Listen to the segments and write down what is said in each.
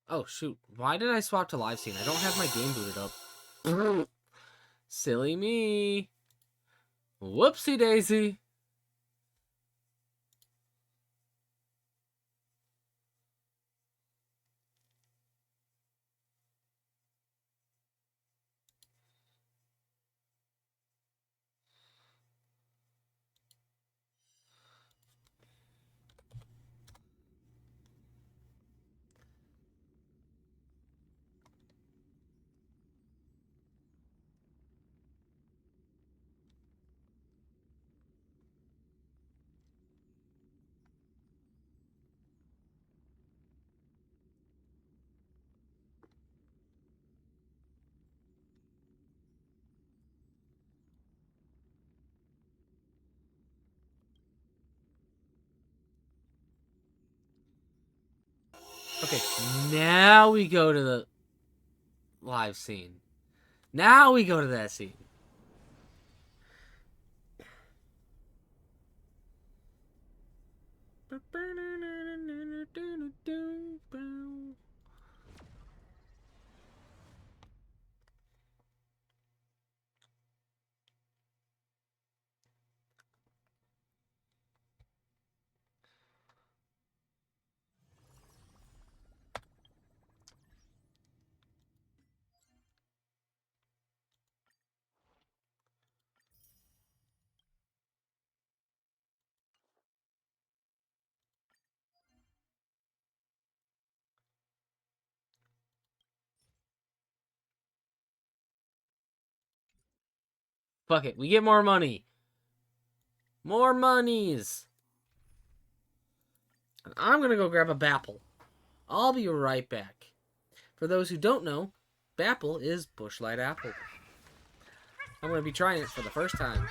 Oh, shoot. Why did I swap to live scene? I don't have my game booted up. Silly me. Whoopsie daisy. Okay, now we go to the live scene. Now we go to that scene. Fuck it, we get more money. More monies. And I'm gonna go grab a Bapple. I'll be right back. For those who don't know, Bapple is Bushlight Apple. I'm gonna be trying it for the first time.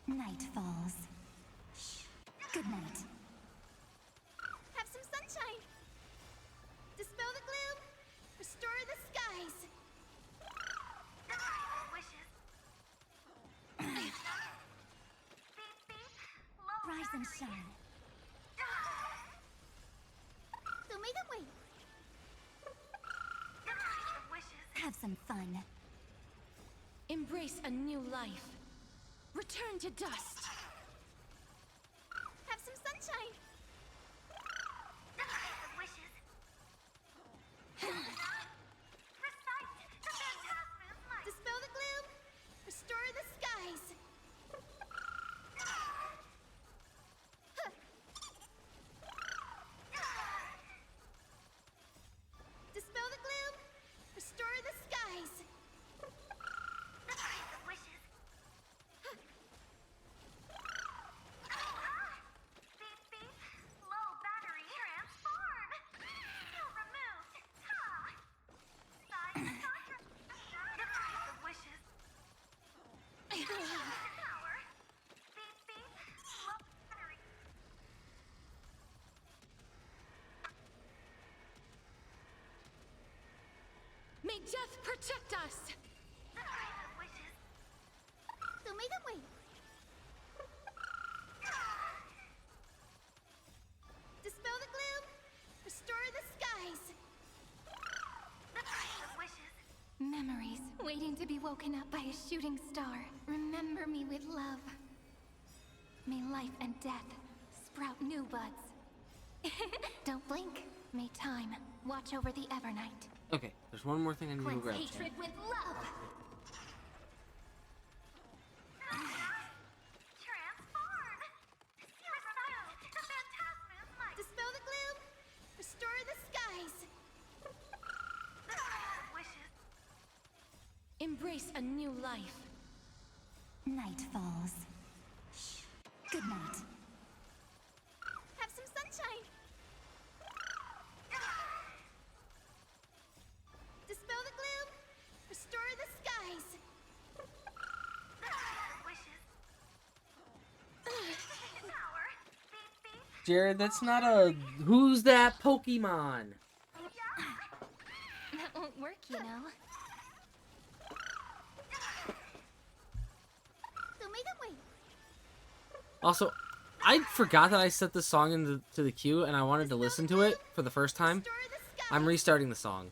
Night falls. Good night. Have some sunshine. Dispel the gloom. Restore the skies. Rise and shine. Don't make them wait. Have some fun. Embrace a new life. Return to dust. Have some sunshine. Dispel the gloom. Restore the skies. Dispel the gloom. Restore the skies. May death protect us! Don't make them wait. Dispel the gloom. Restore the skies. Memories waiting to be woken up by a shooting star. Remember me with love. May life and death sprout new buds. Don't blink. May time watch over the Evernight. Okay, there's one more thing I need to Cleanse grab. hatred with love. Dispel the gloom. Restore the skies. Embrace a new life. Night falls. Good night. Have some sunshine. Dispel the gloom. Restore the skies. Jared, that's not a... Who's that Pokemon? That won't work, you know. make them wait. Also, I forgot that I set this song into the queue, and I wanted to listen to it for the first time. Restore the sky. I'm restarting the song.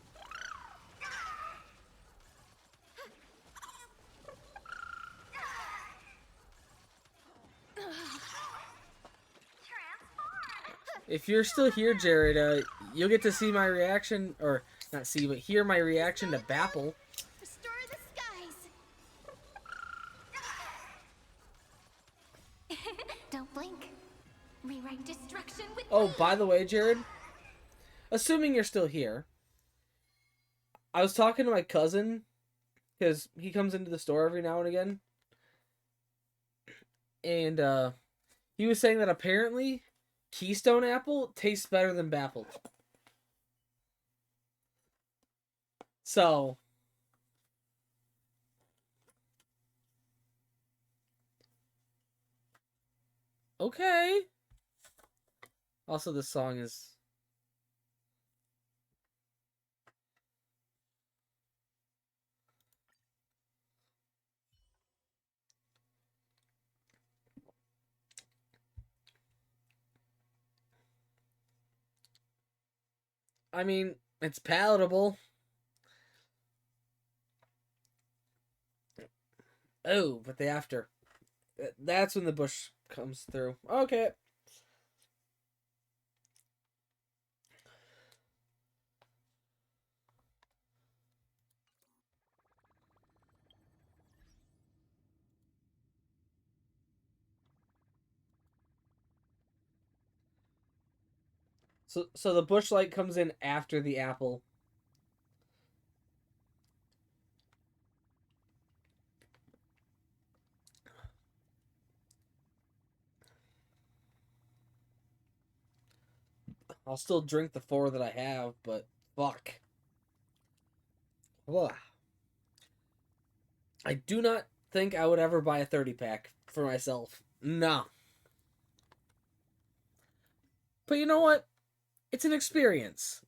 If you're still here, Jared, you'll get to see my reaction, or not see, but hear my reaction to Bapple. Restore the skies. Don't blink. Rewrite destruction with Oh, me. by the way, Jared, assuming you're still here, I was talking to my cousin, because he comes into the store every now and again, and he was saying that apparently Keystone Apple tastes better than Bapple. So, okay. Also, this song is... I mean, it's palatable. Oh, but the after. That's when the bush comes through. Okay. So the bush light comes in after the apple. I'll still drink the 4 that I have, but fuck. Ugh. I do not think I would ever buy a 30 pack for myself. No. But you know what? It's an experience.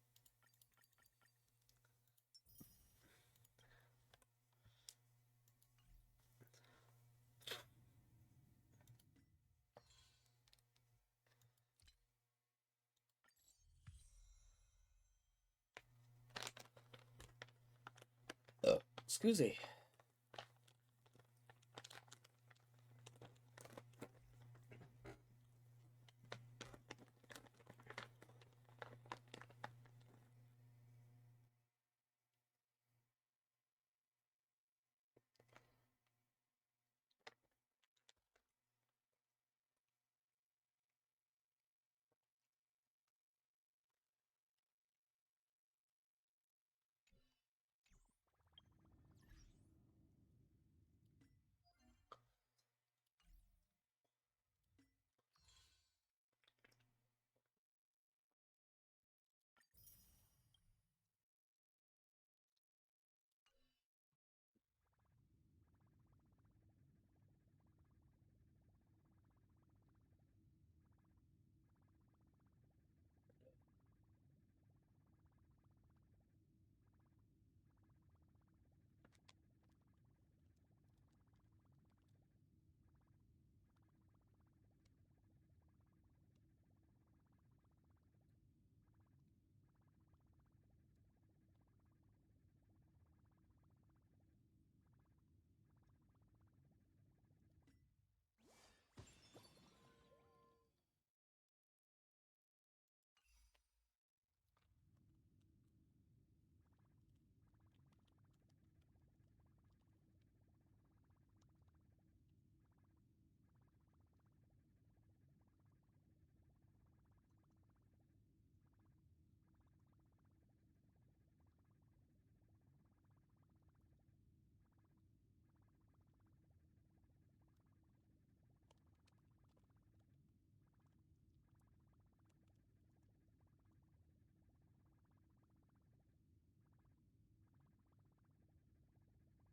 Excuse me.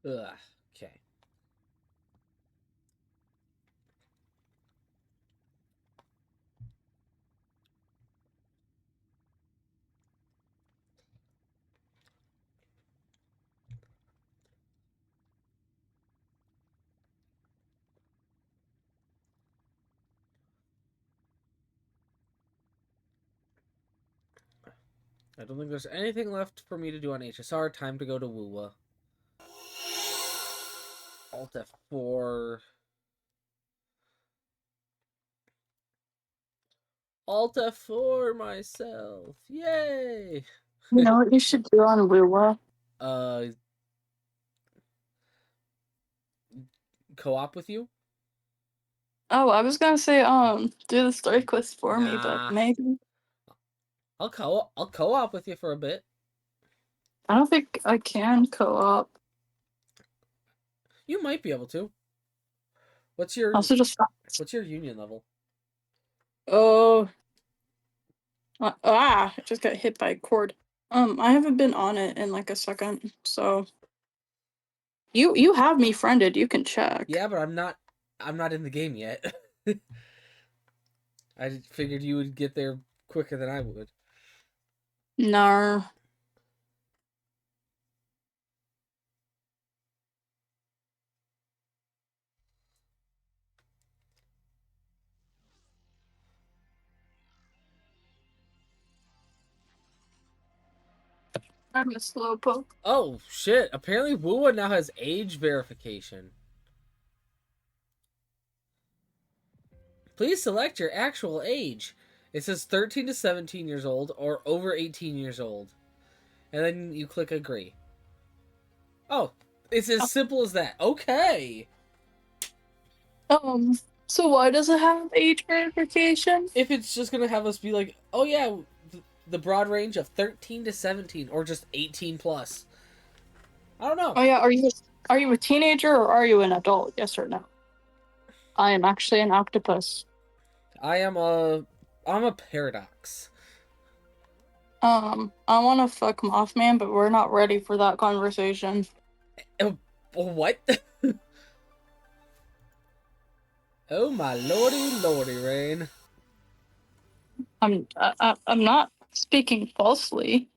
Ugh. Okay. I don't think there's anything left for me to do on HSR. Time to go to Wuwa. Alt F4. Alt F4 myself. Yay! You know what you should do on Wuwa? Co-op with you? Oh, I was gonna say, do the story quest for me, but Nah. maybe. I'll co-op with you for a bit. I don't think I can co-op. You might be able to. What's your Also, just union level? oh, I just got hit by a cord. I haven't been on it in like a second, so you have me friended. You can check. Yeah, but I'm not in the game yet. I figured you would get there quicker than I would. No. I'm a slowpoke. Oh shit! Apparently, Wuwa now has age verification. Please select your actual age. It says 13 to 17 years old or over 18 years old. And then you click agree. Oh, it's as simple as that. Okay. So why does it have age verification? If it's just going to have us be like, oh yeah, the broad range of 13 to 17 or just 18 plus. I don't know. Oh yeah, are you a teenager or are you an adult? Yes or no? I am actually an octopus. I'm a paradox. I want to fuck Mothman, but we're not ready for that conversation. What? Oh my lordy, Rain. I'm not speaking falsely.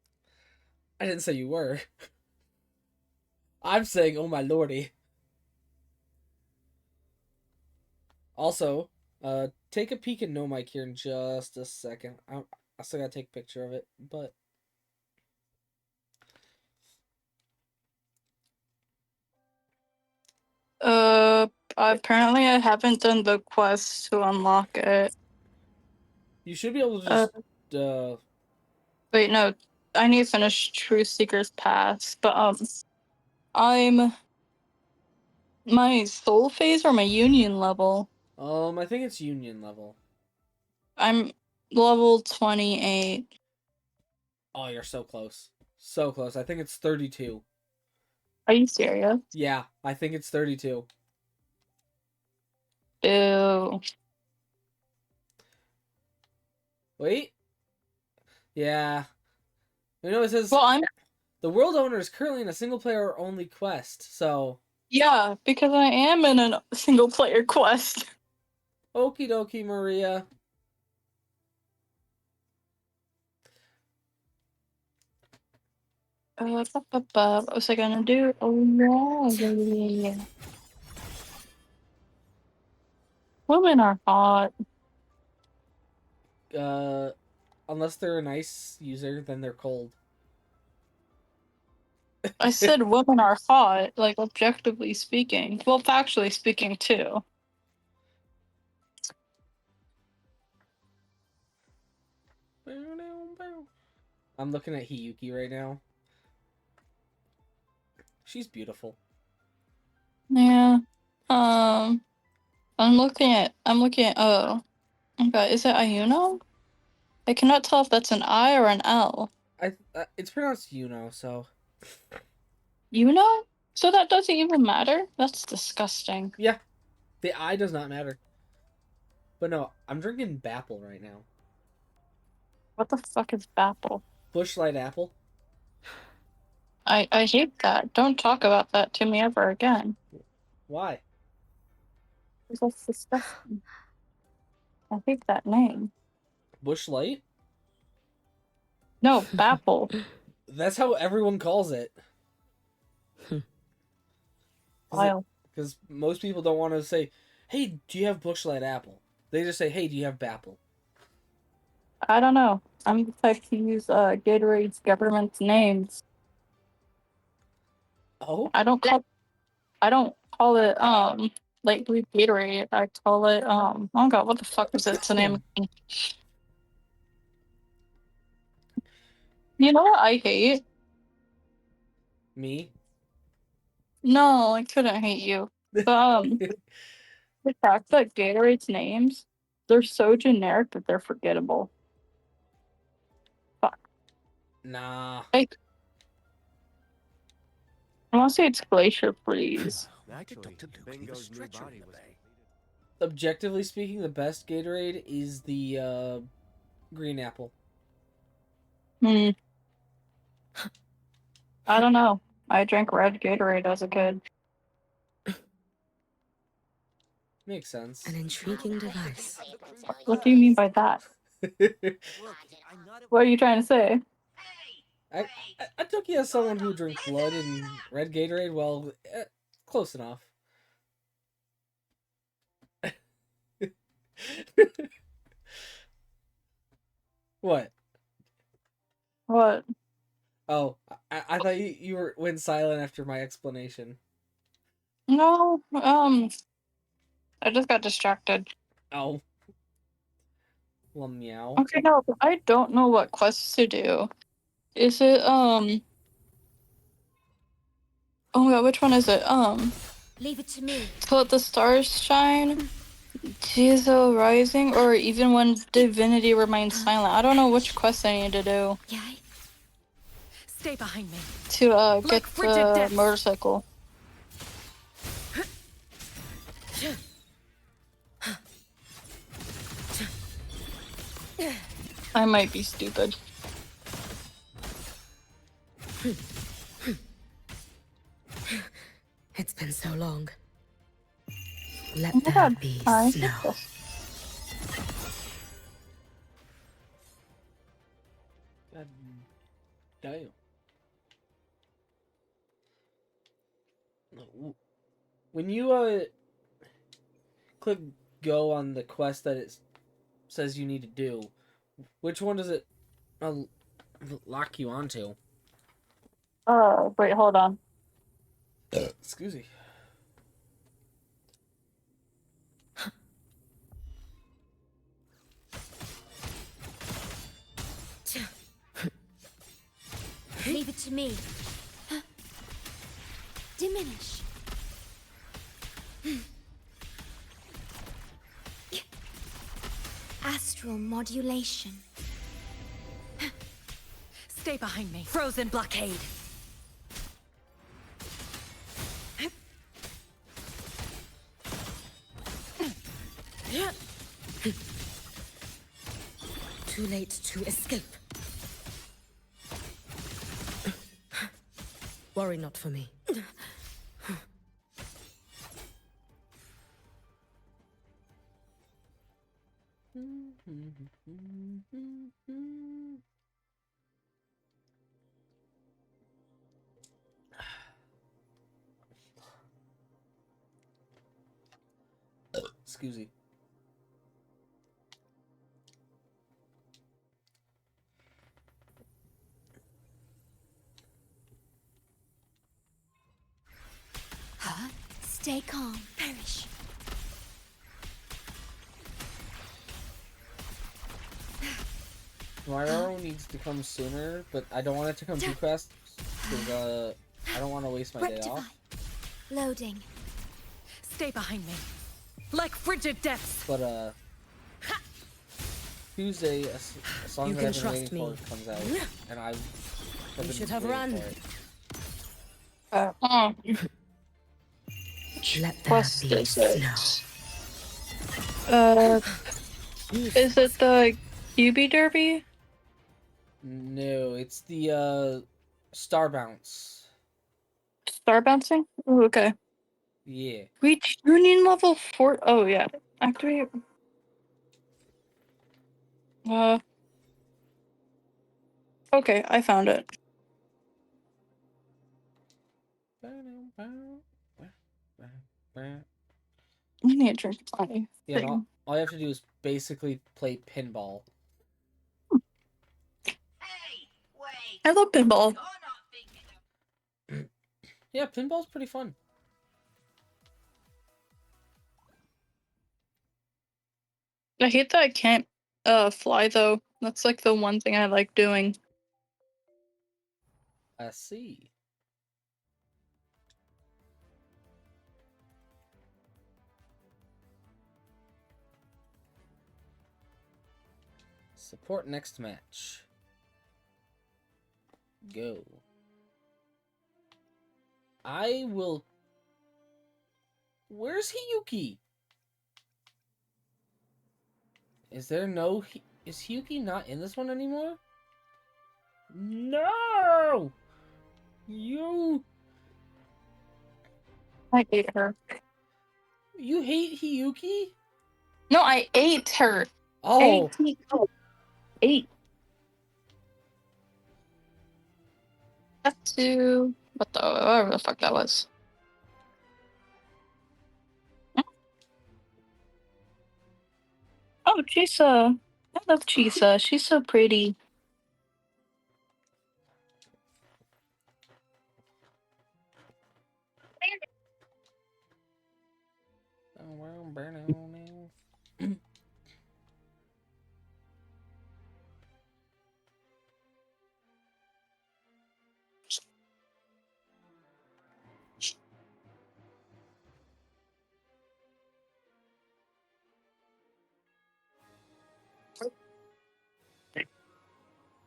I didn't say you were. I'm saying, oh my lordy. Also, take a peek at No Mic here in just a second. I still gotta take a picture of it, but... Apparently I haven't done the quest to unlock it. You should be able to just, Wait, no. I need to finish True Seeker's Path, but, I'm... My soul phase or my union level? I think it's union level. I'm level 28. Oh, you're so close. So close. I think it's 32. Are you serious? Yeah, I think it's 32. Ew. Wait. Yeah. You know, it says... Well, The world owner is currently in a single-player only quest, so... Yeah, because I am in a single-player quest. Okie dokie, Maria. What was I gonna do? Oh, yeah. Women are hot. Unless they're a nice user, then they're cold. I said women are hot, like, objectively speaking. Well, factually speaking, too. I'm looking at Hiyuki right now. She's beautiful. Yeah. I'm looking at, oh. Okay, is it Ayuno? I cannot tell if that's an I or an L. It's pronounced Yuno, so... You know? So that doesn't even matter? That's disgusting. Yeah. The I does not matter. But no, I'm drinking Bapple right now. What the fuck is Bapple? Bushlight apple. I hate that. Don't talk about that to me ever again. Why? That's disgusting. I hate that name. Bushlight? No, Bapple. That's how everyone calls it. Wild. Because most people don't want to say, hey, do you have Bushlight apple? They just say, hey, do you have Bapple? I don't know. I'm the type to use Gatorade's government's names. Oh, I don't call it like blue Gatorade. I call it oh god, what the fuck is its name? You know what I hate? me. No, I couldn't hate you. But the fact that Gatorade's names, they're so generic that they're forgettable. Fuck. Nah. Like I wanna say it's Glacier, please. Actually, Bingo's new body was completed. Objectively speaking, the best Gatorade is the green apple. Hmm. I don't know. I drank red Gatorade as a kid. Makes sense. An intriguing device. What do you mean by that? Look, I'm not. What are you trying to say? I took you as someone who drank blood and red Gatorade. Well, close enough. What? What? Oh, I thought you went silent after my explanation. No, I just got distracted. Oh. Well, meow. Okay, no, but I don't know what quests to do. Is it oh my god, which one is it? Leave it to me. To Let the Stars Shine, Jizo Rising, or even when Divinity Remains Silent. I don't know which quest I need to do Yay. Stay behind me. to get Like frigid the death. motorcycle. I might be stupid. It's been so long. Let Oh my there god, be I hate snow. this. God damn. When you click go on the quest that it says you need to do, which one does it lock you onto? Wait, hold on. Excuse me. Leave it to me. Diminish. Astral modulation. Stay behind me. Frozen blockade. Too late to escape. Worry not for me. Excuse me. Huh? Stay calm. Perish. My arrow needs to come sooner, but I don't want it to come too fast because I don't want to waste my day Rectify. off. Loading. Stay behind me. Like frigid depths. But Tuesday, a song You that can I've been trust waiting me. for comes out, and I've You been should have waiting run. for it. Let there Quest be is it? snow. Is it the QB Derby? No, it's the Star Bounce. Star bouncing? Ooh, okay. Yeah. We tuning level 4. Oh yeah. Activate. Okay, I found it. I need to drink my Yeah, thing. all you have to do is basically play pinball. I love pinball. Yeah, pinball's pretty fun. I hate that I can't fly though. That's like the one thing I like doing. I see. Support next match. Go. I will. Where's Hiyuki? Is there no? Is Hiyuki not in this one anymore? No! You I hate her. you hate Hiyuki? No, I ate her. Oh, Eight. F2. What the whatever the fuck that was. Oh, Chisa. I love Chisa. She's so pretty.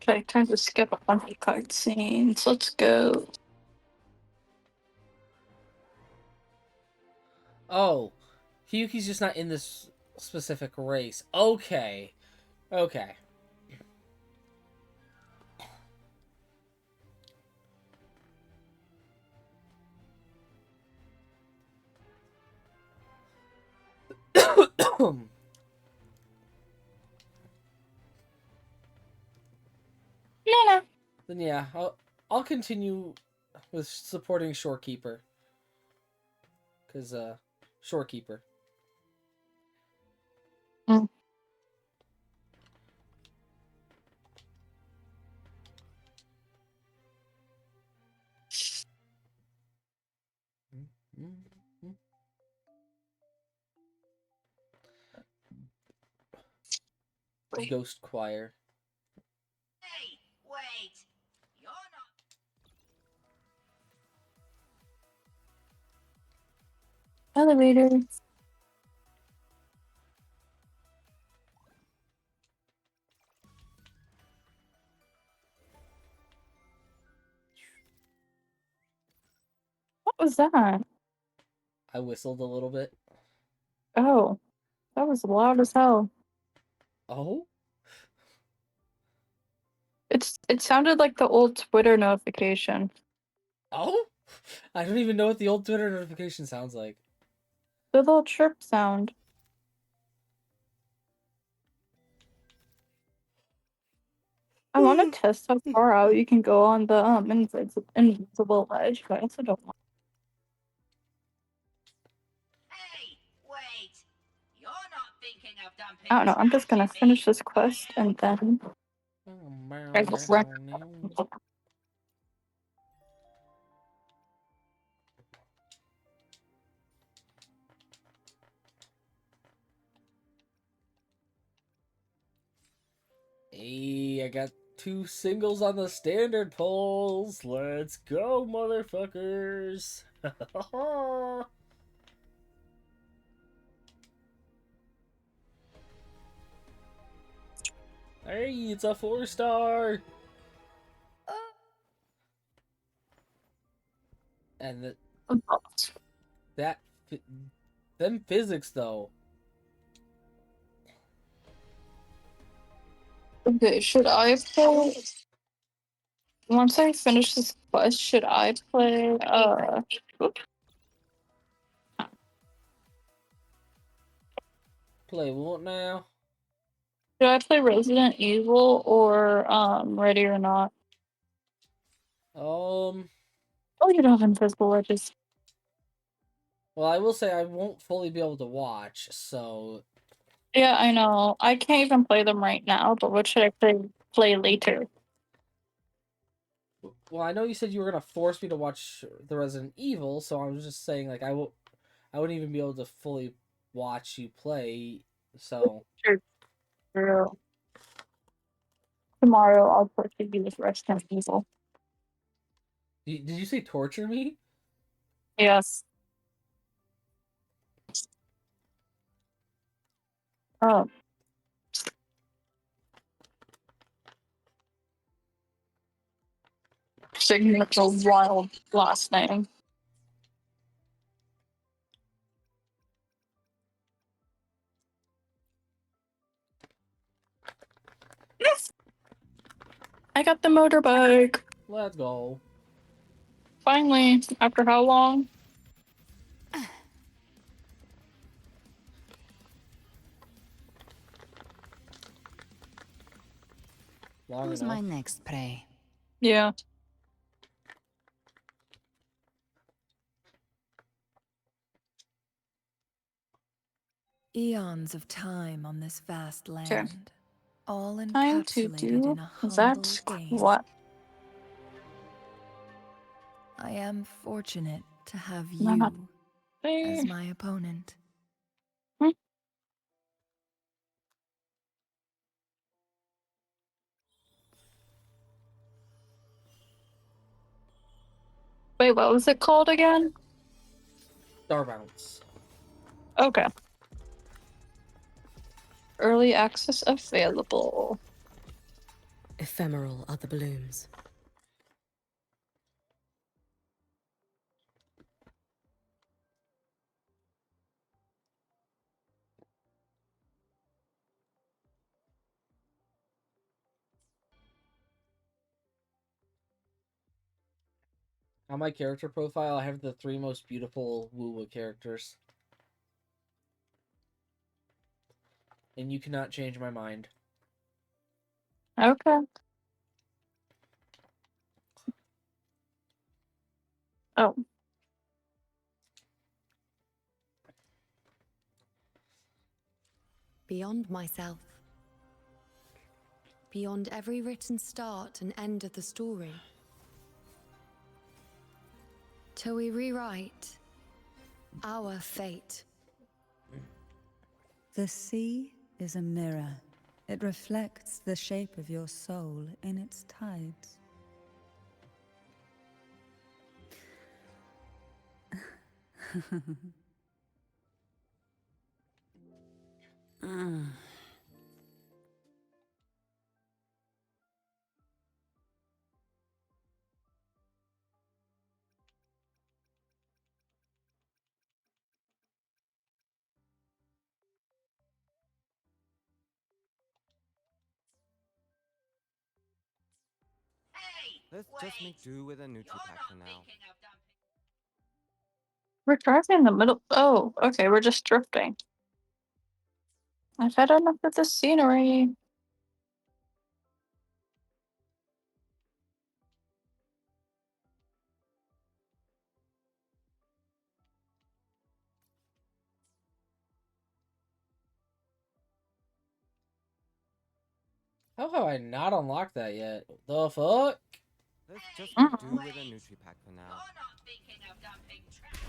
Okay, time to skip a bunch of cutscenes. Let's go. Oh, Hiyuki's just not in this specific race. Okay. Okay. Nana. Then yeah, I'll continue with supporting Shorekeeper. Cause Shorekeeper. Mm. Ghost Choir. Hey, wait! You're not. Elevator. What was that? I whistled a little bit. Oh, that was loud as hell. Oh? It sounded like the old Twitter notification. Oh? I don't even know what the old Twitter notification sounds like. The little chirp sound. I want to test how far out you can go on the invisible ledge, but I also don't want. Hey, wait! You're not thinking of dumping. I don't know. I'm just gonna trash in finish me, this quest are you? and then I will run. Hey, I got 2 singles on the standard polls. Let's go, motherfuckers. Hey, it's a 4-star. And that them physics though. Okay, should I play? Once I finish this quest, should I play? Play what now? Should I play Resident Evil or Ready or Not? Oh, you don't have invisible ledges. Well, I will say I won't fully be able to watch, so Yeah, I know. I can't even play them right now. But what should I play later? Well, I know you said you were gonna force me to watch the Resident Evil, so I was just saying like I wouldn't even be able to fully watch you play. So True. Tomorrow I'll torture you with Resident Evil. did you say torture me? Yes. Oh, signature wild last name. I got the motorbike. Let's go. Finally, after how long? Long Who's enough. my next prey? Yeah. Eons of time on this vast Okay. land, all Time to encapsulated do in a humble that. game. What? I am fortunate to have Not you there. as my opponent. Wait, what was it called again? Starbounce. Okay. Early access available. Ephemeral are the blooms. On my character profile, I have the 3 most beautiful Woowa characters. And you cannot change my mind. Okay. Oh. Beyond myself. Beyond every written start and end of the story. Till we rewrite our fate. The sea is a mirror. It reflects the shape of your soul in its tides. Hey, Let's wait. just make do with a You're Nutripack for not now. thinking of dumping. We're driving in the middle. Oh, okay, we're just drifting. I've had enough of the scenery. How have I not unlocked that yet? The fuck? Let's just Hey, make do wait. with a Nutripack for now. You're not thinking of dumping trash.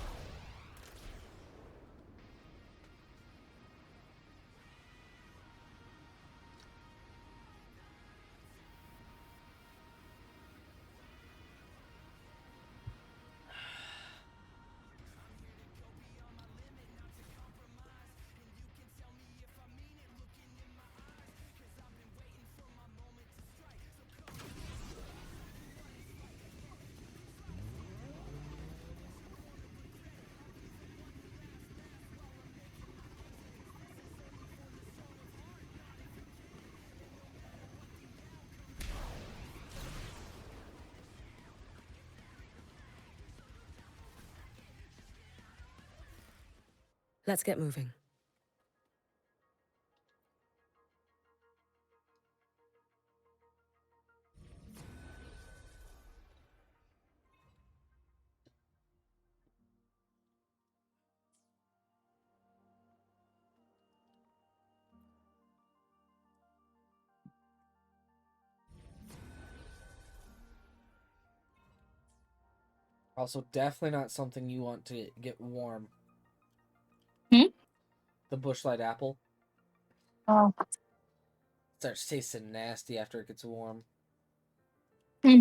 Let's get moving. Also, definitely not something you want to get warm. Hmm? The bushlight apple Oh. starts tasting nasty after it gets warm. Hmm.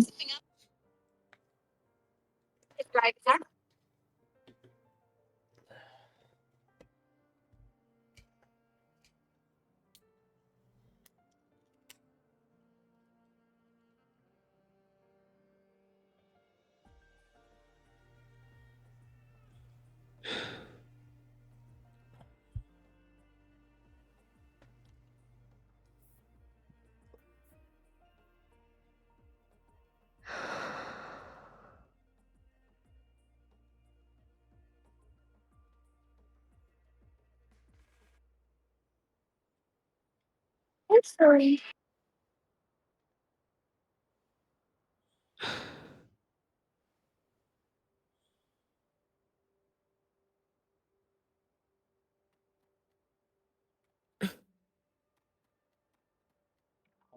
I'm sorry. I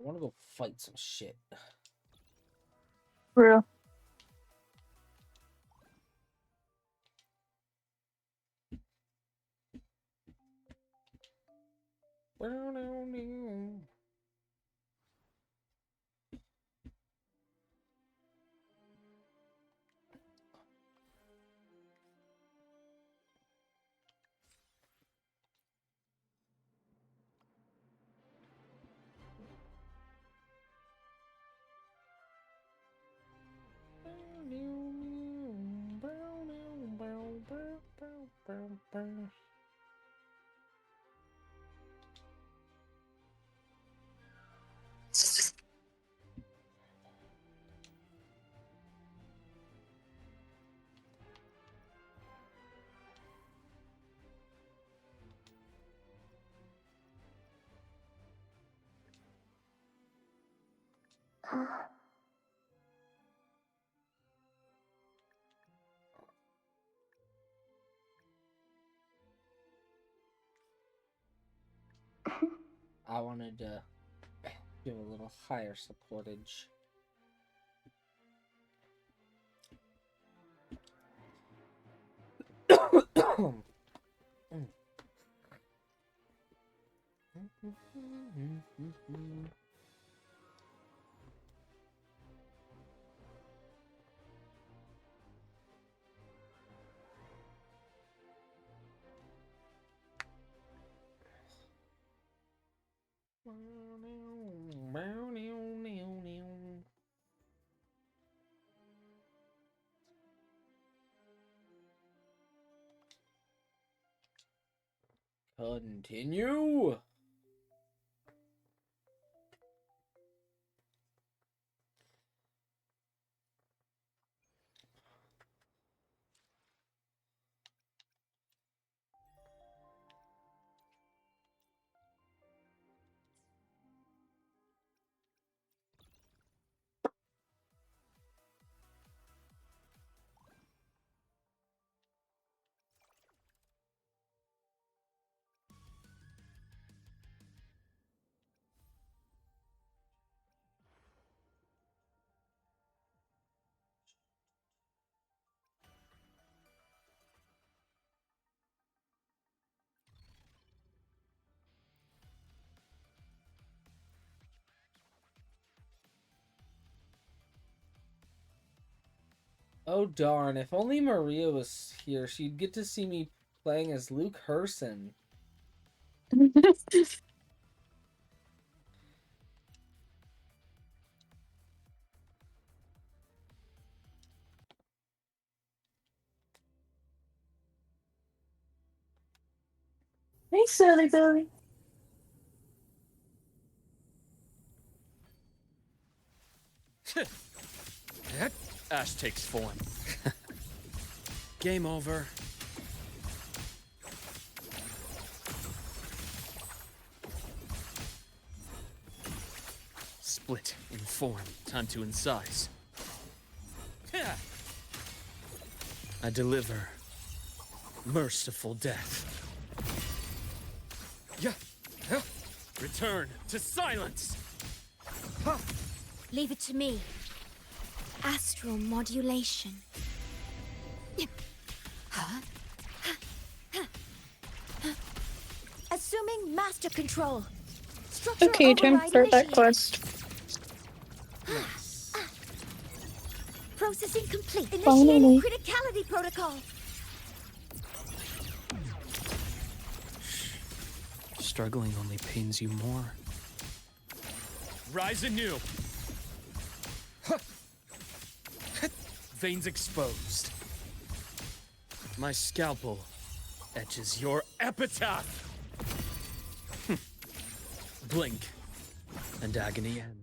want to go fight some shit. For real. I wanted to give a little higher supportage. Continue. Oh darn, if only Maria was here, she'd get to see me playing as Luke Herson. Hey, silly Billy. Ash takes form. Game over. Split in form. Time to incise. I deliver merciful death. Return to silence. Leave it to me. Astral modulation. Assuming master control. Structural Okay, time override for that initiated. quest. Processing complete. Finally. Initiating criticality protocol. Struggling only pains you more. Rise anew. Veins exposed. My scalpel etches your epitaph. Blink, and agony ends.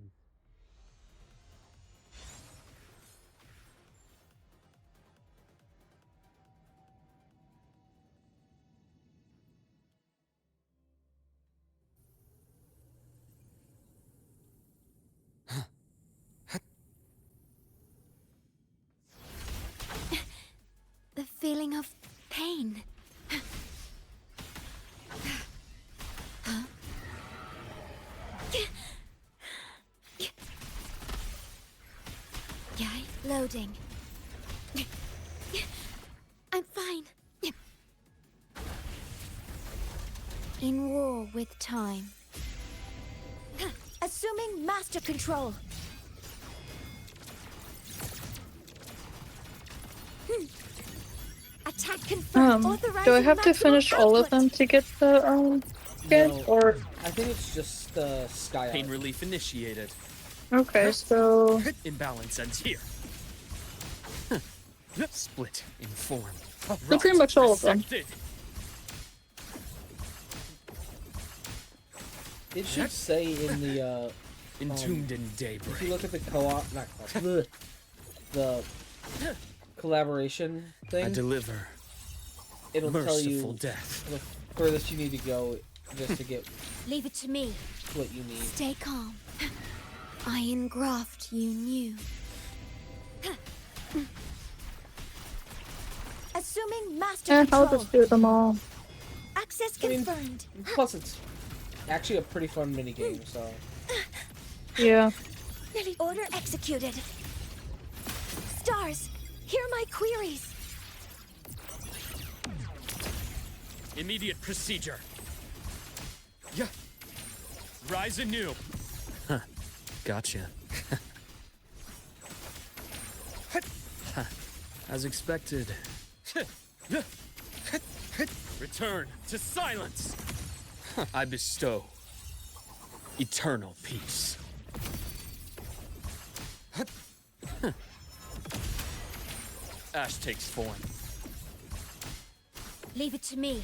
The feeling of pain. Yay, loading. I'm fine. In war with time. Assuming master control. Attack confirmed. Do I Authorizing have to maximum finish all of output. them to get the skin? No, Or I think it's just the sky. Pain Arc. relief initiated. okay, so Imbalance ends here. Split in form. so pretty much all of them. Resected. It should say in the Entombed in if you daybreak. look at the co-op, not co-op, the collaboration I thing, deliver it'll tell merciful you death. the furthest you need to go just to get Leave it to me. what you need. Stay calm. I engraft you new. Assuming master I'll control. just do them all. Access I mean- confirmed. Plus, it's actually a pretty fun mini game. So Yeah. Order executed. Stars, hear my queries. Immediate procedure. Yeah. Rise anew. Huh. Gotcha. As expected. Return to silence. I bestow eternal peace. Ash takes form. Leave it to me.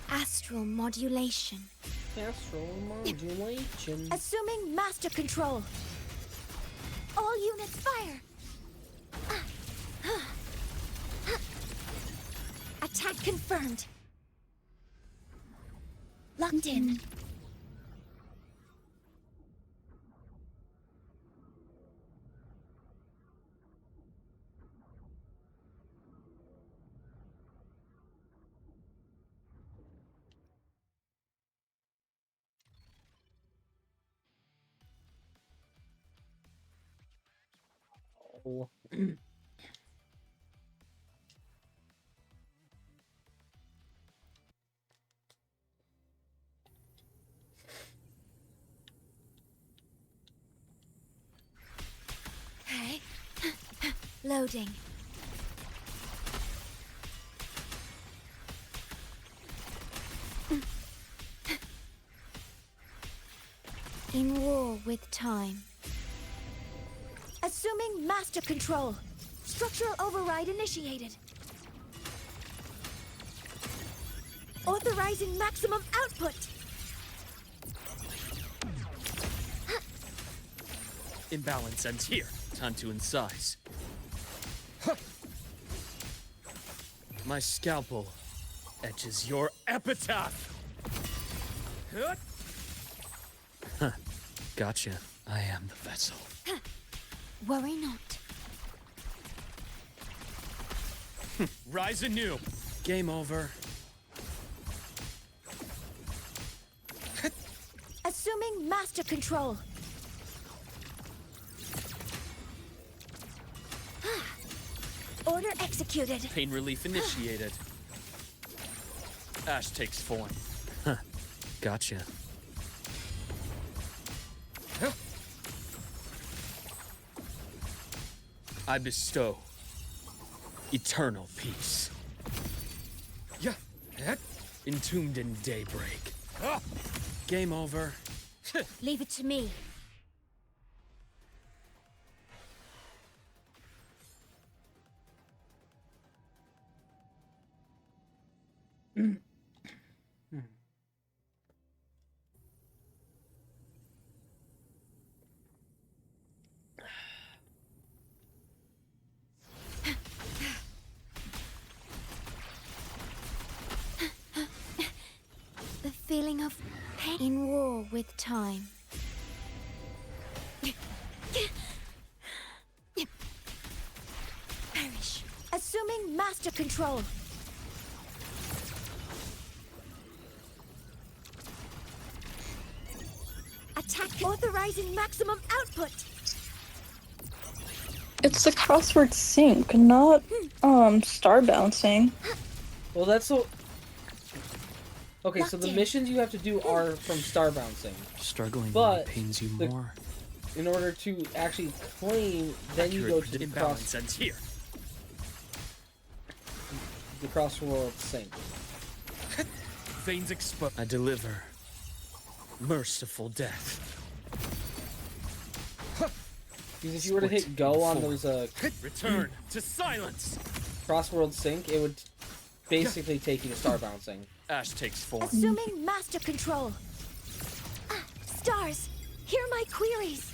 Astral modulation. astral modulation. Assuming master control. All units fire. Attack confirmed. Locked in. Oh. Okay. Loading. In war with time. Assuming master control. Structural override initiated. Authorizing maximum output. Imbalance ends here. Time to incise. My scalpel etches your epitaph. Huh. Gotcha. I am the vessel. Worry not. Rise anew. Game over. Assuming master control. Order executed. Pain relief initiated. Ash takes form. Huh. Gotcha. I bestow eternal peace. Yeah. Entombed in daybreak. Game over. Leave it to me. The feeling of pain in war with time. Perish. Assuming master control. Attack authorizing maximum output. It's the crossword sync, not star bouncing. Well, that's so. Okay, so the missions you have to do are from star bouncing. Struggling But pains you the- more. In order to actually claim, then you go to the imbalance ends here. crossworld sync. Veins exposed. I deliver merciful death. Because if you were to hit go on those Return to silence. crossworld sync, it would basically take you to star bouncing. Ash takes form. Assuming master control. Stars, hear my queries.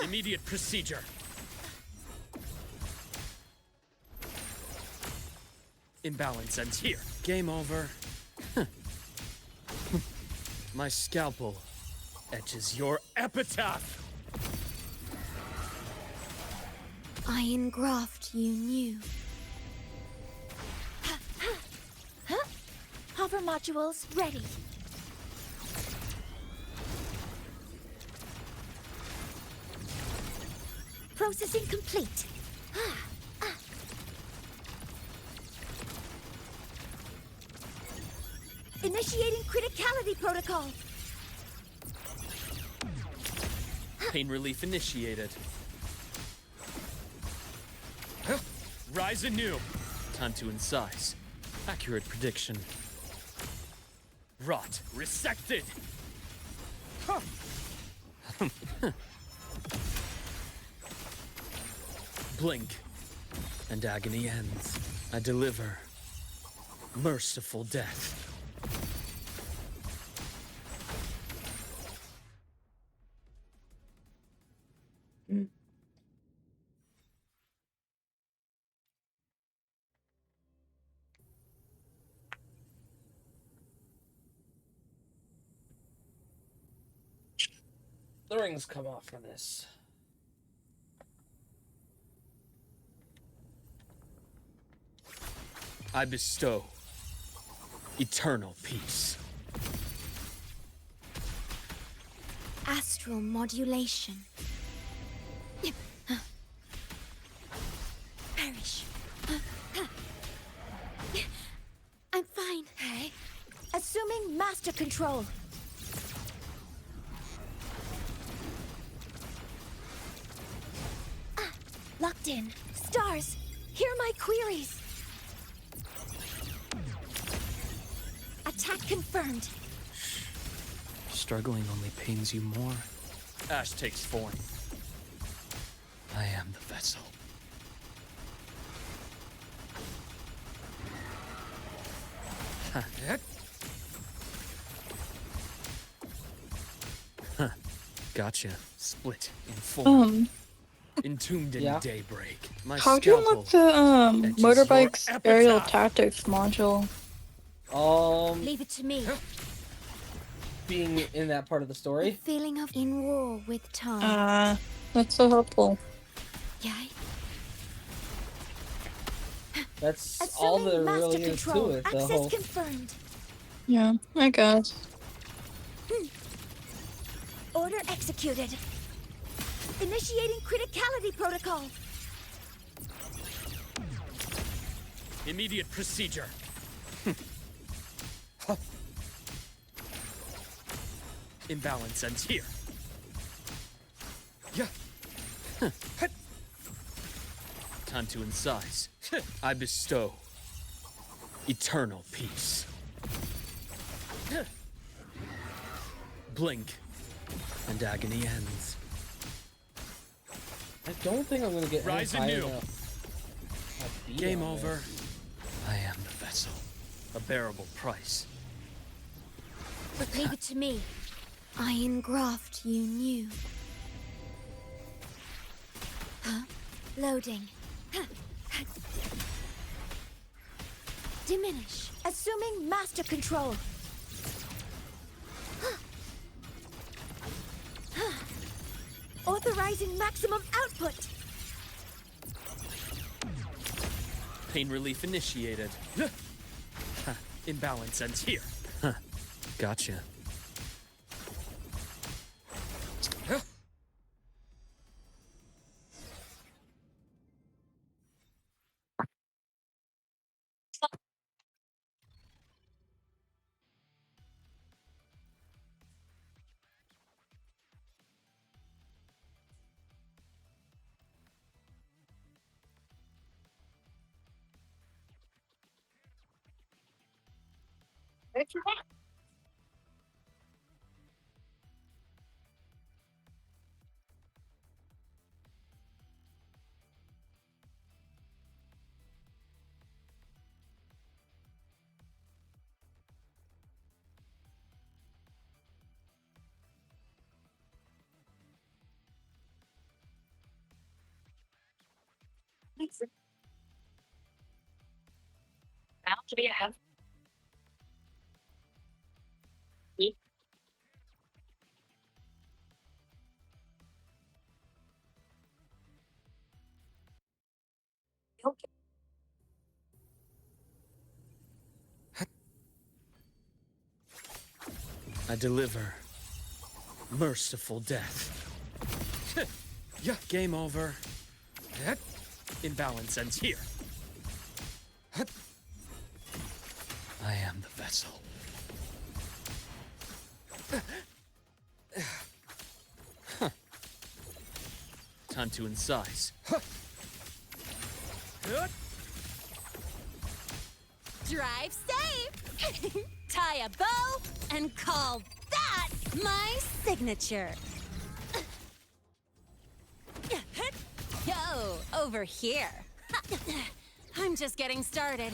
Immediate procedure. Imbalance ends here. Game over. My scalpel etches your epitaph. I engraft you new. Hover modules ready. Processing complete. Initiating criticality protocol. Pain relief initiated. Rise anew. Time to incise. Accurate prediction. Rot resected. Blink, and agony ends. I deliver merciful death. The rings come off for this. I bestow eternal peace. Astral modulation. Perish. I'm fine. Assuming master control. Locked in. Stars, hear my queries. Attack confirmed. Struggling only pains you more. Ash takes form. I am the vessel. Huh. Gotcha. Split in four. Entombed in daybreak. My How do you scalpel look the etches your motorbike's aerial epitaph. tactics module? Leave it to me. Being in that part of the story. Feeling of in war with time. That's so helpful. Yay. That's all there really is to it. The whole. confirmed. Yeah, I guess. Order executed. Initiating criticality protocol. Immediate procedure. Imbalance ends here. Yeah. Time to incise. I bestow eternal peace. Blink, and agony ends. I don't think I'm gonna get Rise high anew. enough. Game over. I am the vessel. A bearable price. Leave it to me. Iron graft you knew. Huh? Loading. Diminish. Assuming master control. Authorizing maximum output. Pain relief initiated. Imbalance ends here. Gotcha. Bound to be ahead. I deliver merciful death. Yeah, game over. Imbalance ends here. I am the vessel. Time to incise. Drive safe. Tie a bow and call that my signature. Yo, over here. I'm just getting started.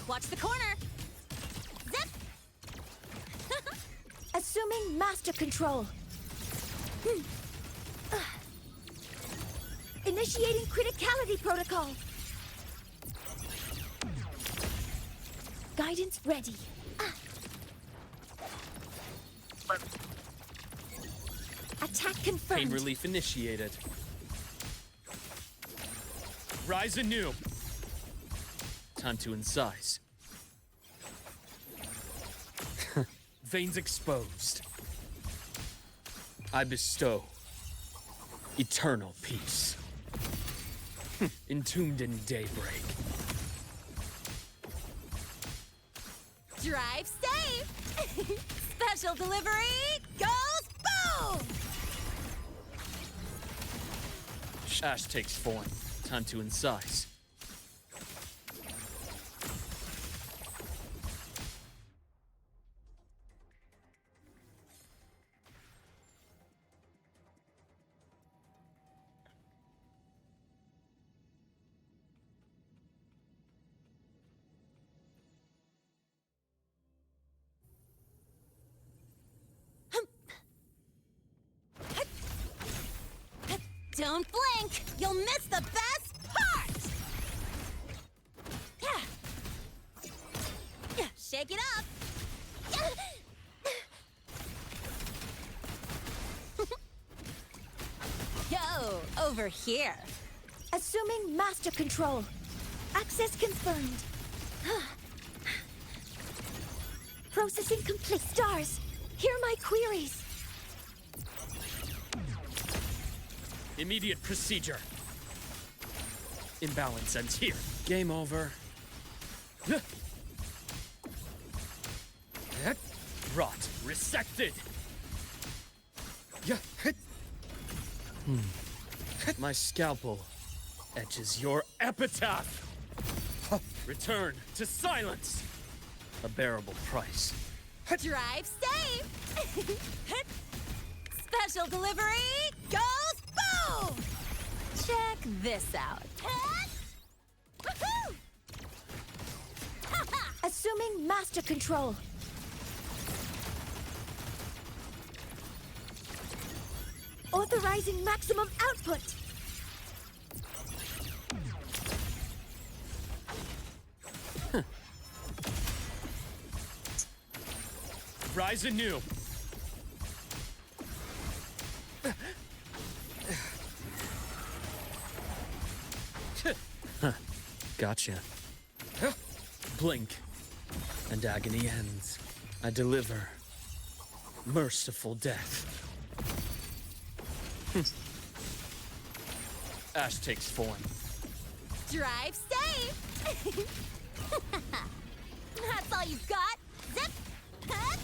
Watch the corner. Zip. Assuming master control. Initiating criticality protocol. Guidance ready. Attack confirmed. Pain relief initiated. Rise anew. Time to incise. Veins exposed. I bestow eternal peace. Entombed in daybreak. Drive safe. Special delivery goes boom. Ash takes form. Time to incise. Don't blink! You'll miss the best part! Shake it up! Yo, over here. Assuming master control. Access confirmed. Processing complete. Stars, hear my queries. Immediate procedure. Imbalance ends here. Game over. Rot resected. My scalpel etches your epitaph. Return to silence. A bearable price. Drive safe! Special delivery goes boom! Check this out. Woohoo! Assuming master control. Authorizing maximum output. Rise anew. Gotcha. Blink, and agony ends. I deliver merciful death. Ash takes form. Drive safe! That's all you've got? Zip! Huh?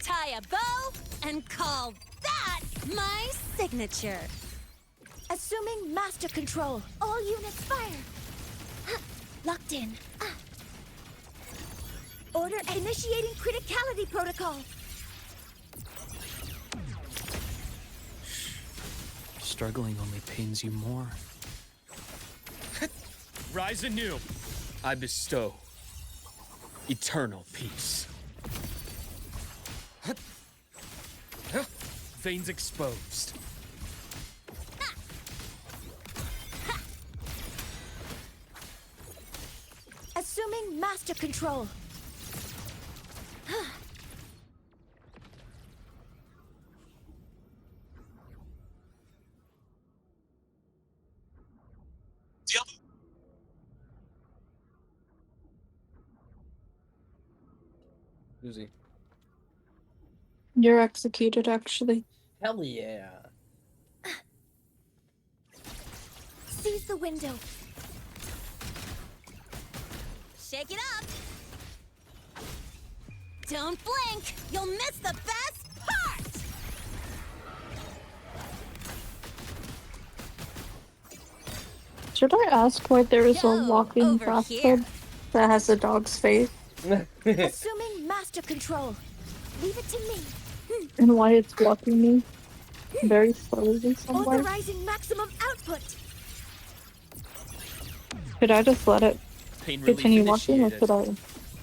Tie a bow and call that my signature. Assuming master control. All units fire. Locked in. Order initiating criticality protocol. Struggling only pains you more. Rise anew. I bestow eternal peace. Veins exposed. Assuming master control. Who's he? You're executed, actually. Hell yeah. Seize the window. Shake it up! Don't blink! You'll miss the best part! Should I ask why there is a Go walking over bathtub here. that has a dog's face? Assuming master control. Leave it to me. And why it's walking me very slowly somewhere? Authorizing maximum output. Could I just let it Pain relief continue walking, or initiated. should I?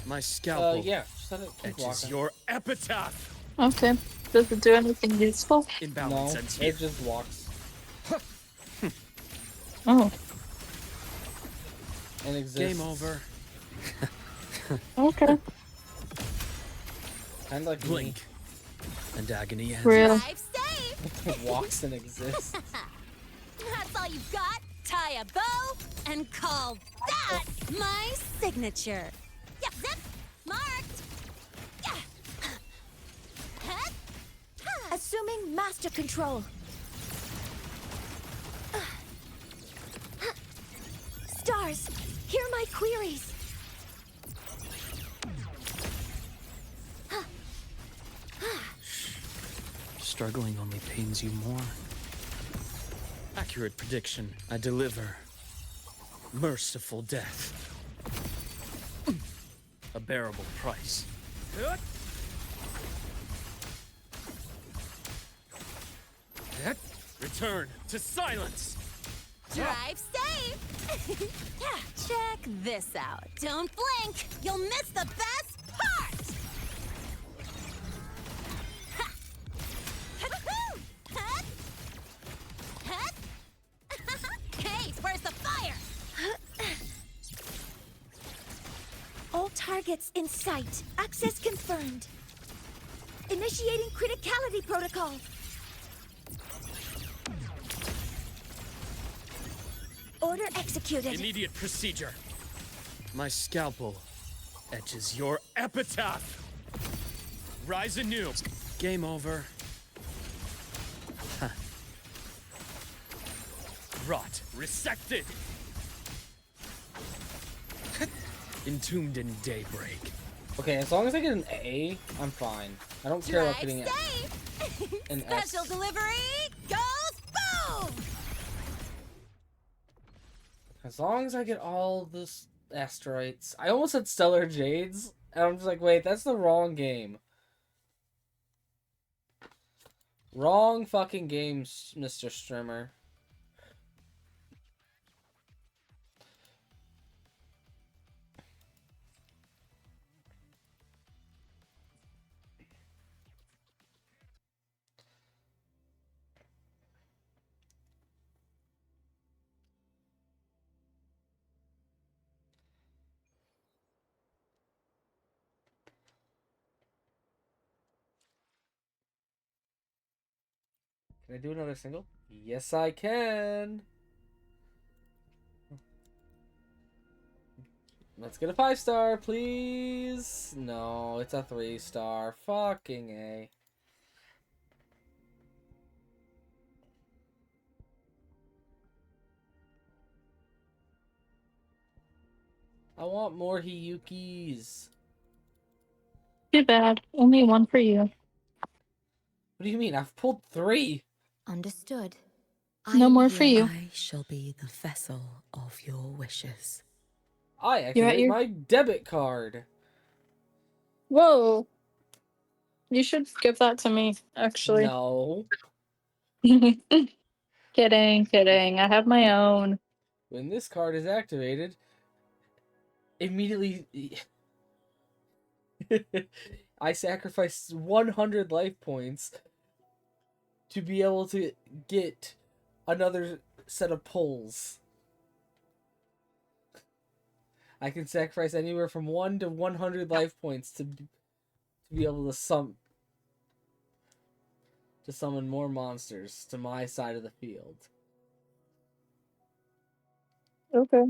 My scalpel Yeah, just let it keep etches walking. your epitaph. Okay. Does it do anything useful? Imbalance No, ends here. it just walks. Oh, And exists. Game over. okay. Kind of like Blink, and agony ends. Real. Drive safe! me. Walks and exists. That's all you've got? Tie a bow and call that my signature. Yep, zip! Marked! Yeah. Huh? Assuming master control. Stars, hear my queries. Struggling only pains you more. Accurate prediction. I deliver merciful death. A bearable price. Return to silence. Drive safe! Yeah, check this out. Don't blink! You'll miss the best part! Ha! Woohoo! Huh? Huh? Hey, where's the fire? All targets in sight. Access confirmed. Initiating criticality protocol. Order executed. Immediate procedure. My scalpel etches your epitaph. Rise anew. Game over. Huh. Rot. Resected. Entombed in daybreak. Okay, as long as I get an A, I'm fine. I don't care about getting an S. Special delivery goes boom! As long as I get all this asteroids. I almost said Stellar Jades, and I'm just like, wait, that's the wrong game. Wrong fucking game, Mr. Strimmer. Can I do another single? Yes, I can. Let's get a 5-star, please. No, it's a 3-star. Fucking A. I want more Hiyukis. Too bad. Only one for you. What do you mean? I've pulled 3. Understood. No more for you. I shall be the vessel of your wishes. I activate my debit card. Whoa. You should give that to me, actually. No. Kidding. I have my own. When this card is activated, immediately I sacrifice 100 life points to be able to get another set of pulls. I can sacrifice anywhere from 1 to 100 life points to be able to summon more monsters to my side of the field. Okay.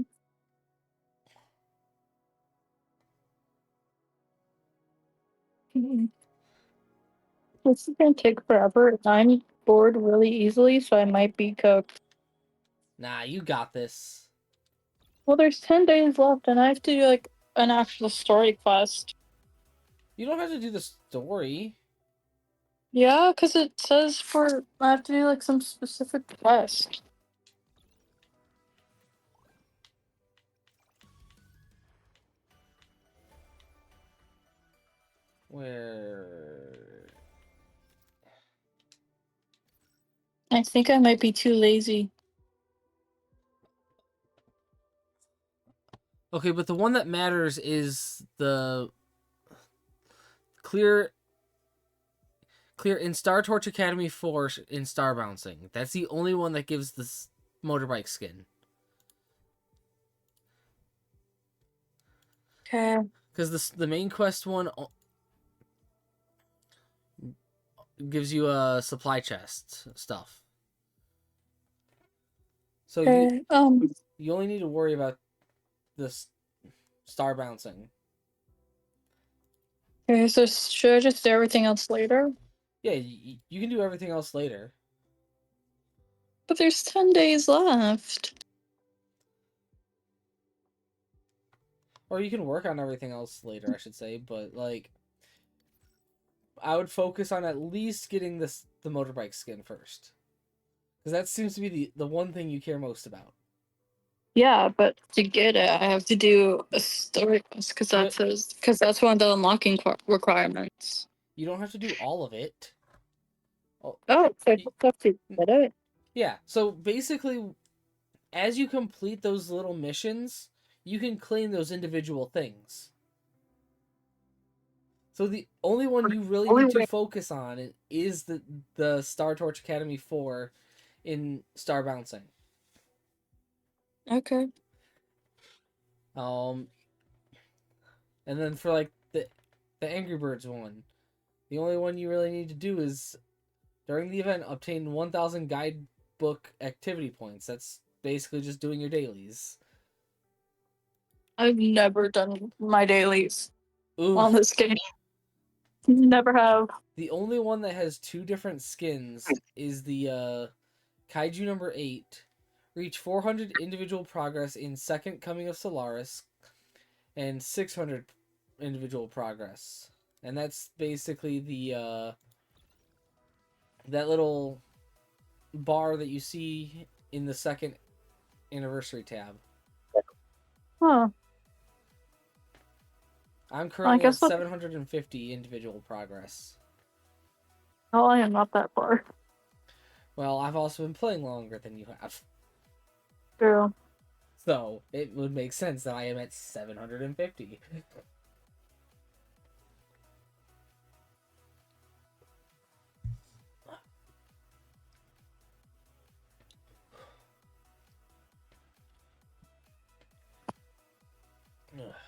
This is gonna take forever. I'm bored really easily, so I might be cooked. Nah, you got this. Well, there's 10 days left, and I have to do, like, an actual story quest. You don't have to do the story. Yeah, because it says I have to do, like, some specific quest. Where? I think I might be too lazy. Okay, but the one that matters is the clear in Star Torch Academy 4 in Star Bouncing. That's the only one that gives this motorbike skin. Okay. Because the main quest one gives you a supply chest stuff. So you only need to worry about this Star Bouncing. Okay, so should I just do everything else later? Yeah, you can do everything else later. But there's 10 days left. Or you can work on everything else later, I should say, but, like, I would focus on at least getting the motorbike skin first. Because that seems to be the one thing you care most about. Yeah, but to get it, I have to do a story quest, because that's one of the unlocking requirements. You don't have to do all of it. So I just have to get it? Yeah, so basically, as you complete those little missions, you can claim those individual things. So the only one you really need to focus on is the Star Torch Academy 4 in Star Bouncing. Okay. And then for, like, the Angry Birds one, the only one you really need to do is, during the event, obtain 1,000 guidebook activity points. That's basically just doing your dailies. I've never done my dailies Oof. on this game. Never have. The only one that has 2 different skins is the Kaiju number 8. Reach 400 individual progress in Second Coming of Solaris and 600 individual progress. And that's basically the that little bar that you see in the second anniversary tab. Huh. I'm currently at guess 750 individual progress. Oh, I am not that far. Well, I've also been playing longer than you have. True. So, it would make sense that I am at 750.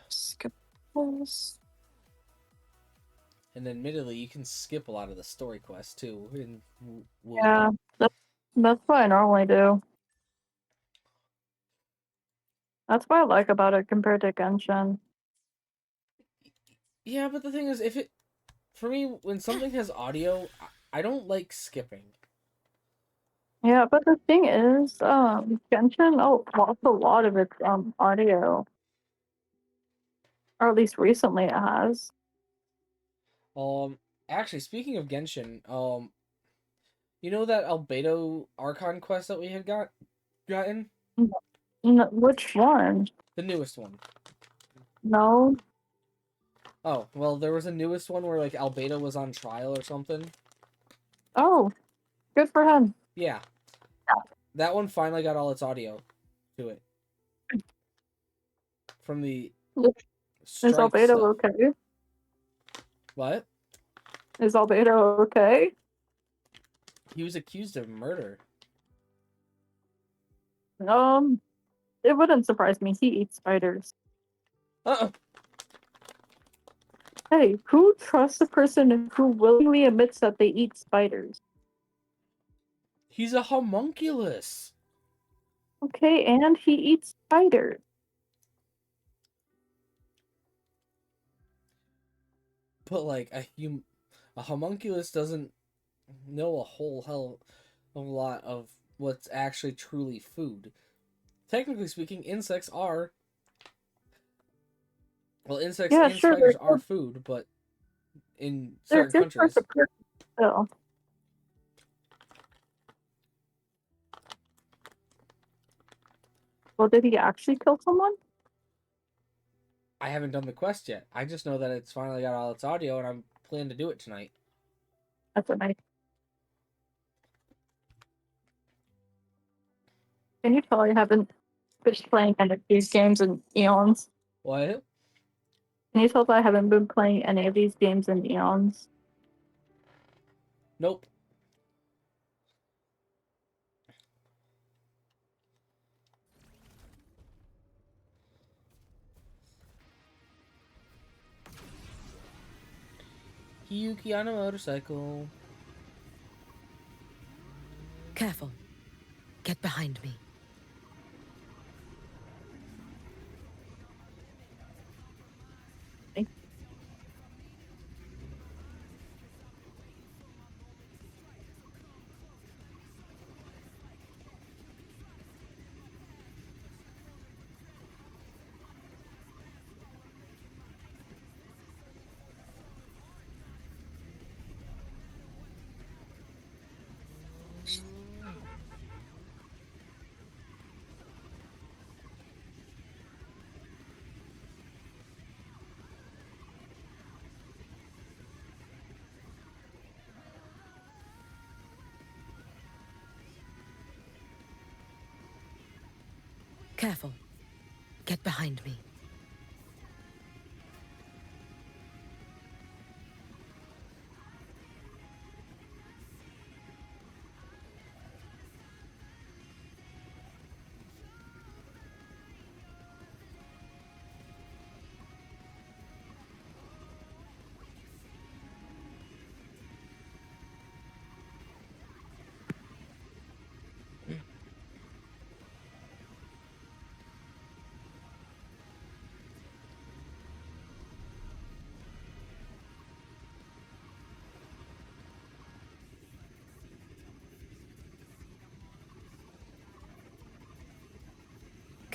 Skip this. And admittedly, you can skip a lot of the story quests too. Yeah, that's what I normally do. That's what I like about it compared to Genshin. Yeah, but the thing is, for me, when something has audio, I don't like skipping. Yeah, but the thing is, Genshin lost a lot of its audio, or at least recently it has. Actually, speaking of Genshin, you know that Albedo Archon quest that we had gotten? Which one? The newest one. No. Oh, well, there was a newest one where, like, Albedo was on trial or something. Oh, good for him. Yeah. That one finally got all its audio to it. From the Is Albedo okay? What? Is Albedo okay? He was accused of murder. It wouldn't surprise me. He eats spiders. Hey, who trusts a person who willingly admits that they eat spiders? He's a homunculus. Okay, and he eats spiders. But like a homunculus doesn't know a whole hell of a lot of what's actually truly food. Technically speaking, insects are insects and spiders are food, but in certain countries. Still. Well, did he actually kill someone? I haven't done the quest yet. I just know that it's finally got all its audio, and I'm planning to do it tonight. That's nice. Can you tell I haven't been playing any of these games in eons? What? Can you tell that I haven't been playing any of these games in eons? Nope. Yuki on a motorcycle. Careful. Get behind me. Careful. Get behind me.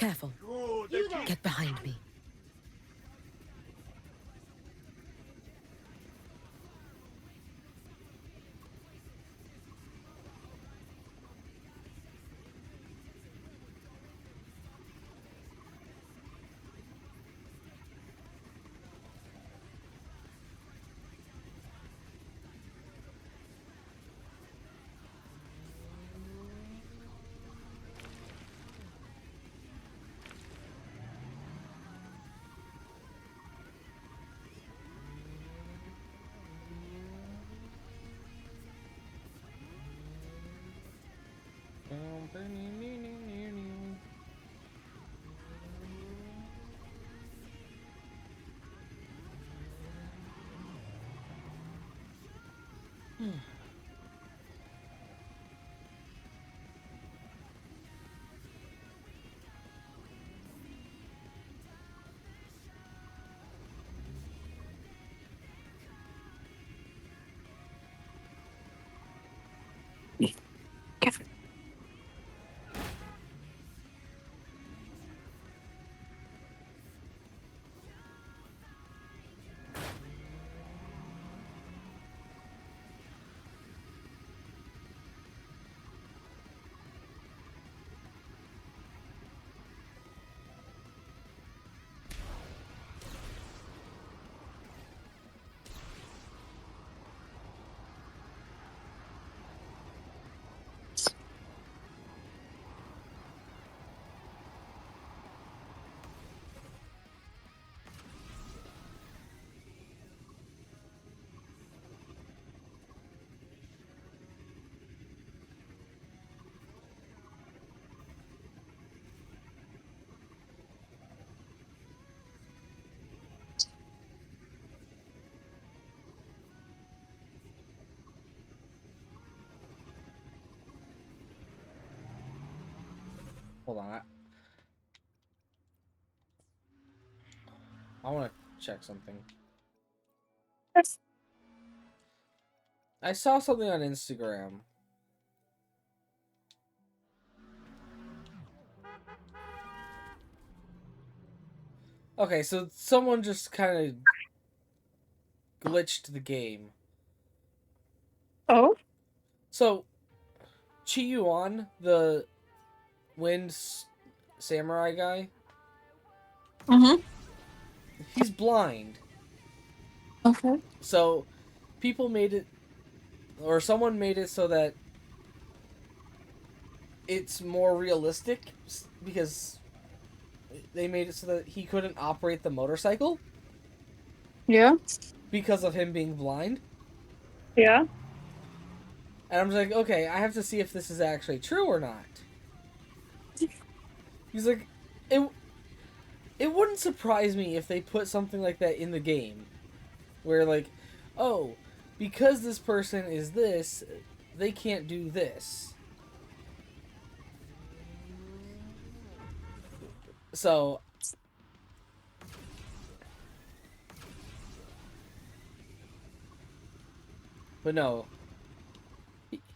Careful. Get behind me. Hold on. I want to check something. I saw something on Instagram. Okay, so someone just kind of glitched the game. Oh? So, Chi Yuan, the Wind Samurai guy, he's blind. Okay. So, people made it, or someone made it so that it's more realistic because they made it so that he couldn't operate the motorcycle. Yeah. Because of him being blind. Yeah. And I'm just like, okay, I have to see if this is actually true or not. He's like, it wouldn't surprise me if they put something like that in the game. Where like, oh, because this person is this, they can't do this. So... But no,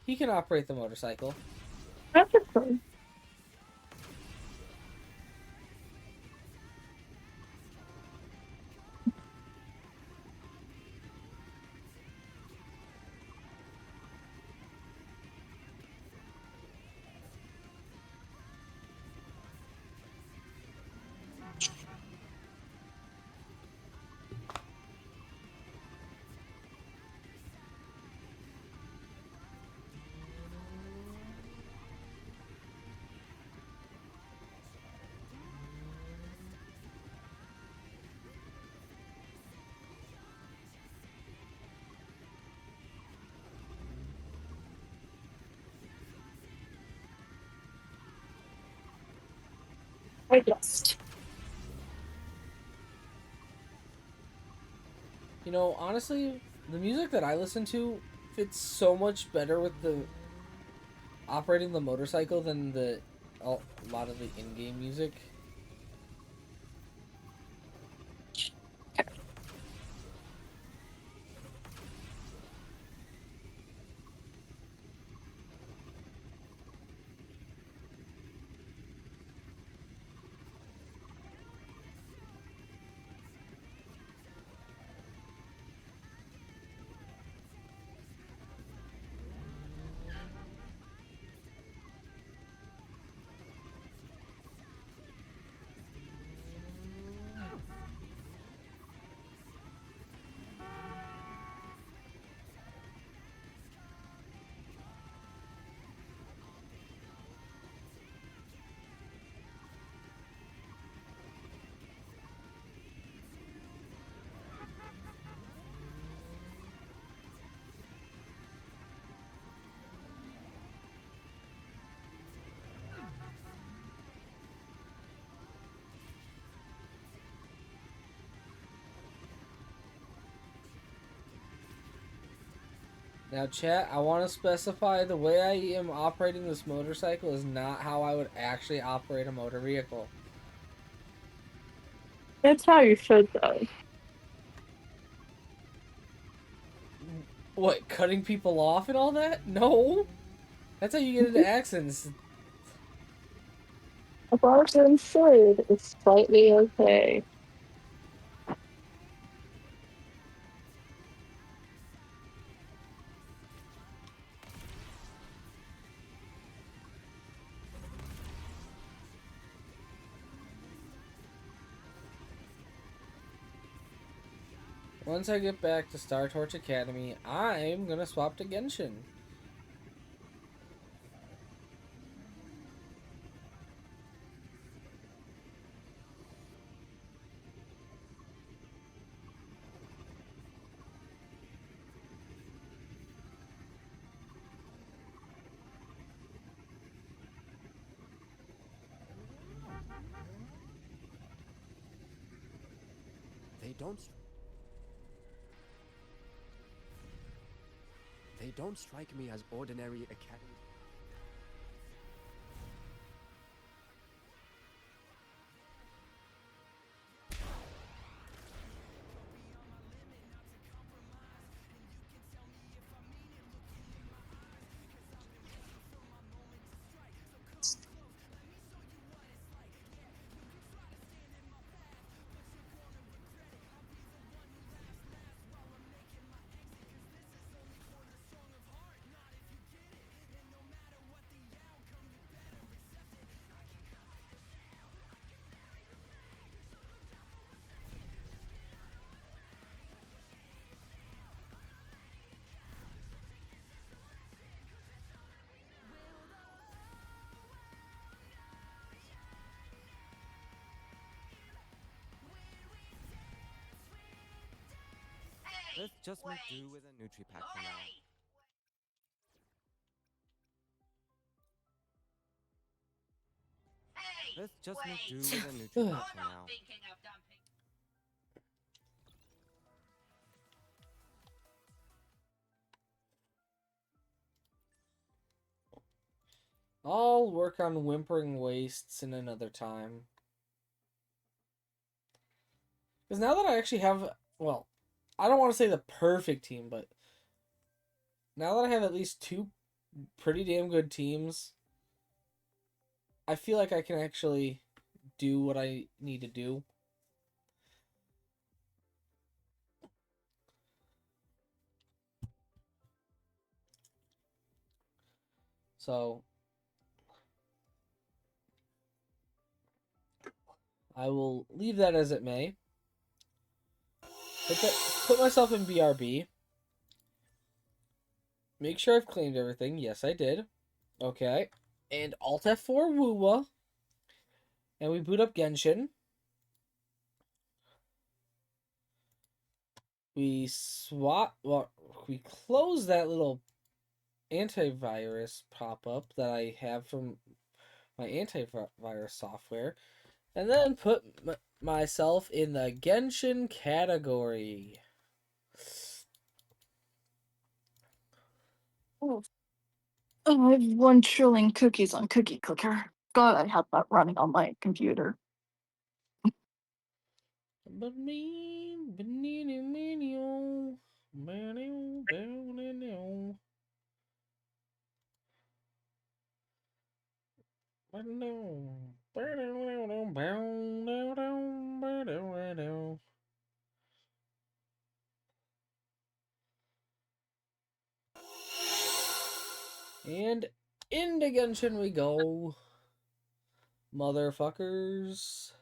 he can operate the motorcycle. That's cool. I lost. You know, honestly, the music that I listen to fits so much better with the operating the motorcycle than a lot of the in-game music. Now, chat, I want to specify the way I am operating this motorcycle is not how I would actually operate a motor vehicle. That's how you should, though. What, cutting people off and all that? No! That's how you get into accidents. A bar's inside is slightly okay. Once I get back to Star Torch Academy, I'm gonna swap to Genshin. They don't strike me as ordinary academy. Let's just make do with a Nutri-Pack for now. Let's just make do with a Nutri-Pack for now. I'll work on Whimpering Wastes in another time. Because now that I actually have, well, I don't want to say the perfect team, but now that I have at least 2 pretty damn good teams, I feel like I can actually do what I need to do. So I will leave that as it may. Put myself in BRB. Make sure I've claimed everything. Yes, I did. Okay. And Alt F4 Wuwa. And we boot up Genshin. We swap. Well, we close that little antivirus pop-up that I have from my antivirus software. And then put myself in the Genshin category. Oh. I have 1 trillion cookies on Cookie Clicker. God, I have that running on my computer. And into Genshin we go, motherfuckers.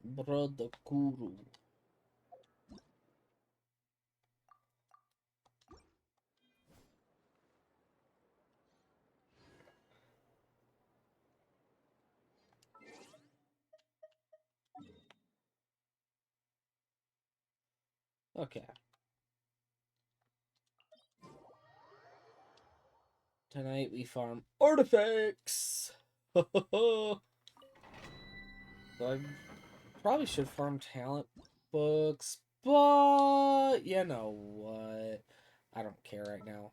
Brother Guru. Okay. Tonight we farm artifacts. So I probably should farm talent books, but you know what? I don't care right now.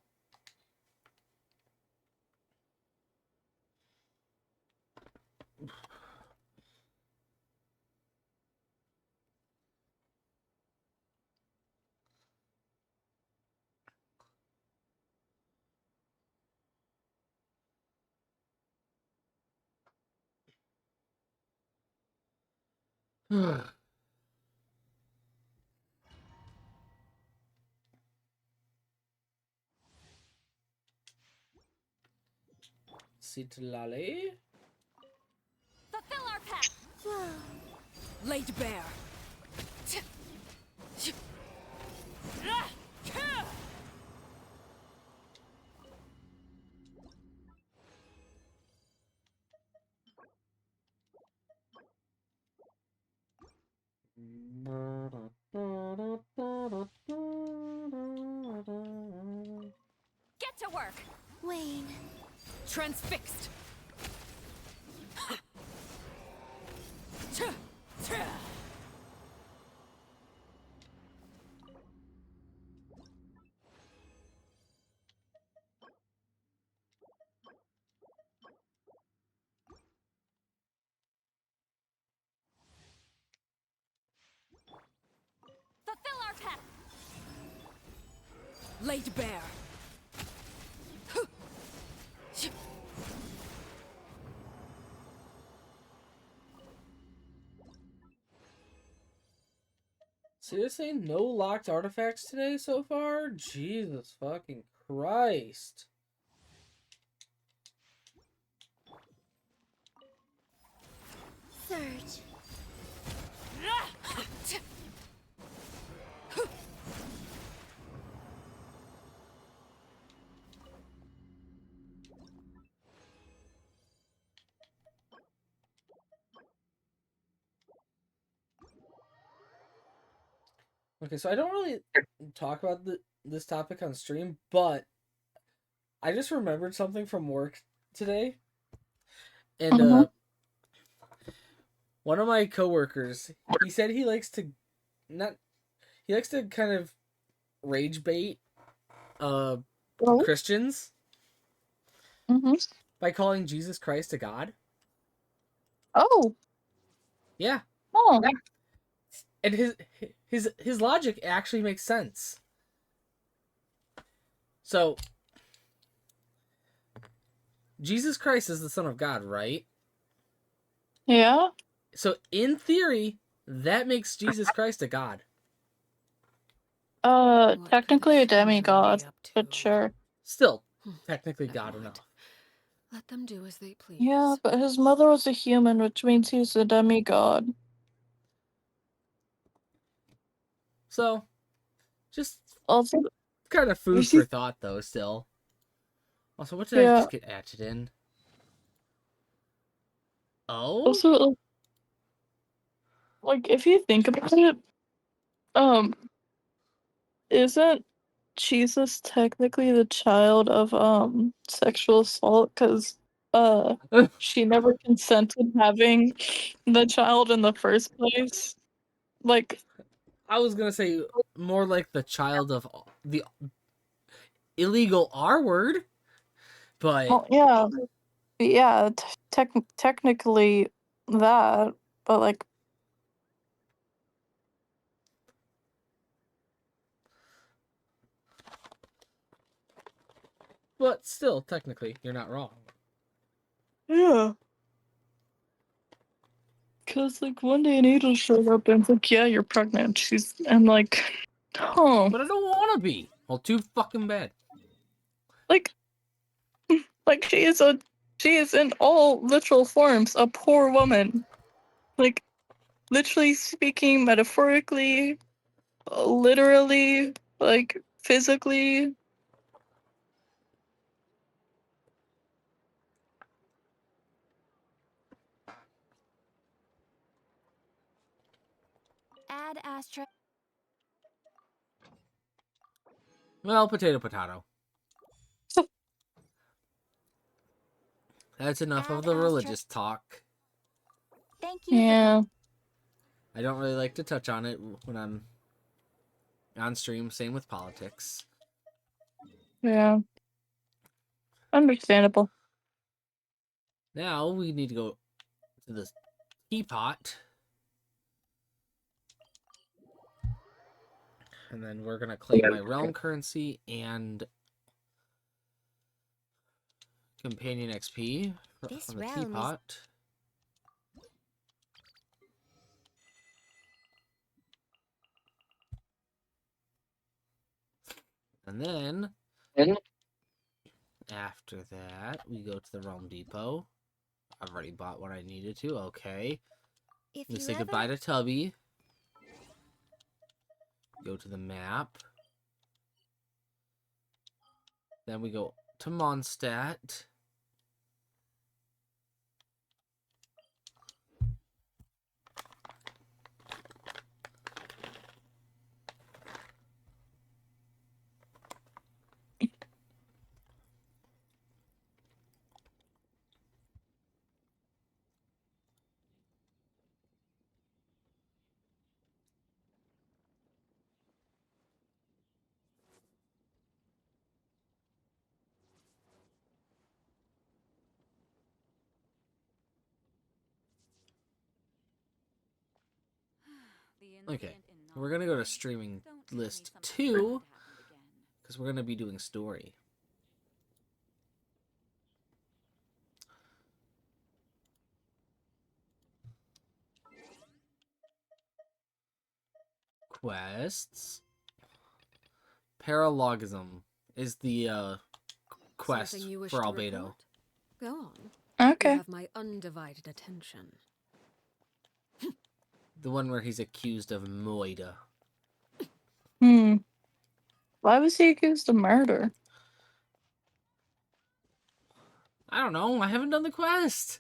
Citlali. Fulfill our pact. Laid bare. Get to work. Wayne. Transfixed. Fulfill our pact. Laid bare. Seriously, no locked artifacts today so far? Jesus fucking Christ. Surge. Okay, so I don't really talk about this topic on stream, but I just remembered something from work today. And one of my coworkers, he said he likes to kind of rage bait Christians by calling Jesus Christ a god. Oh. Yeah. Oh. And his logic actually makes sense. So Jesus Christ is the Son of God, right? Yeah. So in theory, that makes Jesus Christ a god. Technically a demigod, but sure. Still, technically God enough. Let them do as they please. Yeah, but his mother was a human, which means he's a demigod. So, just Also, kind of food for thought, though, still. Also, what did I just get atched in? Oh? Also, like, if you think about it, isn't Jesus technically the child of, sexual assault? Because, she never consented having the child in the first place? Like... I was gonna say more like the child of the illegal R word, but... Well, yeah. Yeah, technically that, but, like... But still, technically, you're not wrong. Yeah. Cause like one day an angel showed up and was like, "Yeah, you're pregnant." And like, oh. But I don't want to be. Well, too fucking bad. Like she is in all literal forms a poor woman. Like, literally speaking, metaphorically, literally, like physically. Add Astra. Well, potato, potato. That's enough of the religious talk. Thank you. Yeah. I don't really like to touch on it when I'm on stream. Same with politics. Yeah. Understandable. Now we need to go to the teapot. And then we're going to claim my realm currency and companion XP from the teapot. And then after that, we go to the Realm Depot. I've already bought what I needed to. Okay. We say goodbye to Tubby. Go to the map. Then we go to Mondstadt. Okay, we're gonna go to streaming list 2 because we're gonna be doing story. Quests. Paralogism is the quest for Albedo. Go on. Okay. You have my undivided attention. The one where he's accused of Moida. Why was he accused of murder? I don't know. I haven't done the quest.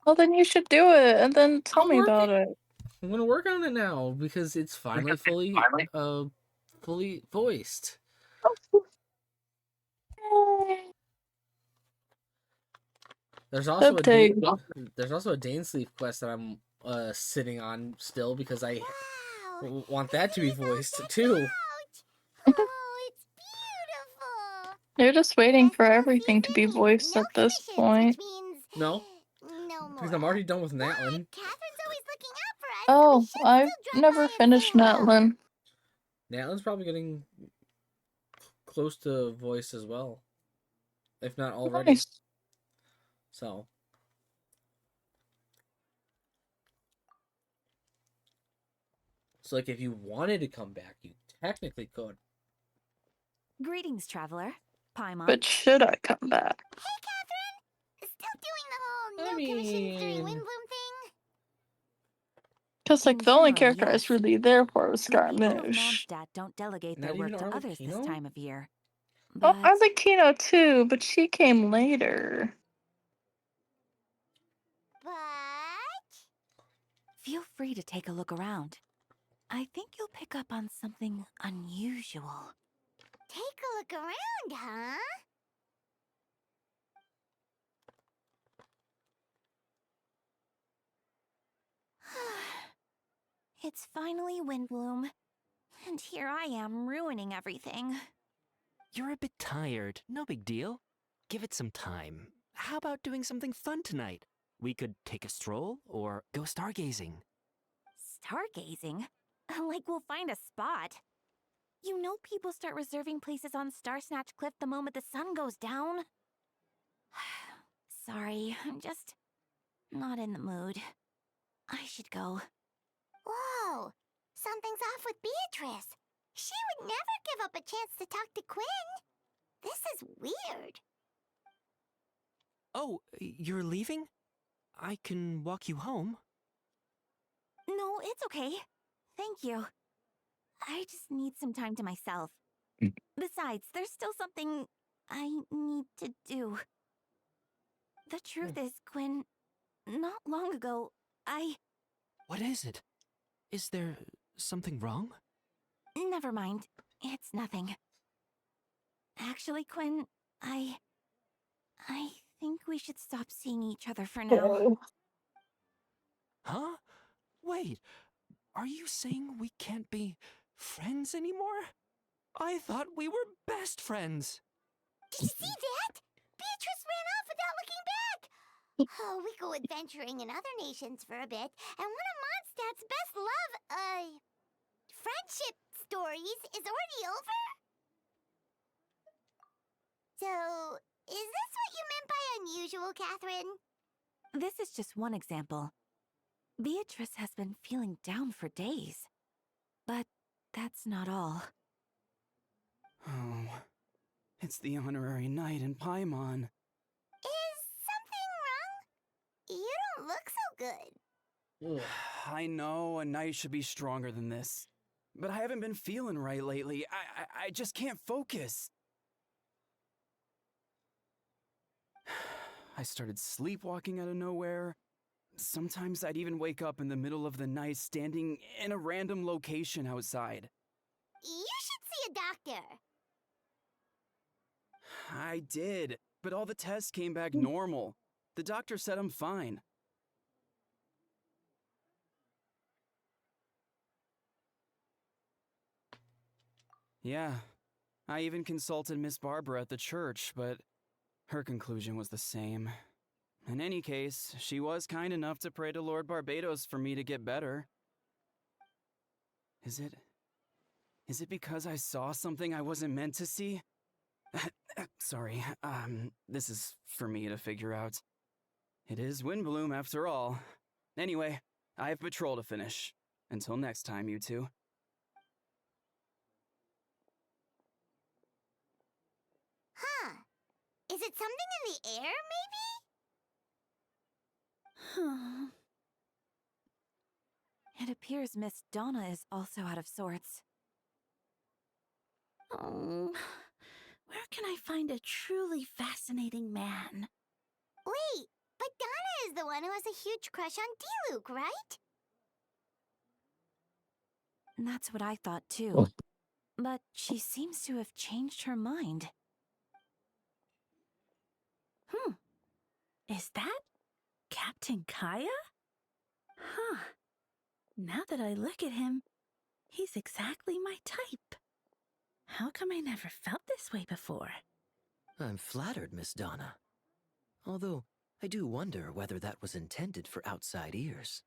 Well, then you should do it and then tell me about it. I'm gonna work on it now because it's finally fully voiced. There's also a Dainsleif quest that I'm sitting on still because I want that to be voiced too. You're just waiting for everything to be voiced at this point. No, because I'm already done with Natlin. Oh, I've never finished Natlin. Natlin's probably getting close to voice as well, if not already. Nice. So like if you wanted to come back, you technically could. Greetings, traveler. Paimon. But should I come back? Hey, Catherine! Still doing the whole no commissions during Windbloom thing? Because, like, the only character I was really there for was Scaramouche. Mondstadt don't delegate their work to others this time of year. Oh, I like Kino too, but she came later. Feel free to take a look around. I think you'll pick up on something unusual. Take a look around, huh? It's finally Windbloom, and here I am ruining everything. You're a bit tired. No big deal. Give it some time. How about doing something fun tonight? We could take a stroll or go stargazing. Stargazing? Like we'll find a spot. You know people start reserving places on Starsnatch Cliff the moment the sun goes down? Sorry, I'm just not in the mood. I should go. Whoa! Something's off with Beatrice. She would never give up a chance to talk to Quinn. This is weird. Oh, you're leaving? I can walk you home. No, it's okay. Thank you. I just need some time to myself. Besides, there's still something I need to do. The truth is, Quinn, not long ago, What is it? Is there something wrong? Never mind. It's nothing. Actually, Quinn, I think we should stop seeing each other for now. Oh. Huh? Wait, are you saying we can't be friends anymore? I thought we were best friends. Did you see that? Beatrice ran off without looking back. Oh, we go adventuring in other nations for a bit, and one of Mondstadt's best friendship stories is already over? So, is this what you meant by unusual, Catherine? This is just one example. Beatrice has been feeling down for days. But that's not all. Oh, it's the honorary knight in Paimon. Is something wrong? You don't look so good. I know a knight should be stronger than this, but I haven't been feeling right lately. I just can't focus. I started sleepwalking out of nowhere. Sometimes I'd even wake up in the middle of the night standing in a random location outside. You should see a doctor. I did, but all the tests came back normal. The doctor said I'm fine. Yeah, I even consulted Miss Barbara at the church, but her conclusion was the same. In any case, she was kind enough to pray to Lord Barbatos for me to get better. Is it because I saw something I wasn't meant to see? Sorry, this is for me to figure out. It is Windbloom after all. Anyway, I have patrol to finish. Until next time, you two. Huh. Is it something in the air, maybe? It appears Miss Donna is also out of sorts. Oh, where can I find a truly fascinating man? Wait, but Donna is the one who has a huge crush on Diluc, right? That's what I thought too. But she seems to have changed her mind. Is that Captain Kaya? Huh. Now that I look at him, he's exactly my type. How come I never felt this way before? I'm flattered, Miss Donna. Although, I do wonder whether that was intended for outside ears.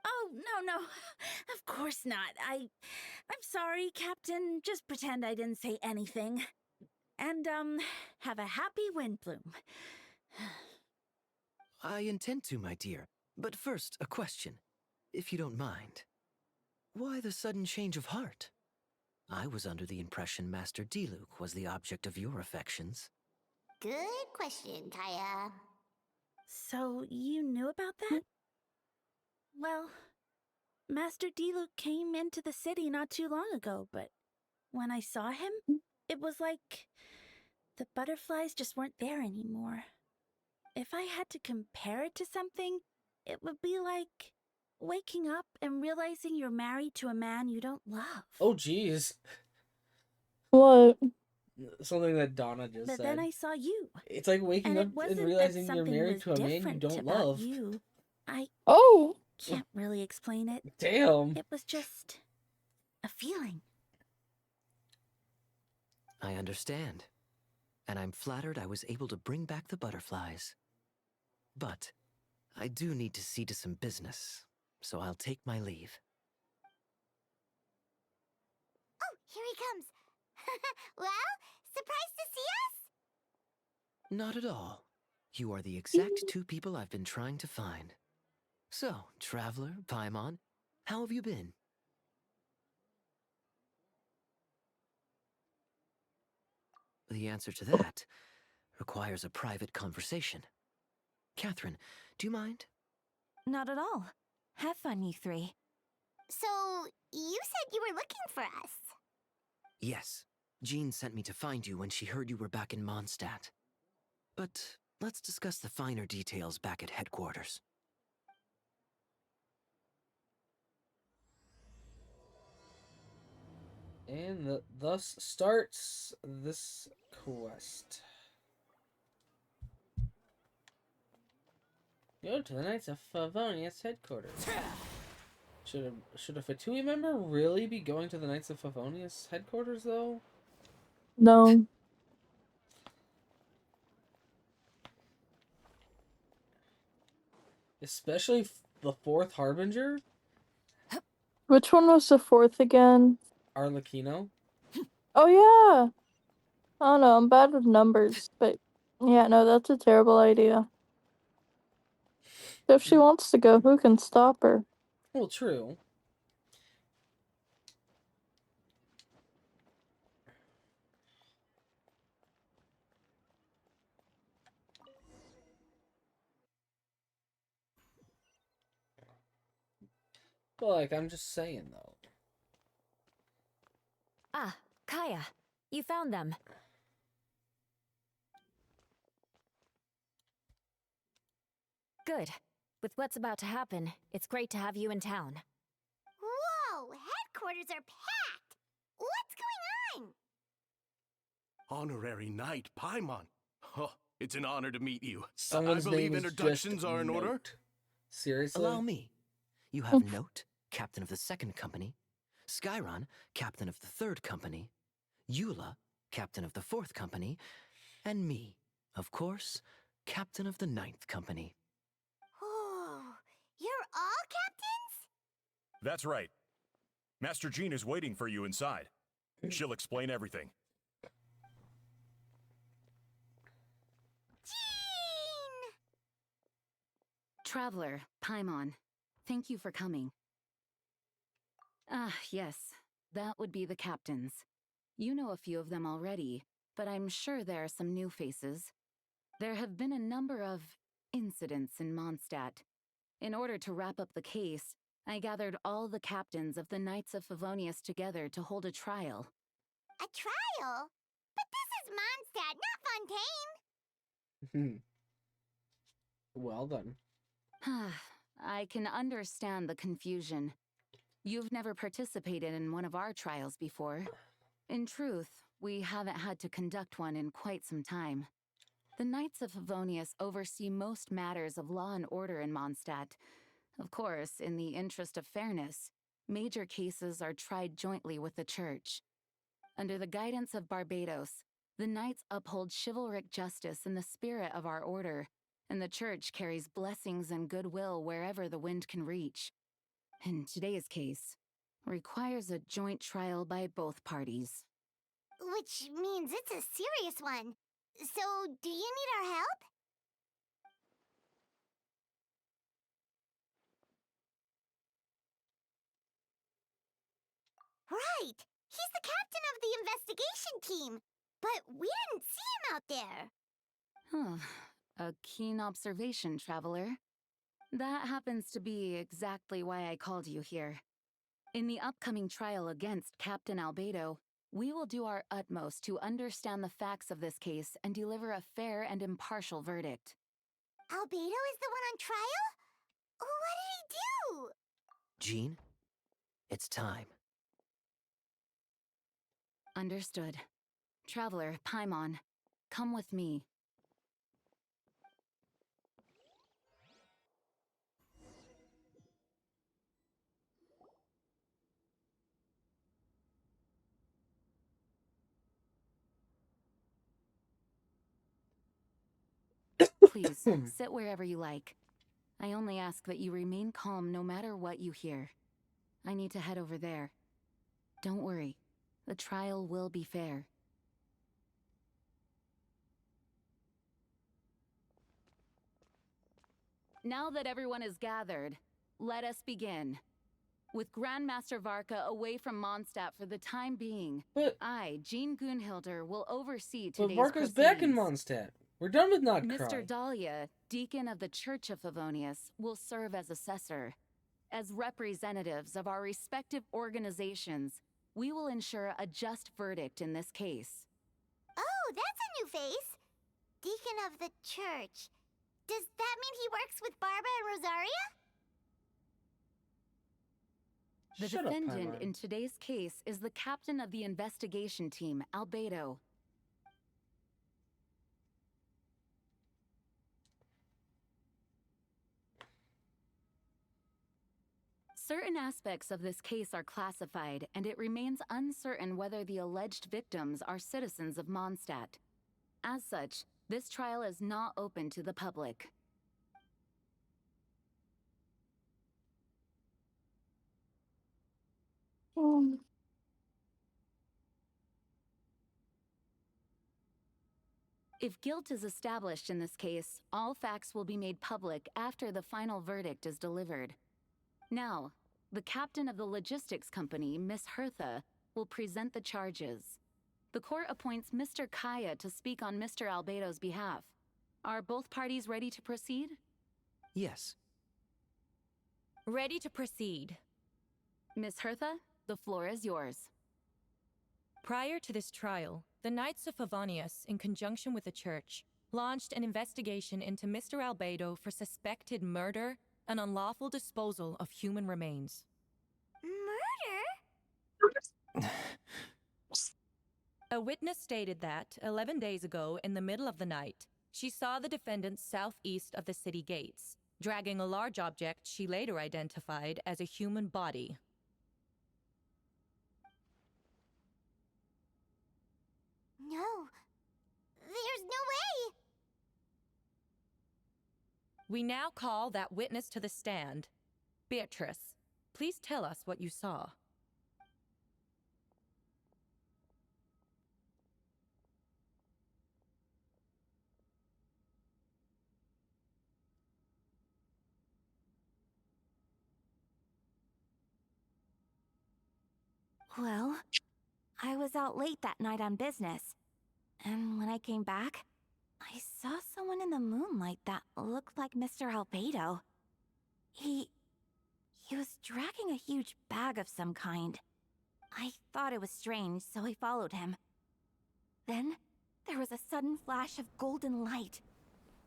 Oh, no. Of course not. I'm sorry, Captain. Just pretend I didn't say anything. And, have a happy Windbloom. I intend to, my dear. But first, a question, if you don't mind. Why the sudden change of heart? I was under the impression Master Diluc was the object of your affections. Good question, Kaya. So, you knew about that? Well, Master Diluc came into the city not too long ago, but when I saw him, it was like the butterflies just weren't there anymore. If I had to compare it to something, it would be like waking up and realizing you're married to a man you don't love. Oh, jeez. What? Something that Donna just But said. then I saw you. It's like waking up and realizing you're married to a man you don't love. You. I can't really explain it. Damn. It was just a feeling. I understand. And I'm flattered I was able to bring back the butterflies. But I do need to see to some business, so I'll take my leave. Oh, here he comes. Well, surprised to see us? Not at all. You are the exact two people I've been trying to find. So, Traveler, Paimon, how have you been? The answer to that requires a private conversation. Catherine, do you mind? Not at all. Have fun, you three. So, you said you were looking for us? Yes. Jean sent me to find you when she heard you were back in Mondstadt. But let's discuss the finer details back at headquarters. And thus starts this quest. Go to the Knights of Favonius headquarters. Should a Fatui member really be going to the Knights of Favonius headquarters, though? No. Especially the fourth Harbinger? Which one was the fourth again? Arlecchino. Oh yeah! I don't know, I'm bad with numbers, but yeah, no, that's a terrible idea. If she wants to go, who can stop her? Well, true. But, like, I'm just saying, though. Ah, Kaya, you found them. Good. With what's about to happen, it's great to have you in town. Whoa! Headquarters are packed! What's going on? Honorary Knight Paimon. Oh, it's an honor to meet you. Someone's I believe name is introductions just are in order. Note. Seriously? Allow me. You have Note, captain of the second company, Skyron, captain of the third company, Eula, captain of the fourth company, and me, of course, captain of the ninth company. Oh, you're all captains? That's right. Master Jean is waiting for you inside. She'll explain everything. Jean! Traveler, Paimon, thank you for coming. Ah, yes, that would be the captains. You know a few of them already, but I'm sure there are some new faces. There have been a number of incidents in Mondstadt. In order to wrap up the case, I gathered all the captains of the Knights of Favonius together to hold a trial. A trial? But this is Mondstadt, not Fontaine! Well done. I can understand the confusion. You've never participated in one of our trials before. In truth, we haven't had to conduct one in quite some time. The Knights of Favonius oversee most matters of law and order in Mondstadt. Of course, in the interest of fairness, major cases are tried jointly with the Church. Under the guidance of Barbatos, the Knights uphold chivalric justice in the spirit of our order, and the Church carries blessings and goodwill wherever the wind can reach. In today's case, requires a joint trial by both parties. Which means it's a serious one. So, do you need our help? Right! He's the captain of the investigation team! But we didn't see him out there! A keen observation, Traveler. That happens to be exactly why I called you here. In the upcoming trial against Captain Albedo, we will do our utmost to understand the facts of this case and deliver a fair and impartial verdict. Albedo is the one on trial? What did he do? Jean, it's time. Understood. Traveler, Paimon, come with me. Please, sit wherever you like. I only ask that you remain calm no matter what you hear. I need to head over there. Don't worry. The trial will be fair. Now that everyone is gathered, let us begin. With Grandmaster Varka away from Mondstadt for the time being, I, Jean Gunhilder, will oversee today's But Varka's back in Mondstadt. We're done with Notcry. Mr. Dahlia, Deacon of the Church of Favonius, will serve as assessor. As representatives of our respective organizations, we will ensure a just verdict in this case. Oh, that's a new face! Deacon of the Church. Does that mean he works with Barba and Rosaria? The Shut up, defendant Paimon. in today's case is the captain of the investigation team, Albedo. Certain aspects of this case are classified, and it remains uncertain whether the alleged victims are citizens of Mondstadt. As such, this trial is not open to the public. If guilt is established in this case, all facts will be made public after the final verdict is delivered. Now, the captain of the logistics company, Miss Hertha, will present the charges. The court appoints Mr. Kaya to speak on Mr. Albedo's behalf. Are both parties ready to proceed? Yes. Ready to proceed. Miss Hertha, the floor is yours. Prior to this trial, the Knights of Favonius, in conjunction with the Church, launched an investigation into Mr. Albedo for suspected murder and unlawful disposal of human remains. Murder? A witness stated that, 11 days ago, in the middle of the night, she saw the defendant southeast of the city gates, dragging a large object she later identified as a human body. No. There's no way! We now call that witness to the stand. Beatrice, please tell us what you saw. Well, I was out late that night on business. And when I came back, I saw someone in the moonlight that looked like Mr. Albedo. He was dragging a huge bag of some kind. I thought it was strange, so I followed him. Then, there was a sudden flash of golden light.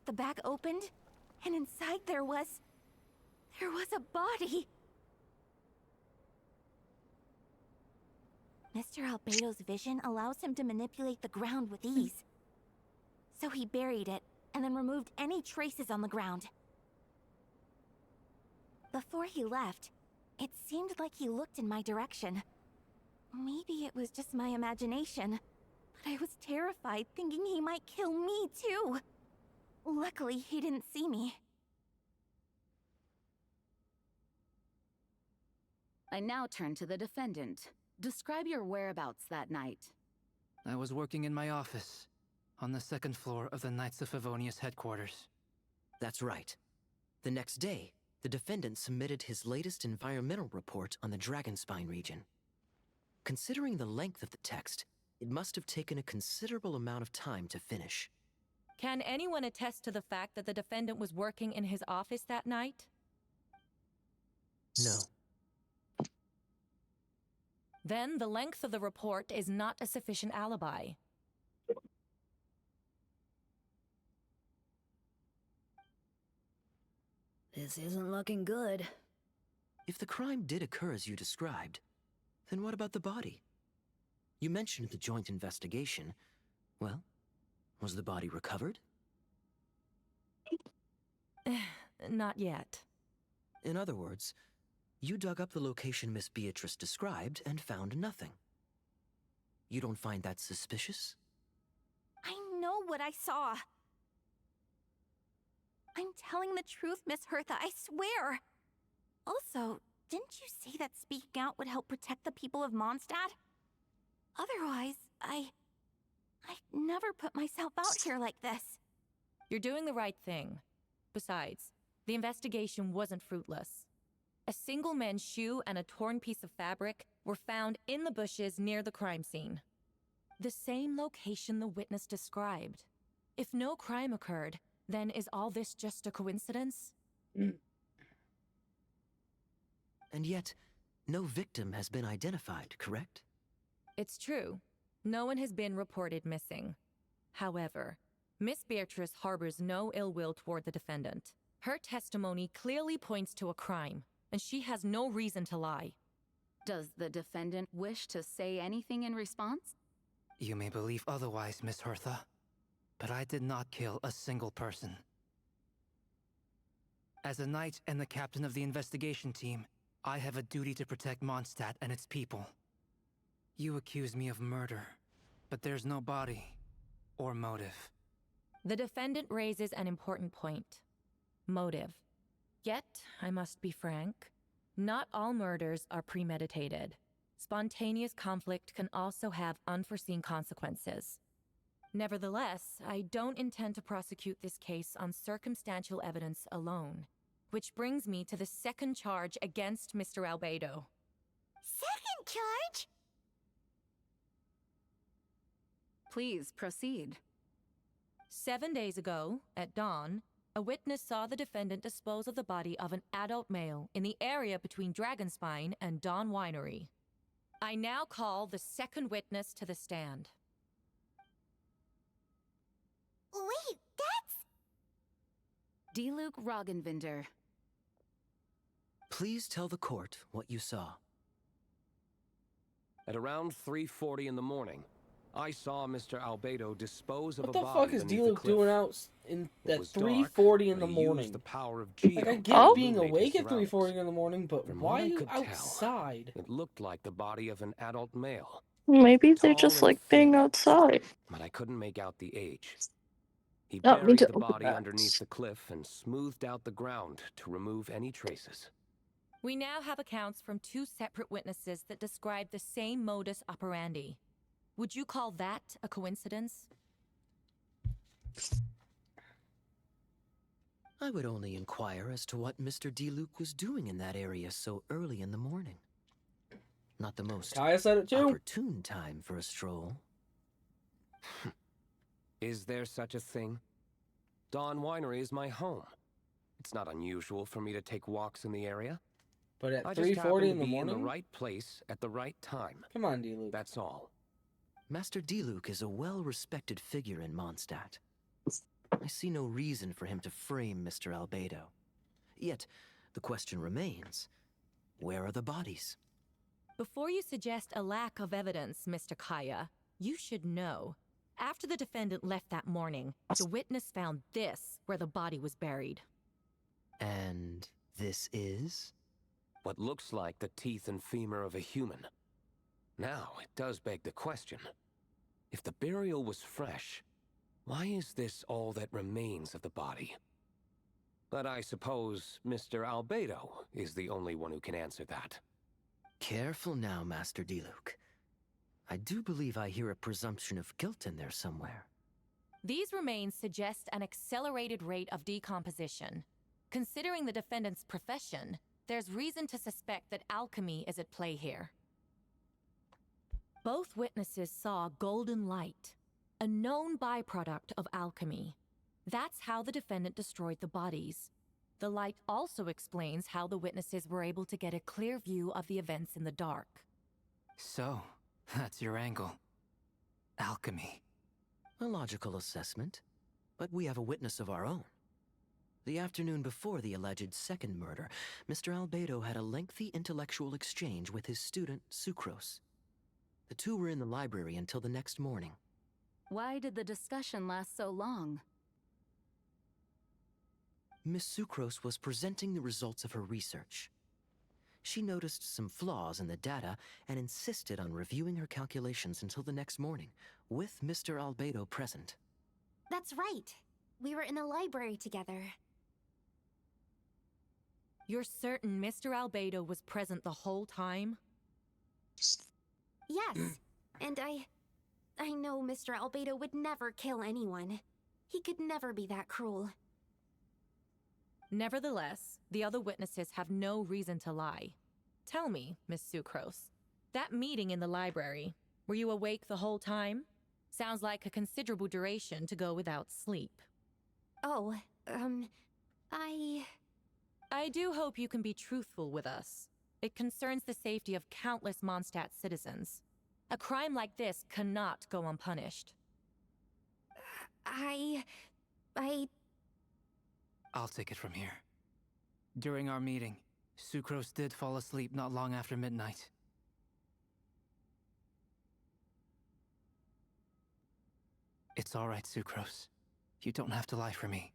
The bag opened, and inside there was a body. Mr. Albedo's vision allows him to manipulate the ground with ease. So he buried it, and then removed any traces on the ground. Before he left, it seemed like he looked in my direction. Maybe it was just my imagination, but I was terrified thinking he might kill me too. Luckily, he didn't see me. I now turn to the defendant. Describe your whereabouts that night. I was working in my office, on the second floor of the Knights of Favonius headquarters. That's right. The next day, the defendant submitted his latest environmental report on the Dragonspine region. Considering the length of the text, it must have taken a considerable amount of time to finish. Can anyone attest to the fact that the defendant was working in his office that night? No. Then the length of the report is not a sufficient alibi. This isn't looking good. If the crime did occur as you described, then what about the body? You mentioned the joint investigation. Well, was the body recovered? Not yet. In other words, you dug up the location Miss Beatrice described and found nothing. You don't find that suspicious? I know what I saw. I'm telling the truth, Miss Hertha, I swear. Also, didn't you say that speaking out would help protect the people of Mondstadt? Otherwise, I'd never put myself out here like this. You're doing the right thing. Besides, the investigation wasn't fruitless. A single man's shoe and a torn piece of fabric were found in the bushes near the crime scene. The same location the witness described. If no crime occurred, then is all this just a coincidence? And yet, no victim has been identified, correct? It's true. No one has been reported missing. However, Miss Beatrice harbors no ill will toward the defendant. Her testimony clearly points to a crime, and she has no reason to lie. Does the defendant wish to say anything in response? You may believe otherwise, Miss Hertha, but I did not kill a single person. As a knight and the captain of the investigation team, I have a duty to protect Mondstadt and its people. You accuse me of murder, but there's no body or motive. The defendant raises an important point. Motive. Yet, I must be frank, not all murders are premeditated. Spontaneous conflict can also have unforeseen consequences. Nevertheless, I don't intend to prosecute this case on circumstantial evidence alone. Which brings me to the second charge against Mr. Albedo. Second charge? Please proceed. 7 days ago, at dawn, a witness saw the defendant dispose of the body of an adult male in the area between Dragonspine and Dawn Winery. I now call the second witness to the stand. Wait, that's... Diluc Roggenvinder. Please tell the court what you saw. At around 3:40 in the morning, I saw Mr. Albedo dispose of What a the body fuck is beneath the Diluc cliff. doing out at It was 3:40 in dark, the but he morning? used the power of Like, I Geo get to being illuminate awake his at 3:40 surroundings. in the morning, but From why what are I you could tell, outside? It looked like the body of an adult male, Maybe they tall just and like being thin, outside. but I couldn't make out the age. He Oh, me buried too. the body underneath the cliff and smoothed out the ground to remove any traces. We now have accounts from two separate witnesses that describe the same modus operandi. Would you call that a coincidence? I would only inquire as to what Mr. Diluc was doing in that area so early in the morning. Not the most Kaya said it too. opportune time for a stroll. Is there such a thing? Dawn Winery is my home. It's not unusual for me to take walks in the area. But at I just 3:40 happen in to the be in morning? the right place at the right time. Come on, Diluc. That's all. Master Diluc is a well-respected figure in Mondstadt. I see no reason for him to frame Mr. Albedo. Yet, the question remains, where are the bodies? Before you suggest a lack of evidence, Mr. Kaya, you should know. After the defendant left that morning, the witness found this where the body was buried. And this is? What looks like the teeth and femur of a human. Now, it does beg the question. If the burial was fresh, why is this all that remains of the body? But I suppose Mr. Albedo is the only one who can answer that. Careful now, Master Diluc. I do believe I hear a presumption of guilt in there somewhere. These remains suggest an accelerated rate of decomposition. Considering the defendant's profession, there's reason to suspect that alchemy is at play here. Both witnesses saw golden light, a known byproduct of alchemy. That's how the defendant destroyed the bodies. The light also explains how the witnesses were able to get a clear view of the events in the dark. So, that's your angle. Alchemy. A logical assessment, but we have a witness of our own. The afternoon before the alleged second murder, Mr. Albedo had a lengthy intellectual exchange with his student, Sucrose. The two were in the library until the next morning. Why did the discussion last so long? Miss Sucrose was presenting the results of her research. She noticed some flaws in the data and insisted on reviewing her calculations until the next morning, with Mr. Albedo present. That's right. We were in the library together. You're certain Mr. Albedo was present the whole time? Yes. And I know Mr. Albedo would never kill anyone. He could never be that cruel. Nevertheless, the other witnesses have no reason to lie. Tell me, Miss Sucrose, that meeting in the library, were you awake the whole time? Sounds like a considerable duration to go without sleep. Oh, I do hope you can be truthful with us. It concerns the safety of countless Mondstadt citizens. A crime like this cannot go unpunished. I'll take it from here. During our meeting, Sucrose did fall asleep not long after midnight. It's all right, Sucrose. You don't have to lie for me.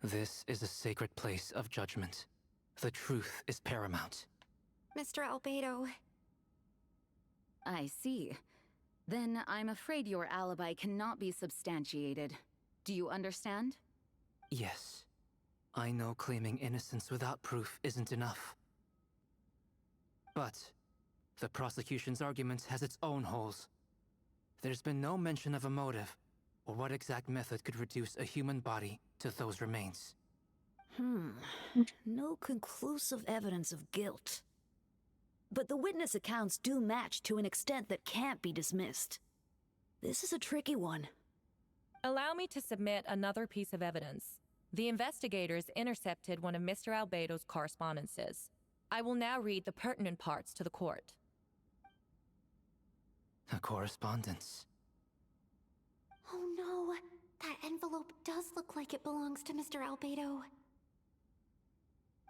This is a sacred place of judgment. The truth is paramount. Mr. Albedo. I see. Then I'm afraid your alibi cannot be substantiated. Do you understand? Yes. I know claiming innocence without proof isn't enough. But the prosecution's argument has its own holes. There's been no mention of a motive, or what exact method could reduce a human body to those remains. No conclusive evidence of guilt. But the witness accounts do match to an extent that can't be dismissed. This is a tricky one. Allow me to submit another piece of evidence. The investigators intercepted one of Mr. Albedo's correspondences. I will now read the pertinent parts to the court. A correspondence. Oh no, that envelope does look like it belongs to Mr. Albedo.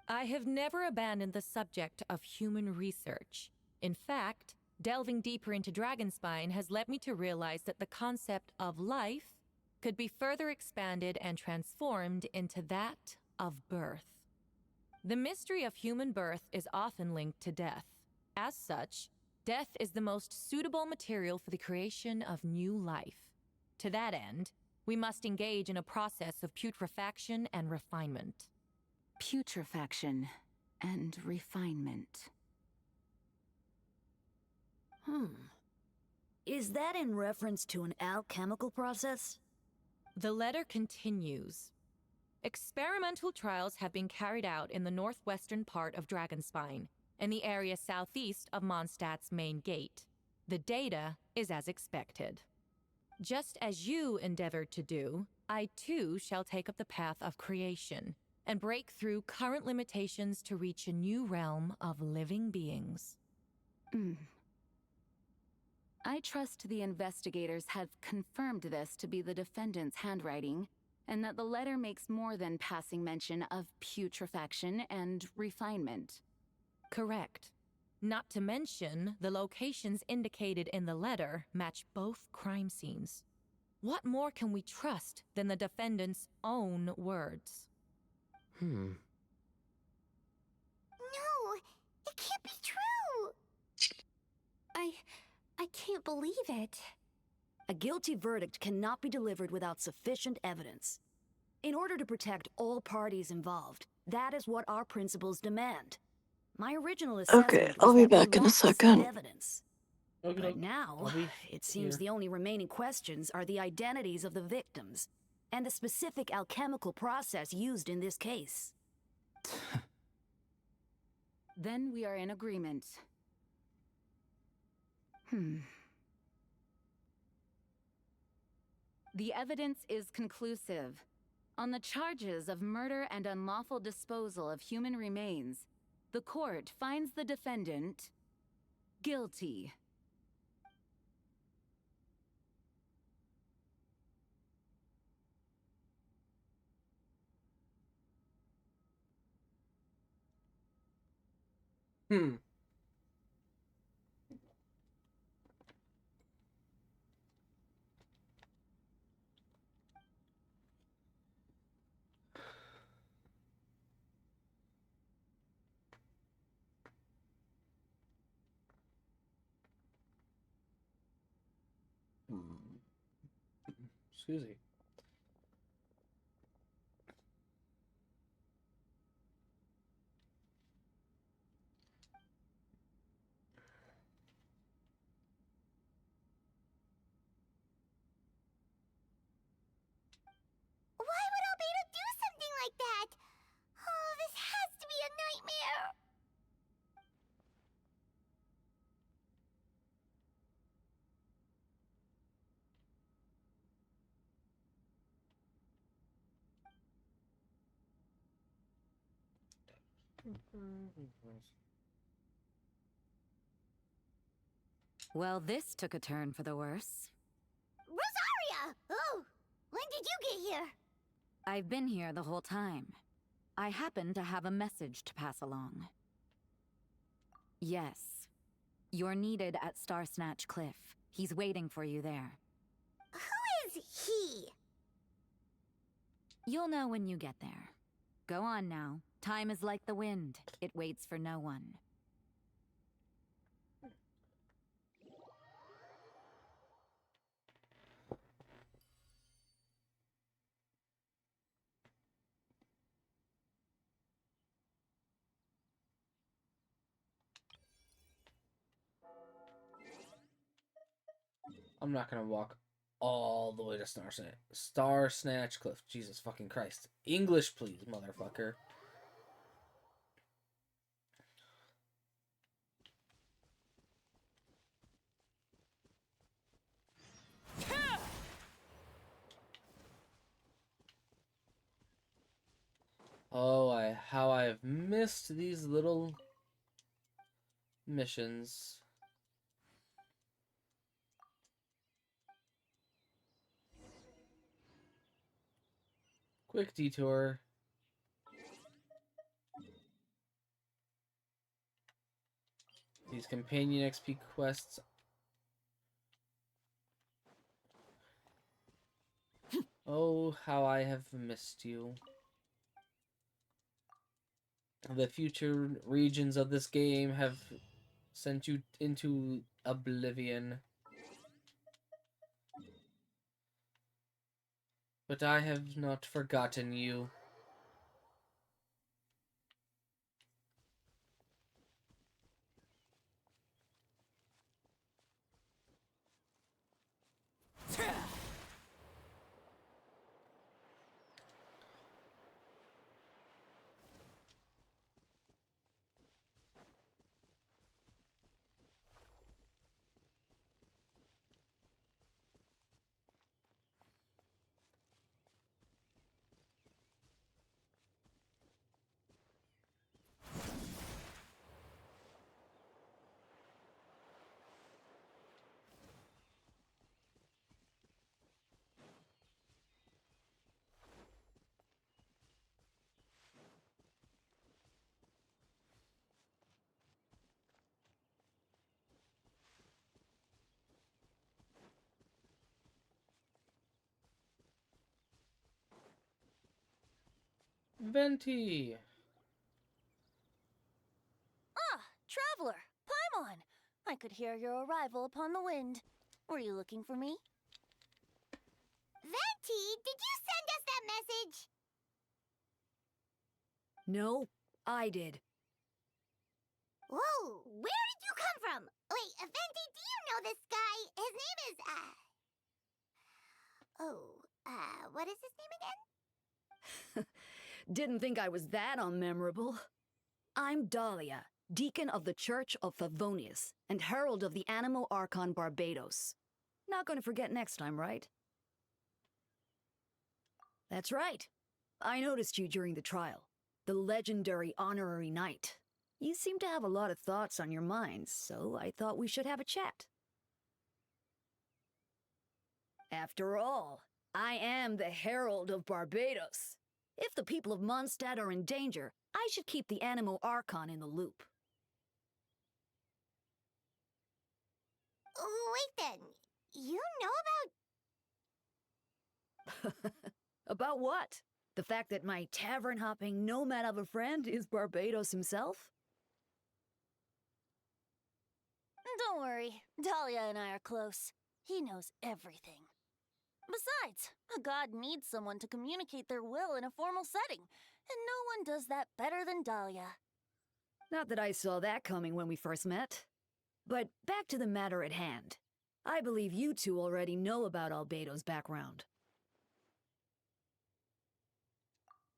I have never abandoned the subject of human research. In fact, delving deeper into Dragonspine has led me to realize that the concept of life could be further expanded and transformed into that of birth. The mystery of human birth is often linked to death. As such, death is the most suitable material for the creation of new life. To that end, we must engage in a process of putrefaction and refinement. Putrefaction and refinement. Is that in reference to an alchemical process? The letter continues. Experimental trials have been carried out in the northwestern part of Dragonspine, and the area southeast of Mondstadt's main gate. The data is as expected. Just as you endeavored to do, I too shall take up the path of creation, and break through current limitations to reach a new realm of living beings. I trust the investigators have confirmed this to be the defendant's handwriting, and that the letter makes more than passing mention of putrefaction and refinement. Correct. Not to mention, the locations indicated in the letter match both crime scenes. What more can we trust than the defendant's own words? No, it can't be true. I can't believe it. A guilty verdict cannot be delivered without sufficient evidence. In order to protect all parties involved, that is what our principles demand. My original assessment Okay, I'll be back in a second. evidence. But now, it seems the only remaining questions are the identities of the victims and the specific alchemical process used in this case. Then we are in agreement. The evidence is conclusive. On the charges of murder and unlawful disposal of human remains, the court finds the defendant guilty. Excuse me. Why would Albedo do something like that? Oh, this has to be a nightmare. Well, this took a turn for the worse. Rosaria! Oh, when did you get here? I've been here the whole time. I happen to have a message to pass along. Yes. You're needed at Starsnatch Cliff. He's waiting for you there. Who is he? You'll know when you get there. Go on now. Time is like the wind. It waits for no one. I'm not gonna walk all the way to Star Snatch Cliff. Jesus fucking Christ. English, please, motherfucker. Oh, how I have missed these little missions. Quick detour. These companion XP quests. Oh, how I have missed you. The future regions of this game have sent you into oblivion. But I have not forgotten you. Venti! Ah, traveler! Paimon! I could hear your arrival upon the wind. Were you looking for me? Venti, did you send us that message? No, I did. Whoa, where did you come from? Wait, Venti, do you know this guy? His name is, what is his name again? Didn't think I was that unmemorable. I'm Dahlia, Deacon of the Church of Favonius, and Herald of the Anemo Archon Barbatos. Not gonna forget next time, right? That's right. I noticed you during the trial. The legendary honorary knight. You seem to have a lot of thoughts on your mind, so I thought we should have a chat. After all, I am the Herald of Barbatos. If the people of Mondstadt are in danger, I should keep the Anemo Archon in the loop. Wait then, you know about... About what? The fact that my tavern-hopping nomad of a friend is Barbatos himself? Don't worry, Dahlia and I are close. He knows everything. Besides, a god needs someone to communicate their will in a formal setting, and no one does that better than Dahlia. Not that I saw that coming when we first met. But back to the matter at hand. I believe you two already know about Albedo's background.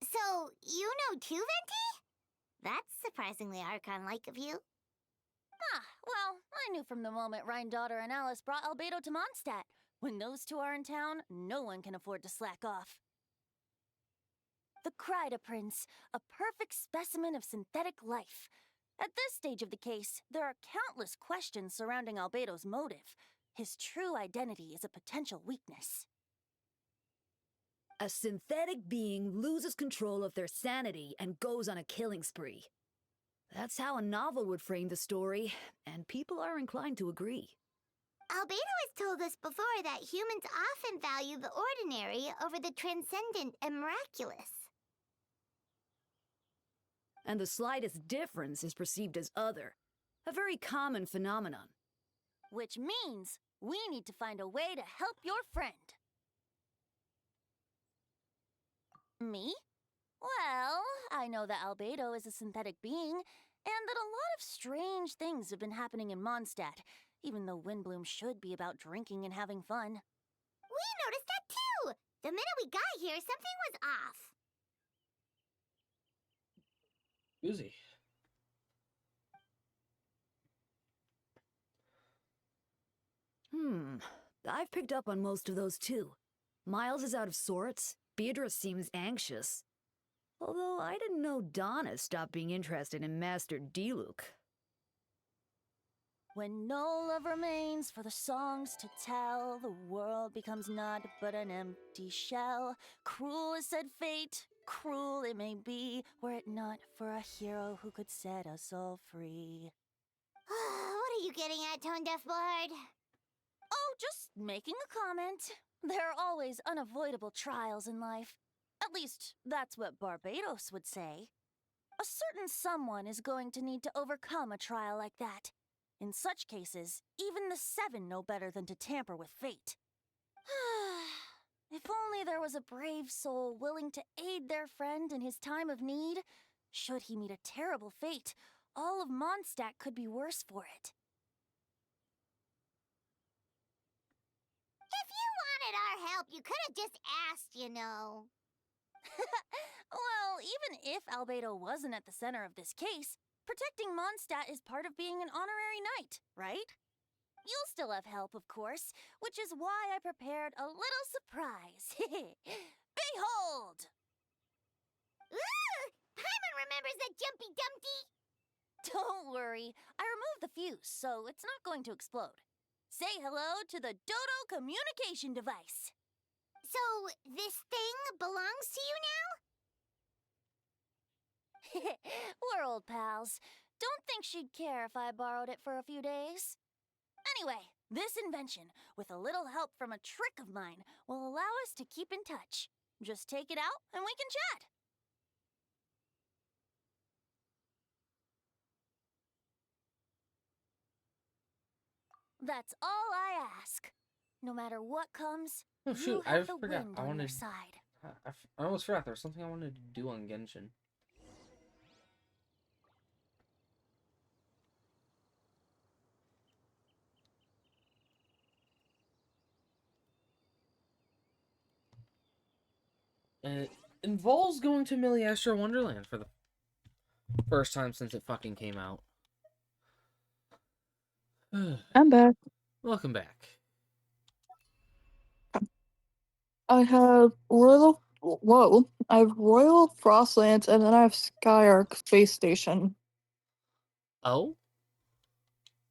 So, you know too, Venti? That's surprisingly Archon-like of you. Ah, well, I knew from the moment Rhine-Daughter and Alice brought Albedo to Mondstadt. When those two are in town, no one can afford to slack off. The Kryda Prince, a perfect specimen of synthetic life. At this stage of the case, there are countless questions surrounding Albedo's motive. His true identity is a potential weakness. A synthetic being loses control of their sanity and goes on a killing spree. That's how a novel would frame the story, and people are inclined to agree. Albedo has told us before that humans often value the ordinary over the transcendent and miraculous. And the slightest difference is perceived as other. A very common phenomenon. Which means we need to find a way to help your friend. Me? Well, I know that Albedo is a synthetic being, and that a lot of strange things have been happening in Mondstadt, even though Windbloom should be about drinking and having fun. We noticed that too! The minute we got here, something was off. Uzi. I've picked up on most of those too. Miles is out of sorts. Beatrice seems anxious. Although I didn't know Donna stopped being interested in Master Diluc. When no love remains for the songs to tell, the world becomes naught but an empty shell. Cruel is said fate, cruel it may be, were it not for a hero who could set us all free. What are you getting at, Tone Deaf Bard? Oh, just making a comment. There are always unavoidable trials in life. At least, that's what Barbados would say. A certain someone is going to need to overcome a trial like that. In such cases, even the Seven know better than to tamper with fate. If only there was a brave soul willing to aid their friend in his time of need. Should he meet a terrible fate, all of Mondstadt could be worse for it. If you wanted our help, you could have just asked, you know. Well, even if Albedo wasn't at the center of this case, protecting Mondstadt is part of being an honorary knight, right? You'll still have help, of course, which is why I prepared a little surprise. Behold! Ooh! Paimon remembers that Jumpy Dumpty! Don't worry, I removed the fuse, so it's not going to explode. Say hello to the Dodo communication device. So, this thing belongs to you now? We're old pals. Don't think she'd care if I borrowed it for a few days. Anyway, this invention, with a little help from a trick of mine, will allow us to keep in touch. Just take it out and we can chat. That's all I ask. No matter what comes, Oh you shoot, I have the forgot. wind I on your wanted. side. I almost forgot there was something I wanted to do on Genshin. And it involves going to Miliastra Wonderland for the first time since it fucking came out. I'm back. Welcome back. I have I have Royal Frostlands, and then I have Skyark Space Station Oh?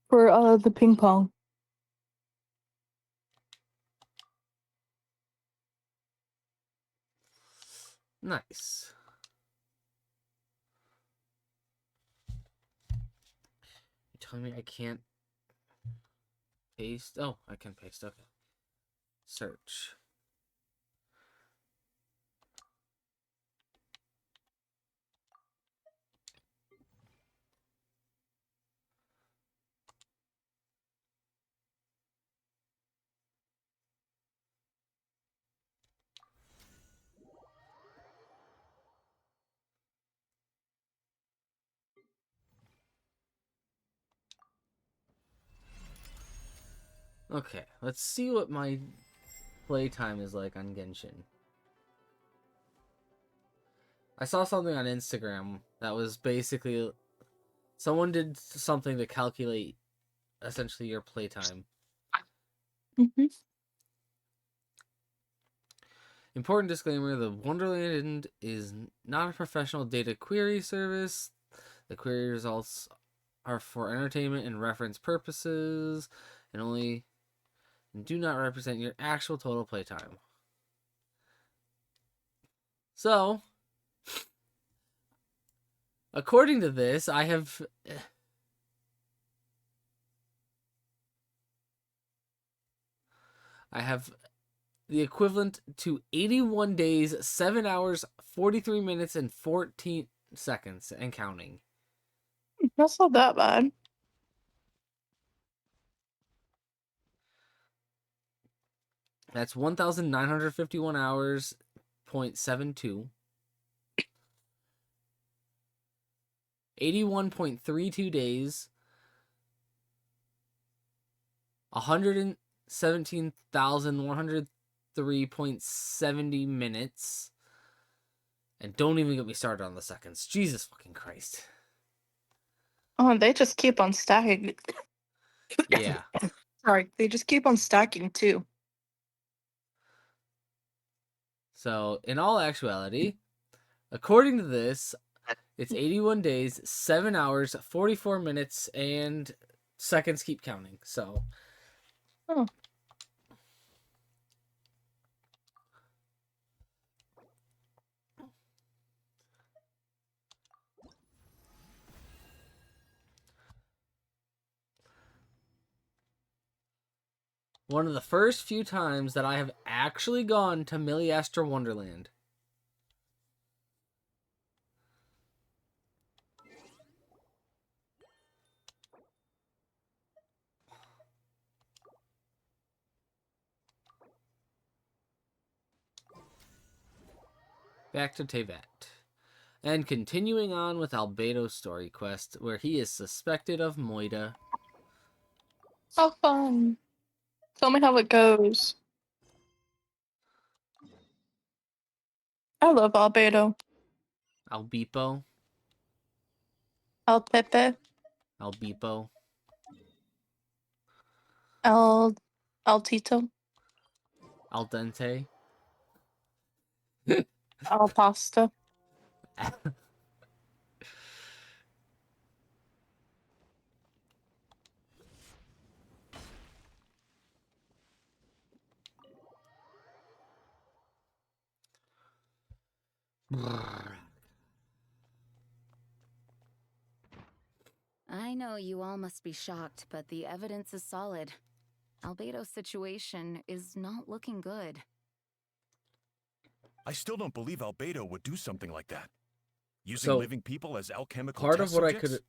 for the ping pong. Nice. You're telling me I can't paste? Oh, I can paste. Okay. Search. Okay, let's see what my playtime is like on Genshin. I saw something on Instagram that was basically someone did something to calculate essentially your playtime. Important disclaimer, the Wonderland is not a professional data query service. The query results are for entertainment and reference purposes and do not represent your actual total playtime. So, according to this, I have I have the equivalent to 81 days, 7 hours, 43 minutes, and 14 seconds, and counting. That's not that bad. That's 1,951 hours, 0.72. 81.32 days. 117,103.70 minutes. And don't even get me started on the seconds. Jesus fucking Christ. Oh, they just keep on stacking. Yeah. Sorry, they just keep on stacking too. So, in all actuality, according to this, it's 81 days, 7 hours, 44 minutes, and seconds keep counting. So, oh. One of the first few times that I have actually gone to Milliastra Wonderland. Back to Teyvat. And continuing on with Albedo's story quest, where he is suspected of Moida. How fun. Tell me how it goes. I love Albedo. Albipo. Alpepe. Albipo. Altito. Al dente. Al pasta. I know you all must be shocked, but the evidence is solid. Albedo's situation is not looking good. I still don't believe Albedo would do something like that. Using living people as alchemical part test of what subjects? I could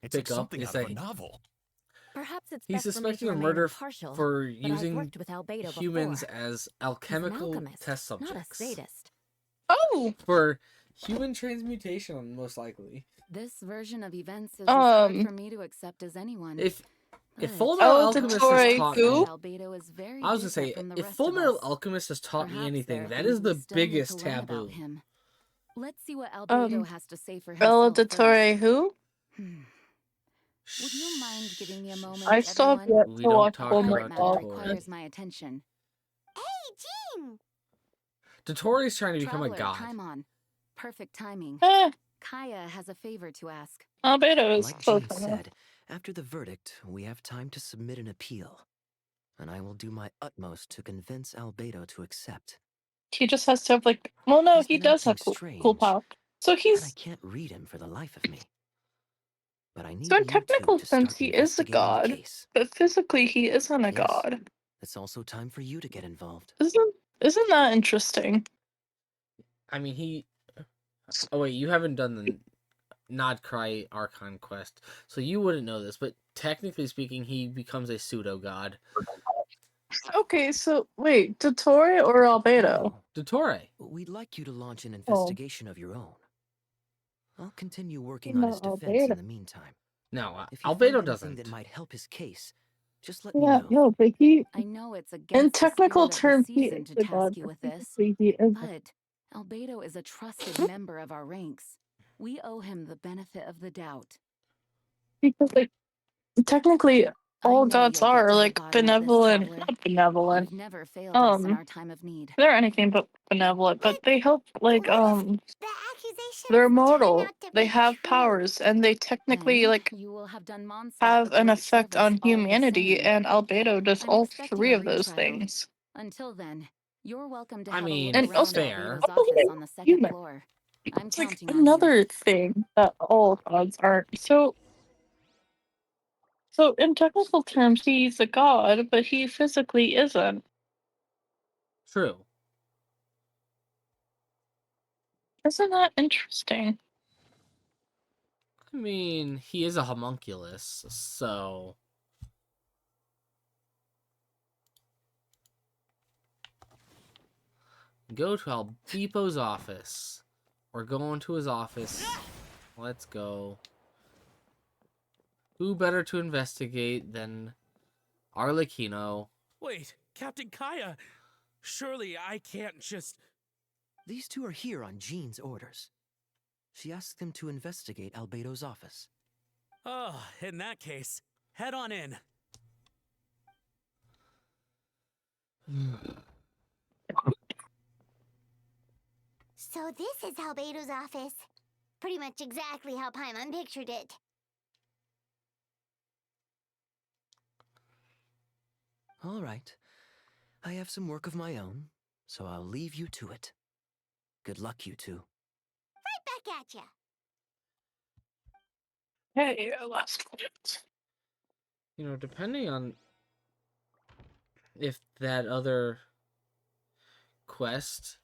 It's like pick up something is out of a that novel. Perhaps it's he's best for me suspected to of remain murder impartial, for but I've using worked with Albedo humans before. as He's an alchemical alchemist, test not a subjects. sadist. Oh! For human transmutation, most likely. This version of events is as hard for me to accept as anyone. If But Full Metal Alchemist has taught me, Albedo is very I was gonna say, different from the if rest Full of Metal us. Alchemist has taught me Perhaps there anything, are that things is we the still need to biggest learn about taboo. him. Let's see what Albedo has to say for Bella himself Dottore first. who? Would you mind giving me a moment, I still have everyone? yet We to don't watch talk Full The about Metal matter Dottore. requires my attention. Jean! Dottore is trying to become a Traveler, god. Paimon. Perfect timing. Eh, Kaya has a favor to ask. Albedo is Like close Jean enough. said, after the verdict, we have time to submit an appeal. And I will do my utmost to convince Albedo to accept. He just has to have like, well, no, He's he been does have acting cool strange, power. So and I he's, can't read him for the life of me. But I need so in you two technical to sense, start he is a investigating the god, case. but physically he isn't a Yes, god. it's also time for you to get involved. Isn't that interesting? I mean, he. Oh wait, you haven't done the Nodcry Archon quest, so you wouldn't know this. But technically speaking, he becomes a pseudo god. Okay, so wait, Dottore or Albedo? Dottore. We'd like you to launch an Oh. investigation of your own. I'll continue working on No, his defense Albedo. in the meantime. No, If you Albedo find anything doesn't. that might help his case, just let me Yeah, know. no, but he, I know it's in against the technical spirit of the terms, he season is to a task god, you but with this, physically he isn't. but Albedo is a trusted member of our ranks. We owe him the benefit of the doubt. Because, like, technically, all know gods you'll get are, to the like, bottom of this, benevolent, traveler. not benevolent, You've never failed us in our time of need. they're anything but benevolent, but they help, like, The accusations they're turn mortal, out to they be have true. powers, and they technically, Then like, you will have done Mondstadt have a an great effect service on all the humanity, same. and Albedo does I'm all expecting three a of those retrial. things. Until then, you're welcome to I have a mean, look And around also, fair. Albedo's office on the second human. floor. I'm It's like counting on you. another thing that all gods aren't. So in technical terms, he's a god, but he physically isn't. True. Isn't that interesting? I mean, he is a homunculus, so... Go to Albepo's office. We're going to his office. Let's go. Who better to investigate than Arlecchino? Wait, Captain Kaya! Surely I can't just... These two are here on Jean's orders. She asked them to investigate Albedo's office. Oh, in that case, head on in. So this is Albedo's office. Pretty much exactly how Paimon pictured it. All right. I have some work of my own, so I'll leave you to it. Good luck, you two. Right back at ya. Hey, last minute. You know, depending on if that other quest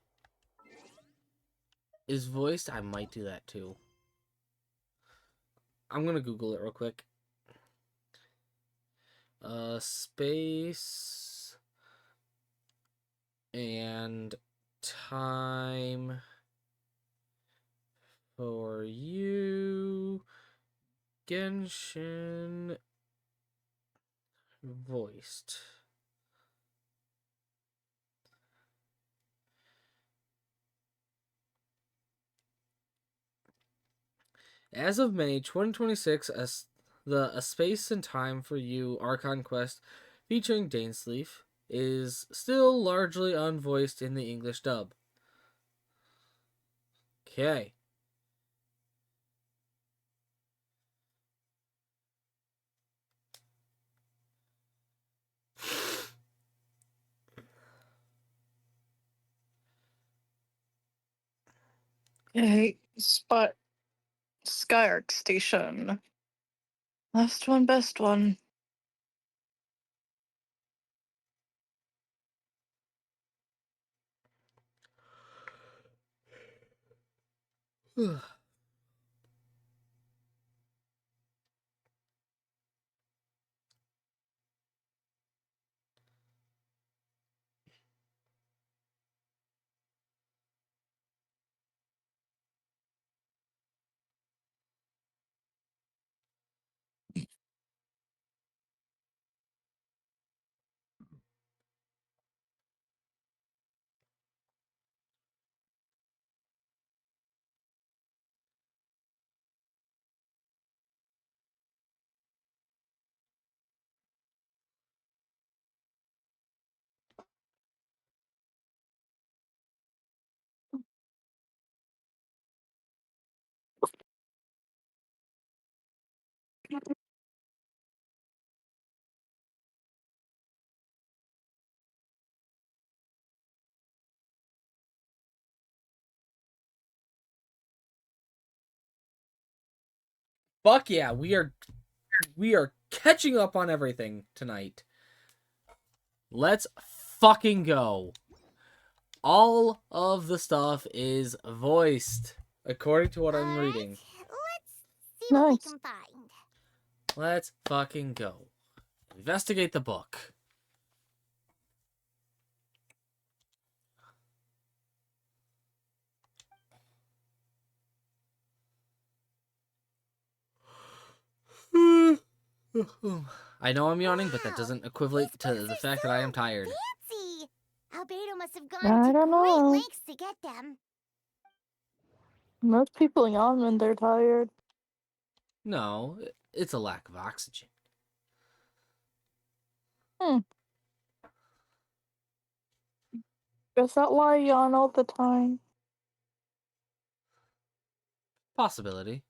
is voiced, I might do that too. I'm gonna Google it real quick. Space and time for you, Genshin voiced. As of May 2026, A Space and Time for You Archon Quest featuring Dainsleif is still largely unvoiced in the English dub. Okay. Hey, spot Skyark Station. Last one, best one. Fuck yeah, we are catching up on everything tonight. Let's fucking go. All of the stuff is voiced according to what I'm reading. Let's see what we can find. Let's fucking go. Investigate the book. I know I'm yawning, but that doesn't equate to the fact that I am tired. Fancy! Albedo must have gone I to don't great know. lengths to get them. Most people yawn when they're tired. No, it's a lack of oxygen. Is that why I yawn all the time? Possibility.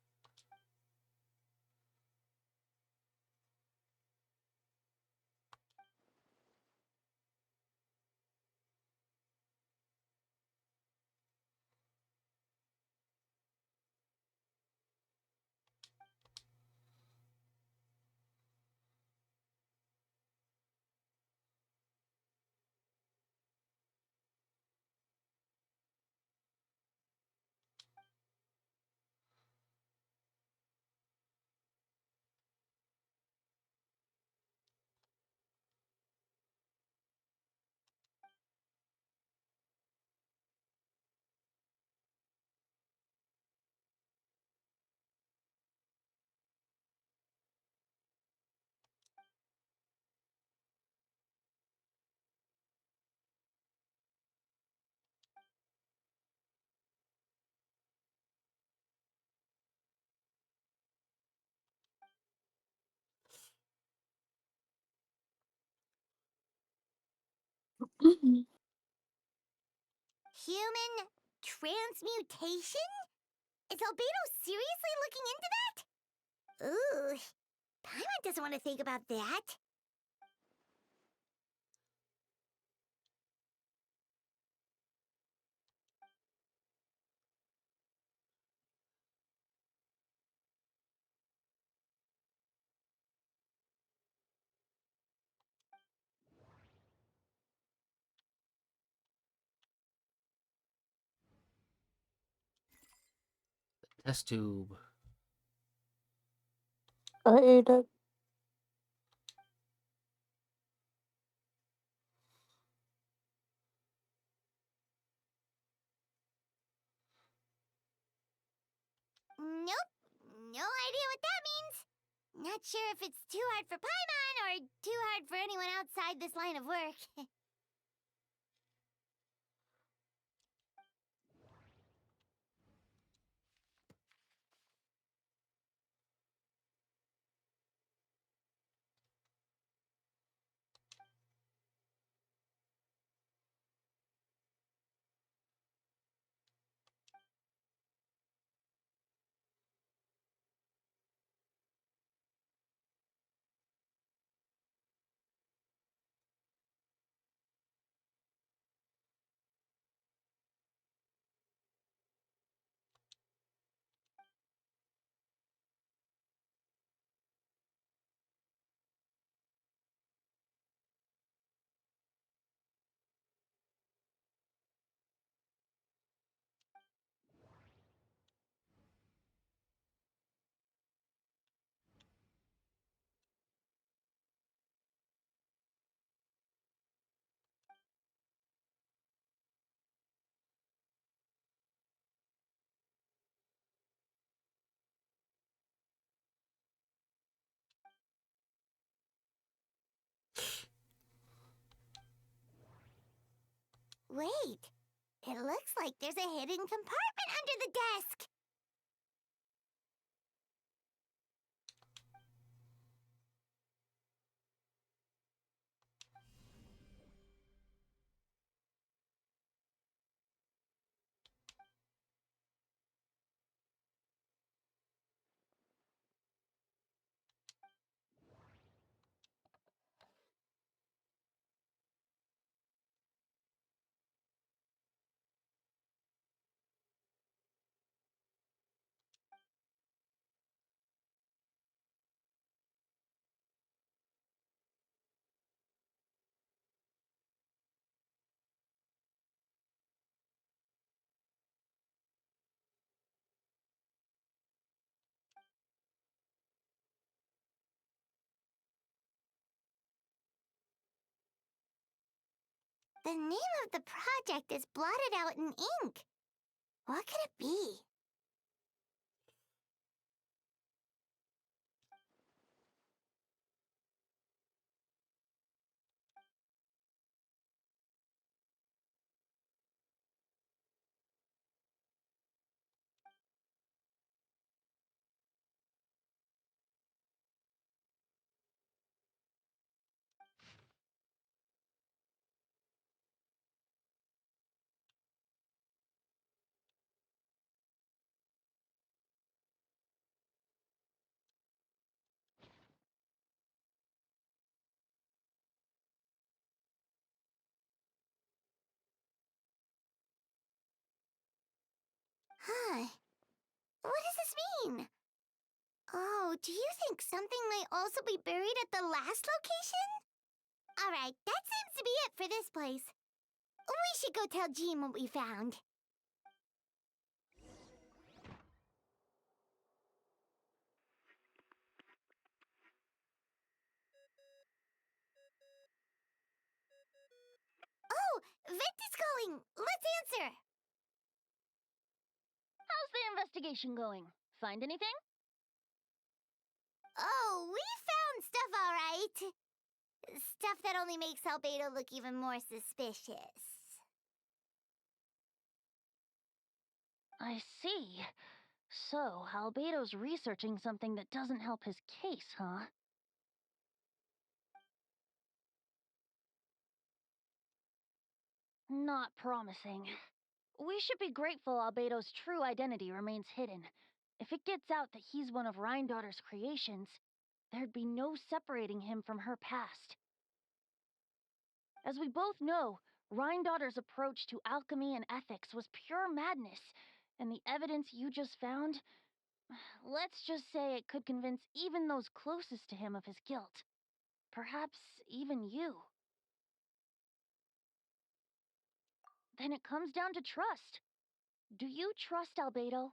Human transmutation? Is Albedo seriously looking into that? Ooh, Paimon doesn't want to think about that. Test tube. I ate it. Nope, no idea what that means. Not sure if it's too hard for Paimon or too hard for anyone outside this line of work. Wait, it looks like there's a hidden compartment under the desk. The name of the project is blotted out in ink. What could it be? Huh. What does this mean? Oh, do you think something might also be buried at the last location? Alright, that seems to be it for this place. We should go tell Jean what we found. Oh, Vent is calling! Let's answer! How's the investigation going? Find anything? Oh, we found stuff alright. Stuff that only makes Albedo look even more suspicious. I see. So, Albedo's researching something that doesn't help his case, huh? not promising. We should be grateful Albedo's true identity remains hidden. If it gets out that he's one of Rhine-Daughter's creations, there'd be no separating him from her past. As we both know, Rhine-Daughter's approach to alchemy and ethics was pure madness, and the evidence you just found, let's just say it could convince even those closest to him of his guilt. Perhaps even you. Then it comes down to trust. Do you trust Albedo?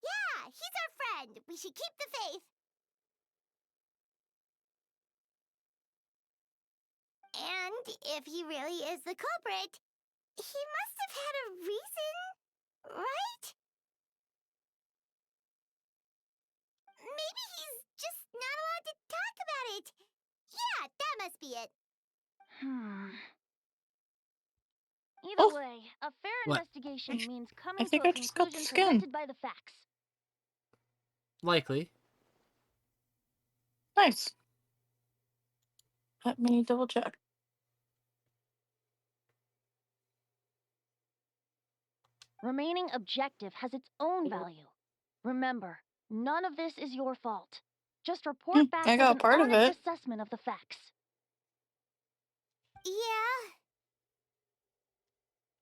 Yeah, he's our friend. We should keep the faith. And if he really is the culprit, he must have had a reason, right? Maybe he's just not allowed to talk about it. Yeah, that must be it. Either way, a fair What? investigation means coming to think a I just got the conclusion skin. presented by the facts. Likely. Nice. Let me double check. Remaining objective has its own value. Remember, none of this is your fault. Just report back I with got an part of honest it. assessment of the facts. Yeah.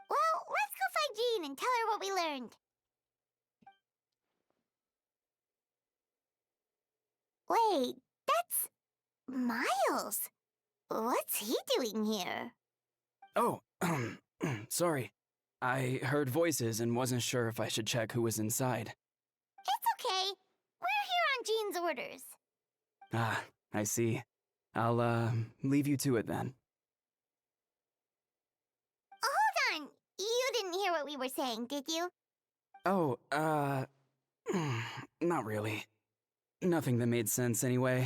Well, let's go find Jean and tell her what we learned. Wait, that's Miles. What's he doing here? Oh, sorry. I heard voices and wasn't sure if I should check who was inside. It's okay. We're here on Jean's orders. Ah, I see. I'll, leave you to it then. Hold on. You didn't hear what we were saying, did you? Oh, not really. Nothing that made sense anyway.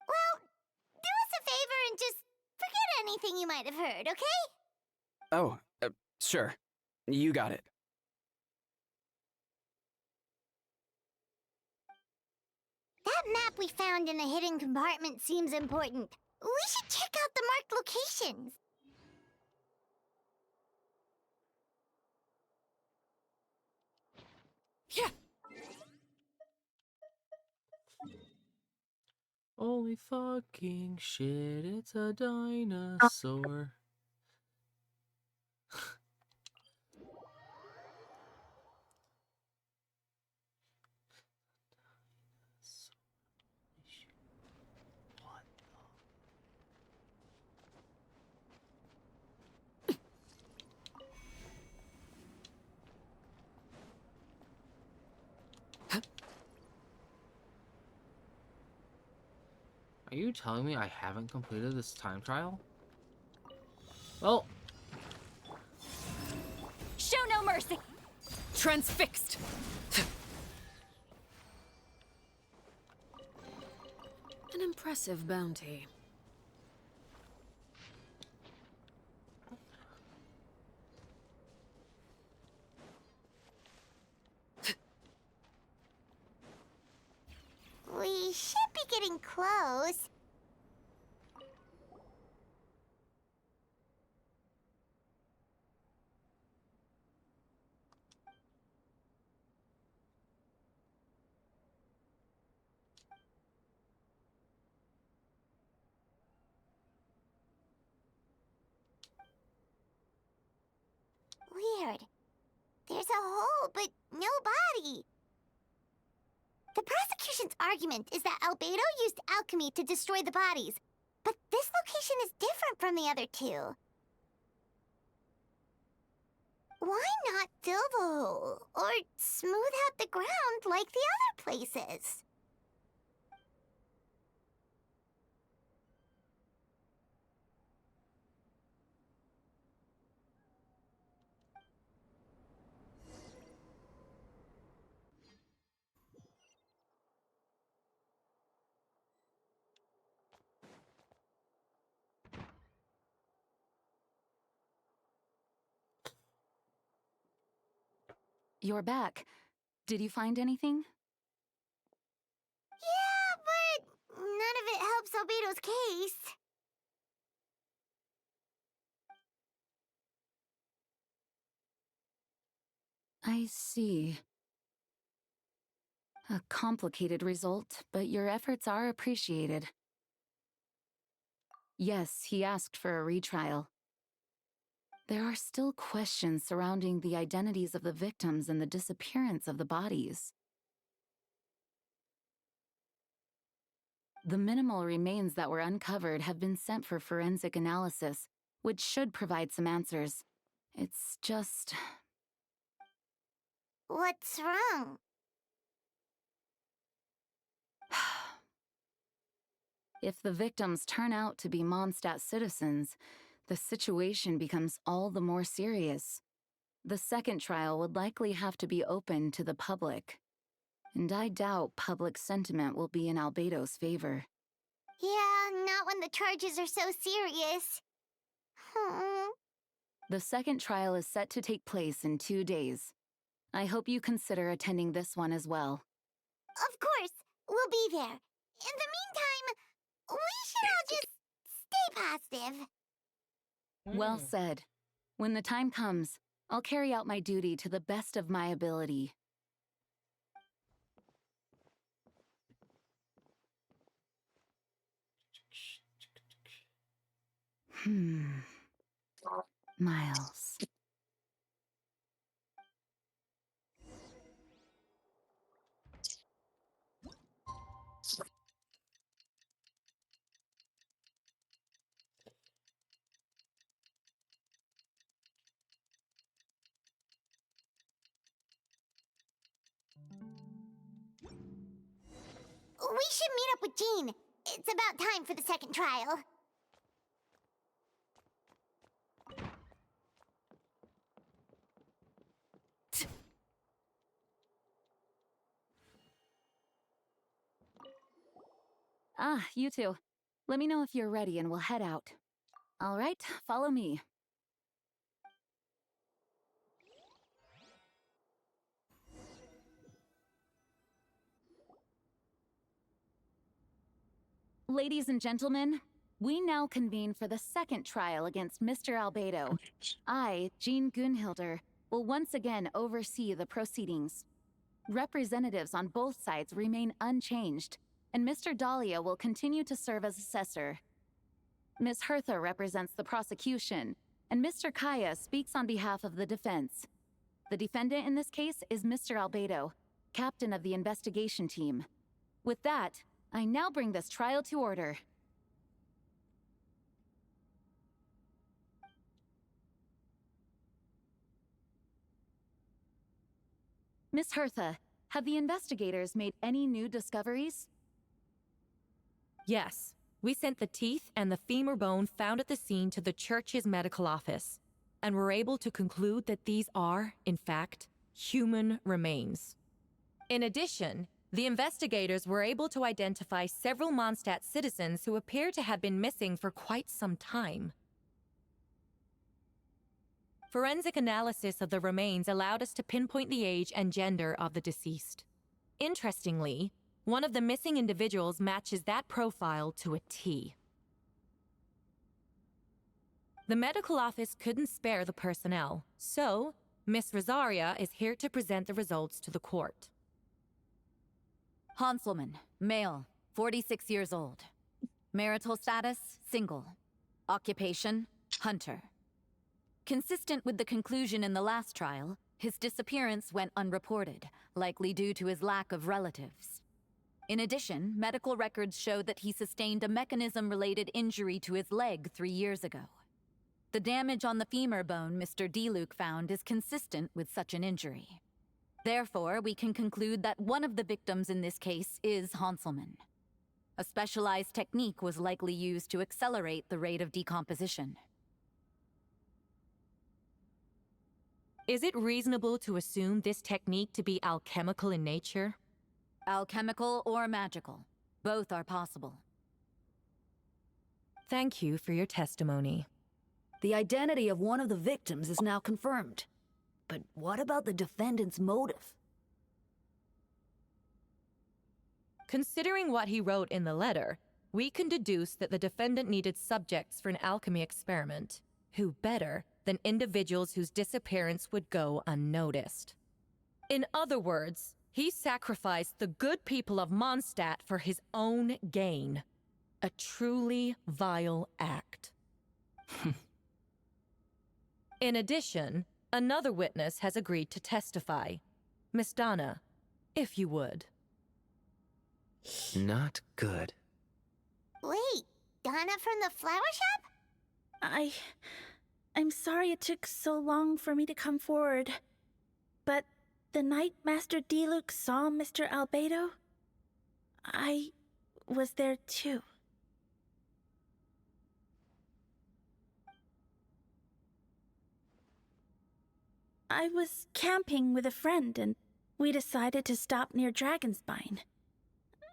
Well, do us a favor and just forget anything you might have heard, okay? Oh, sure. You got it. That map we found in a hidden compartment seems important. We should check out the marked locations. Yeah. Holy fucking shit, it's a dinosaur. Are you telling me I haven't completed this time trial? Well, Show no mercy! Transfixed! An impressive bounty. We should be getting close. Weird. There's a hole, but no body. The prosecution's argument is that Albedo used alchemy to destroy the bodies, but this location is different from the other two. Why not fill the hole, or smooth out the ground like the other places? You're back. Did you find anything? Yeah, but none of it helps Albedo's case. I see. A complicated result, but your efforts are appreciated. Yes, he asked for a retrial. There are still questions surrounding the identities of the victims and the disappearance of the bodies. The minimal remains that were uncovered have been sent for forensic analysis, which should provide some answers. It's just... What's wrong? If the victims turn out to be Mondstadt citizens, the situation becomes all the more serious. The second trial would likely have to be open to the public. And I doubt public sentiment will be in Albedo's favor. Yeah, not when the charges are so serious. The second trial is set to take place in 2 days. I hope you consider attending this one as well. Of course, we'll be there. In the meantime, we should all just stay positive. Well said. When the time comes, I'll carry out my duty to the best of my ability. Miles. We should meet up with Jean. It's about time for the second trial. Ah, you two. Let me know if you're ready and we'll head out. All right, follow me. Ladies and gentlemen, we now convene for the second trial against Mr. Albedo. I, Jean Gunhilder, will once again oversee the proceedings. Representatives on both sides remain unchanged, and Mr. Dahlia will continue to serve as assessor. Ms. Hertha represents the prosecution, and Mr. Kaya speaks on behalf of the defense. The defendant in this case is Mr. Albedo, captain of the investigation team. With that, I now bring this trial to order. Miss Hertha, have the investigators made any new discoveries? Yes. We sent the teeth and the femur bone found at the scene to the church's medical office, and were able to conclude that these are, in fact, human remains. In addition, the investigators were able to identify several Mondstadt citizens who appear to have been missing for quite some time. Forensic analysis of the remains allowed us to pinpoint the age and gender of the deceased. Interestingly, one of the missing individuals matches that profile to a T. The medical office couldn't spare the personnel, so Miss Rosaria is here to present the results to the court. Hanselman, male, 46 years old. Marital status, single. Occupation, hunter. Consistent with the conclusion in the last trial, his disappearance went unreported, likely due to his lack of relatives. In addition, medical records show that he sustained a mechanism-related injury to his leg 3 years ago. The damage on the femur bone Mr. Diluc found is consistent with such an injury. Therefore, we can conclude that one of the victims in this case is Hanselman. A specialized technique was likely used to accelerate the rate of decomposition. Is it reasonable to assume this technique to be alchemical in nature? Alchemical or magical. Both are possible. Thank you for your testimony. The identity of one of the victims is now confirmed. But what about the defendant's motive? Considering what he wrote in the letter, we can deduce that the defendant needed subjects for an alchemy experiment. Who better than individuals whose disappearance would go unnoticed? In other words, he sacrificed the good people of Mondstadt for his own gain. A truly vile act. In addition, another witness has agreed to testify. Miss Donna, if you would. Not good. Wait, Donna from the flower shop? I'm sorry it took so long for me to come forward. But the night Master Diluc saw Mr. Albedo, I was there too. I was camping with a friend and we decided to stop near Dragonspine.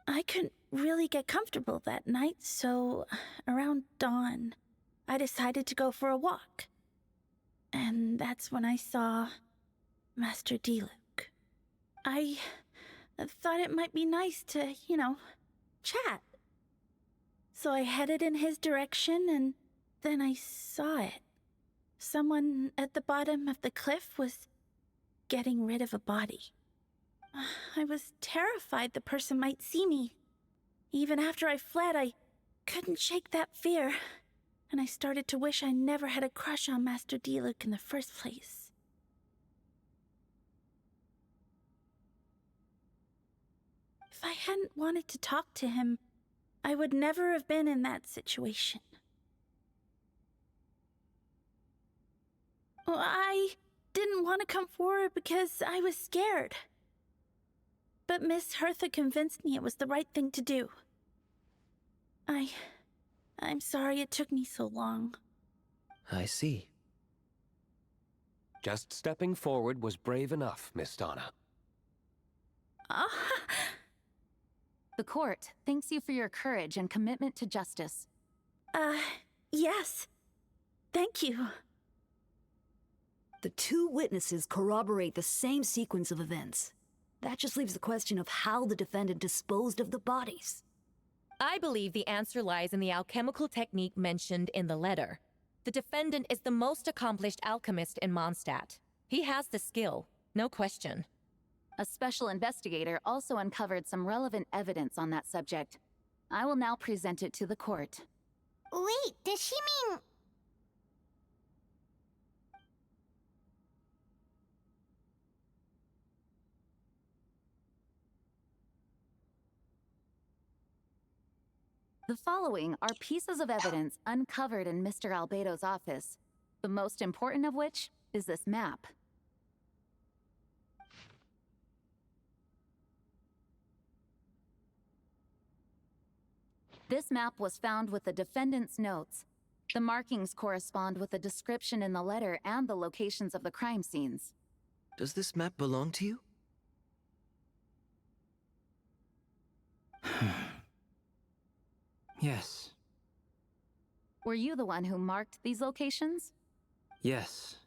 I couldn't really get comfortable that night, so around dawn, I decided to go for a walk. And that's when I saw Master Diluc. I thought it might be nice to, chat. So I headed in his direction and then I saw it. Someone at the bottom of the cliff was getting rid of a body. I was terrified the person might see me. Even after I fled, I couldn't shake that fear, and I started to wish I never had a crush on Master Diluc in the first place. If I hadn't wanted to talk to him, I would never have been in that situation. Well, I didn't want to come forward because I was scared. But Miss Hertha convinced me it was the right thing to do. I'm sorry it took me so long. I see. Just stepping forward was brave enough, Miss Donna. The court thanks you for your courage and commitment to justice. Yes. Thank you. The two witnesses corroborate the same sequence of events. That just leaves the question of how the defendant disposed of the bodies. I believe the answer lies in the alchemical technique mentioned in the letter. The defendant is the most accomplished alchemist in Mondstadt. He has the skill, no question. A special investigator also uncovered some relevant evidence on that subject. I will now present it to the court. Wait, does she mean... The following are pieces of evidence uncovered in Mr. Albedo's office, the most important of which is this map. This map was found with the defendant's notes. The markings correspond with the description in the letter and the locations of the crime scenes. Does this map belong to you? Yes. Were you the one who marked these locations? Yes.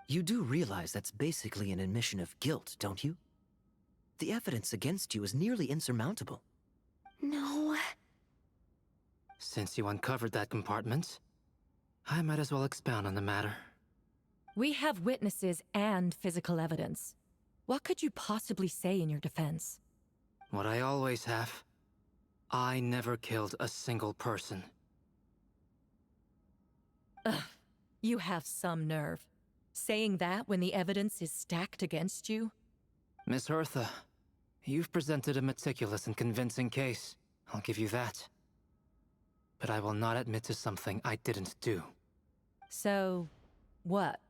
You do realize that's basically an admission of guilt, don't you? The evidence against you is nearly insurmountable. No. Since you uncovered that compartment, I might as well expound on the matter. We have witnesses and physical evidence. What could you possibly say in your defense? What I always have. I never killed a single person. Ugh, you have some nerve. Saying that when the evidence is stacked against you? Miss Hertha, you've presented a meticulous and convincing case. I'll give you that. But I will not admit to something I didn't do. So, what?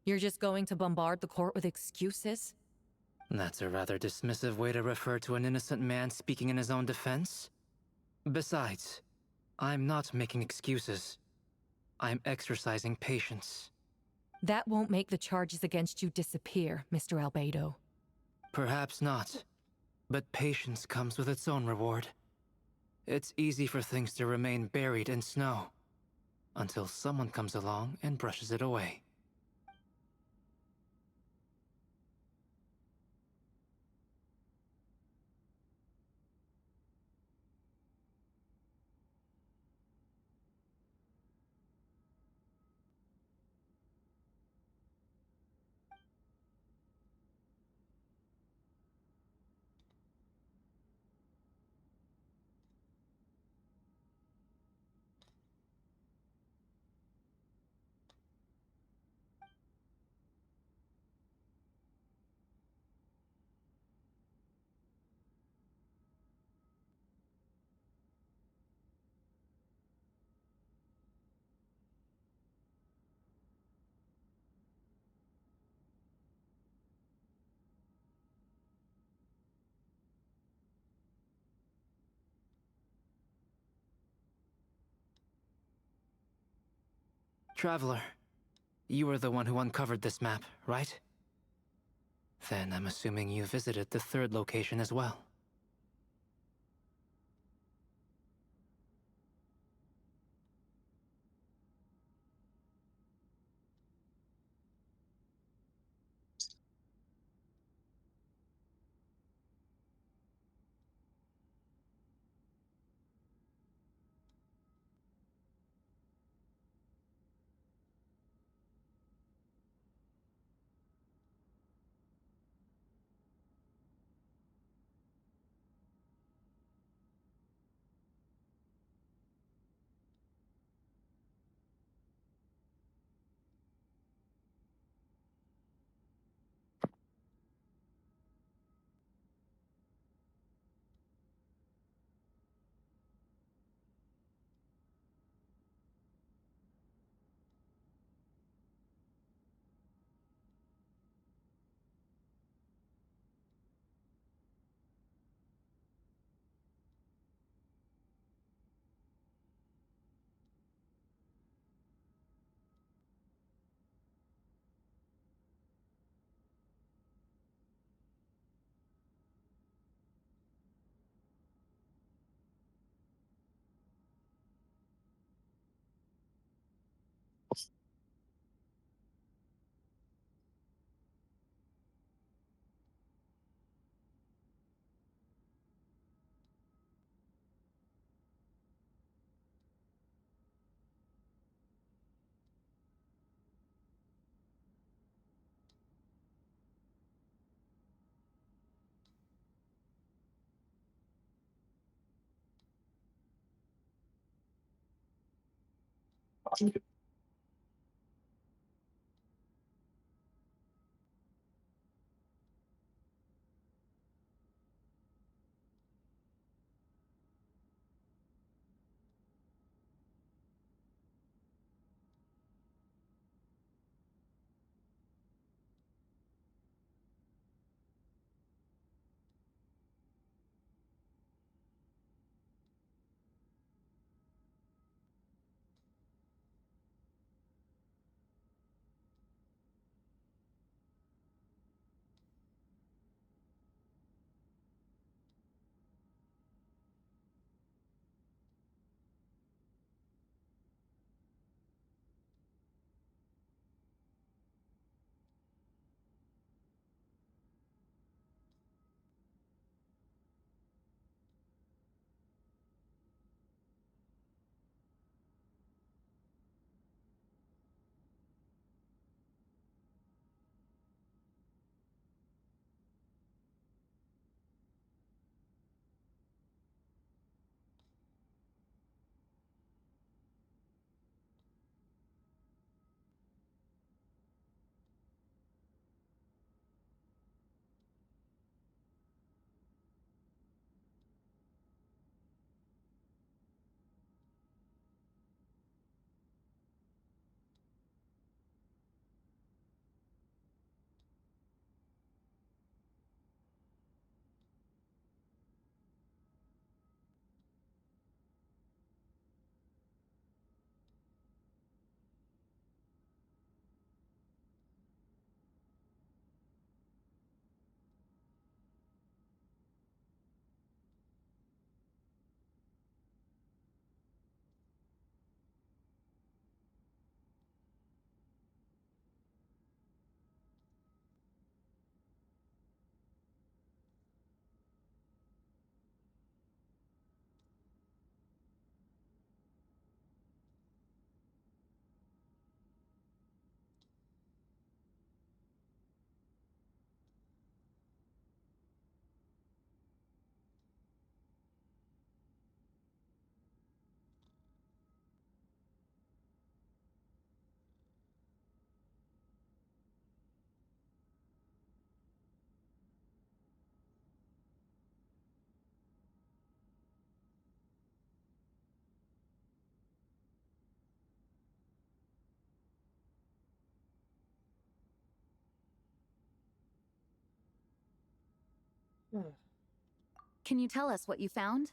You're just going to bombard the court with excuses? That's a rather dismissive way to refer to an innocent man speaking in his own defense. Besides, I'm not making excuses. I'm exercising patience. That won't make the charges against you disappear, Mr. Albedo. Perhaps not. But patience comes with its own reward. It's easy for things to remain buried in snow, until someone comes along and brushes it away. Traveler, you were the one who uncovered this map, right? Then I'm assuming you visited the third location as well. Can you tell us what you found?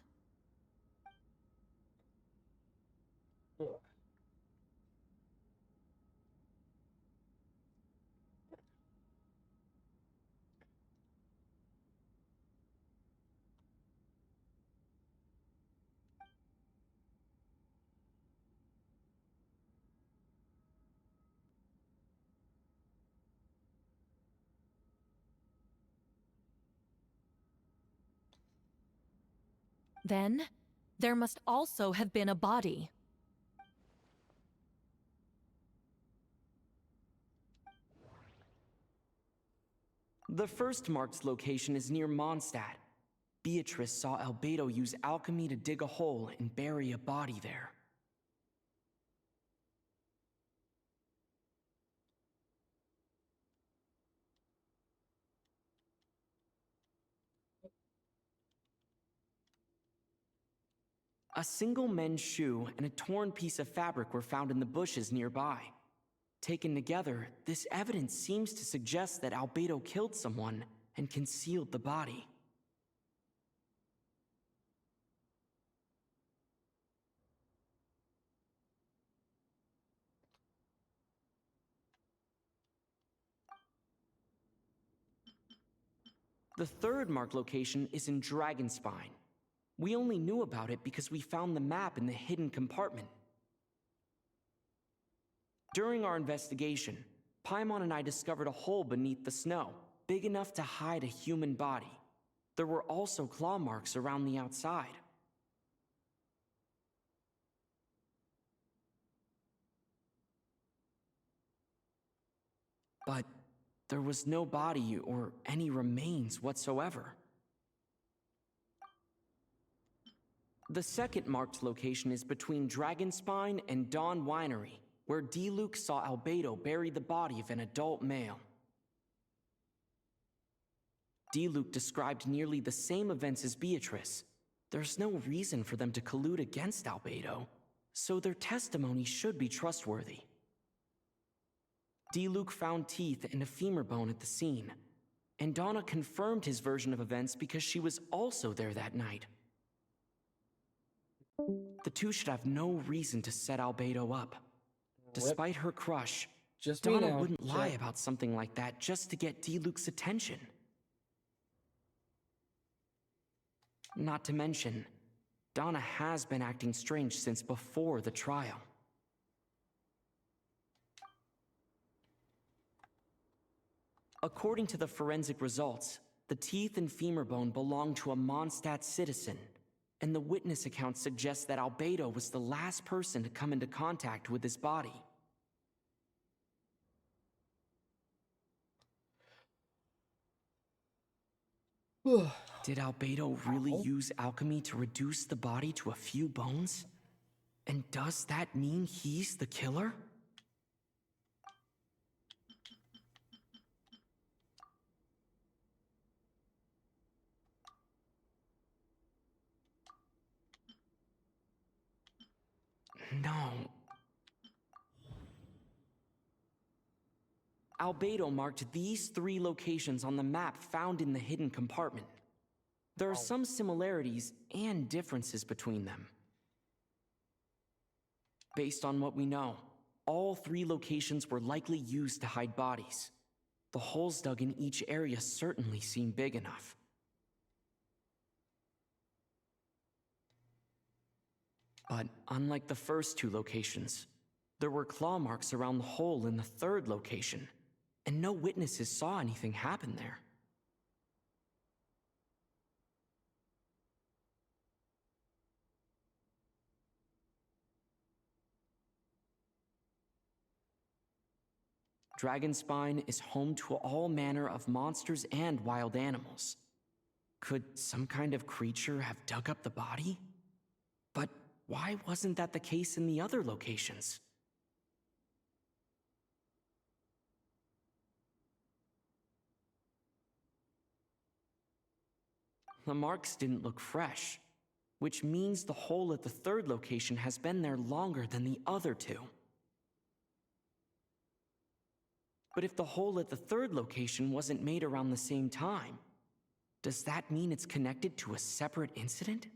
Then, there must also have been a body. The first marked location is near Mondstadt. Beatrice saw Albedo use alchemy to dig a hole and bury a body there. A single men's shoe and a torn piece of fabric were found in the bushes nearby. Taken together, this evidence seems to suggest that Albedo killed someone and concealed the body. The third marked location is in Dragonspine. We only knew about it because we found the map in the hidden compartment. During our investigation, Paimon and I discovered a hole beneath the snow, big enough to hide a human body. There were also claw marks around the outside. But there was no body or any remains whatsoever. The second marked location is between Dragonspine and Dawn Winery, where Diluc saw Albedo bury the body of an adult male. Diluc described nearly the same events as Beatrice. There's no reason for them to collude against Albedo, so their testimony should be trustworthy. Diluc found teeth and a femur bone at the scene, and Donna confirmed his version of events because she was also there that night. The two should have no reason to set Albedo up. Despite her crush, Donna wouldn't lie about something like that just to get Diluc's attention. Not to mention, Donna has been acting strange since before the trial. According to the forensic results, the teeth and femur bone belong to a Mondstadt citizen, and the witness account suggests that Albedo was the last person to come into contact with his body. Did Albedo really use alchemy to reduce the body to a few bones? And does that mean he's the killer? No. Albedo marked these 3 locations on the map found in the hidden compartment. There are some similarities and differences between them. Based on what we know, all 3 locations were likely used to hide bodies. The holes dug in each area certainly seem big enough. But unlike the first 2 locations, there were claw marks around the hole in the third location, and no witnesses saw anything happen there. Dragonspine is home to all manner of monsters and wild animals. Could some kind of creature have dug up the body? But why wasn't that the case in the other locations? The marks didn't look fresh, which means the hole at the third location has been there longer than the other 2. But if the hole at the third location wasn't made around the same time, does that mean it's connected to a separate incident?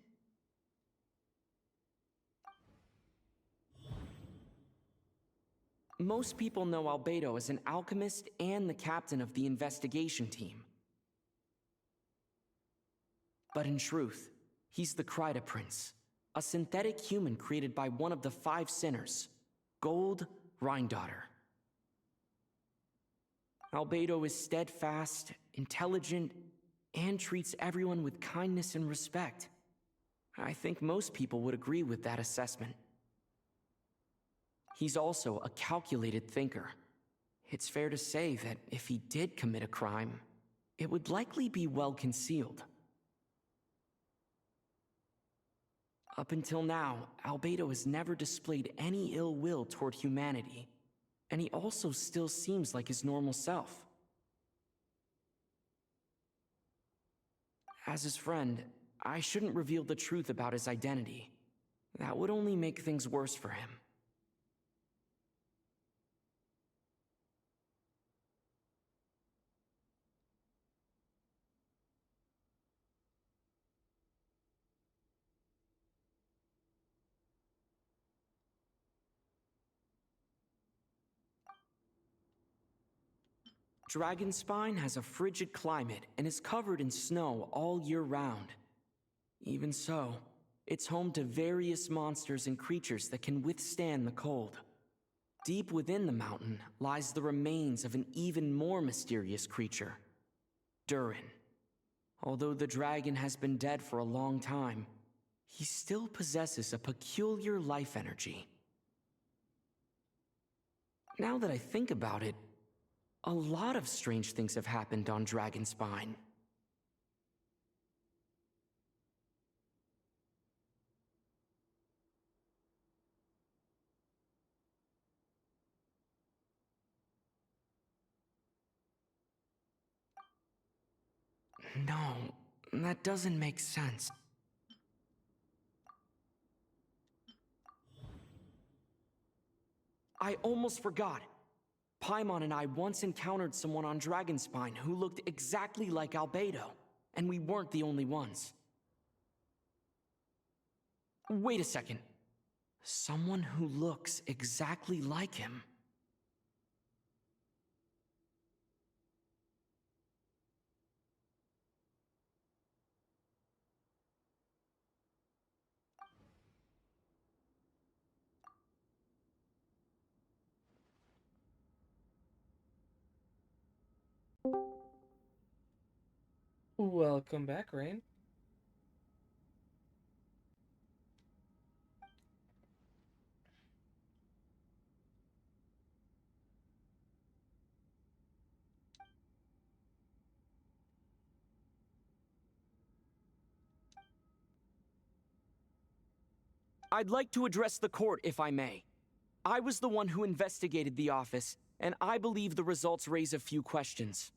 Most people know Albedo as an alchemist and the captain of the investigation team. But in truth, he's the Kryta Prince, a synthetic human created by one of the 5 sinners, Gold Rhindaughter. Albedo is steadfast, intelligent, and treats everyone with kindness and respect. I think most people would agree with that assessment. He's also a calculated thinker. It's fair to say that if he did commit a crime, it would likely be well concealed. Up until now, Albedo has never displayed any ill will toward humanity, and he also still seems like his normal self. As his friend, I shouldn't reveal the truth about his identity. That would only make things worse for him. Dragonspine has a frigid climate and is covered in snow all year round. Even so, it's home to various monsters and creatures that can withstand the cold. Deep within the mountain lies the remains of an even more mysterious creature, Durin. Although the dragon has been dead for a long time, he still possesses a peculiar life energy. Now that I think about it, a lot of strange things have happened on Dragonspine. No, that doesn't make sense. I almost forgot. Paimon and I once encountered someone on Dragonspine who looked exactly like Albedo, and we weren't the only ones. Wait a second. Someone who looks exactly like him. Welcome back, Rain. I'd like to address the court, if I may. I was the one who investigated the office, and I believe the results raise a few questions.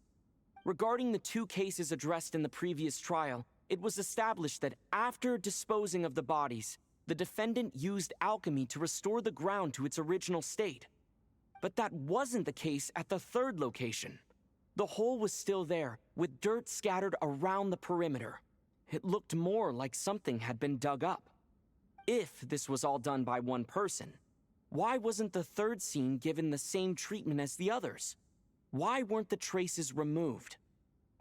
Regarding the 2 cases addressed in the previous trial, it was established that after disposing of the bodies, the defendant used alchemy to restore the ground to its original state. But that wasn't the case at the 3rd location. The hole was still there, with dirt scattered around the perimeter. It looked more like something had been dug up. If this was all done by one person, why wasn't the 3rd scene given the same treatment as the others? Why weren't the traces removed?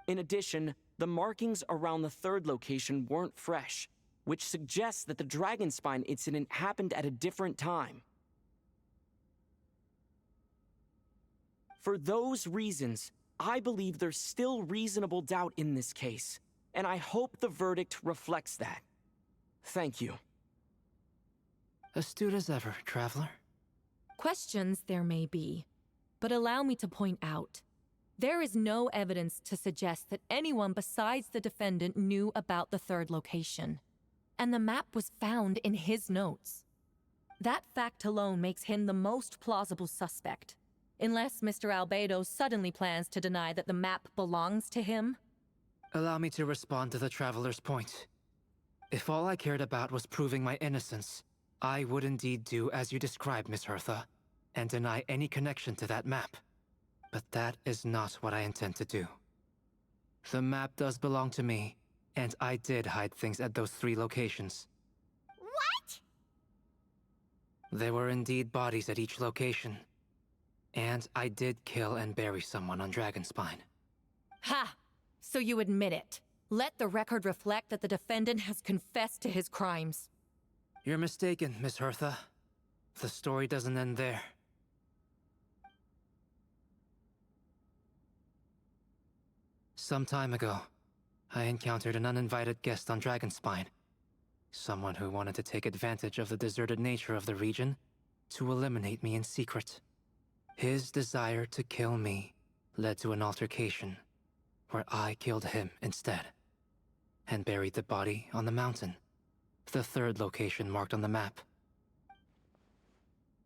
In addition, the markings around the 3rd location weren't fresh, which suggests that the Dragonspine incident happened at a different time. For those reasons, I believe there's still reasonable doubt in this case, and I hope the verdict reflects that. Thank you. Astute as ever, Traveler. Questions there may be, but allow me to point out, there is no evidence to suggest that anyone besides the defendant knew about the 3rd location, and the map was found in his notes. That fact alone makes him the most plausible suspect, unless Mr. Albedo suddenly plans to deny that the map belongs to him. Allow me to respond to the Traveler's point. If all I cared about was proving my innocence, I would indeed do as you described, Miss Hertha, and deny any connection to that map. But that is not what I intend to do. The map does belong to me, and I did hide things at those 3 locations. What? There were indeed bodies at each location. And I did kill and bury someone on Dragonspine. Ha! So you admit it. Let the record reflect that the defendant has confessed to his crimes. You're mistaken, Miss Hertha. The story doesn't end there. Some time ago, I encountered an uninvited guest on Dragonspine. Someone who wanted to take advantage of the deserted nature of the region to eliminate me in secret. His desire to kill me led to an altercation where I killed him instead and buried the body on the mountain, the third location marked on the map.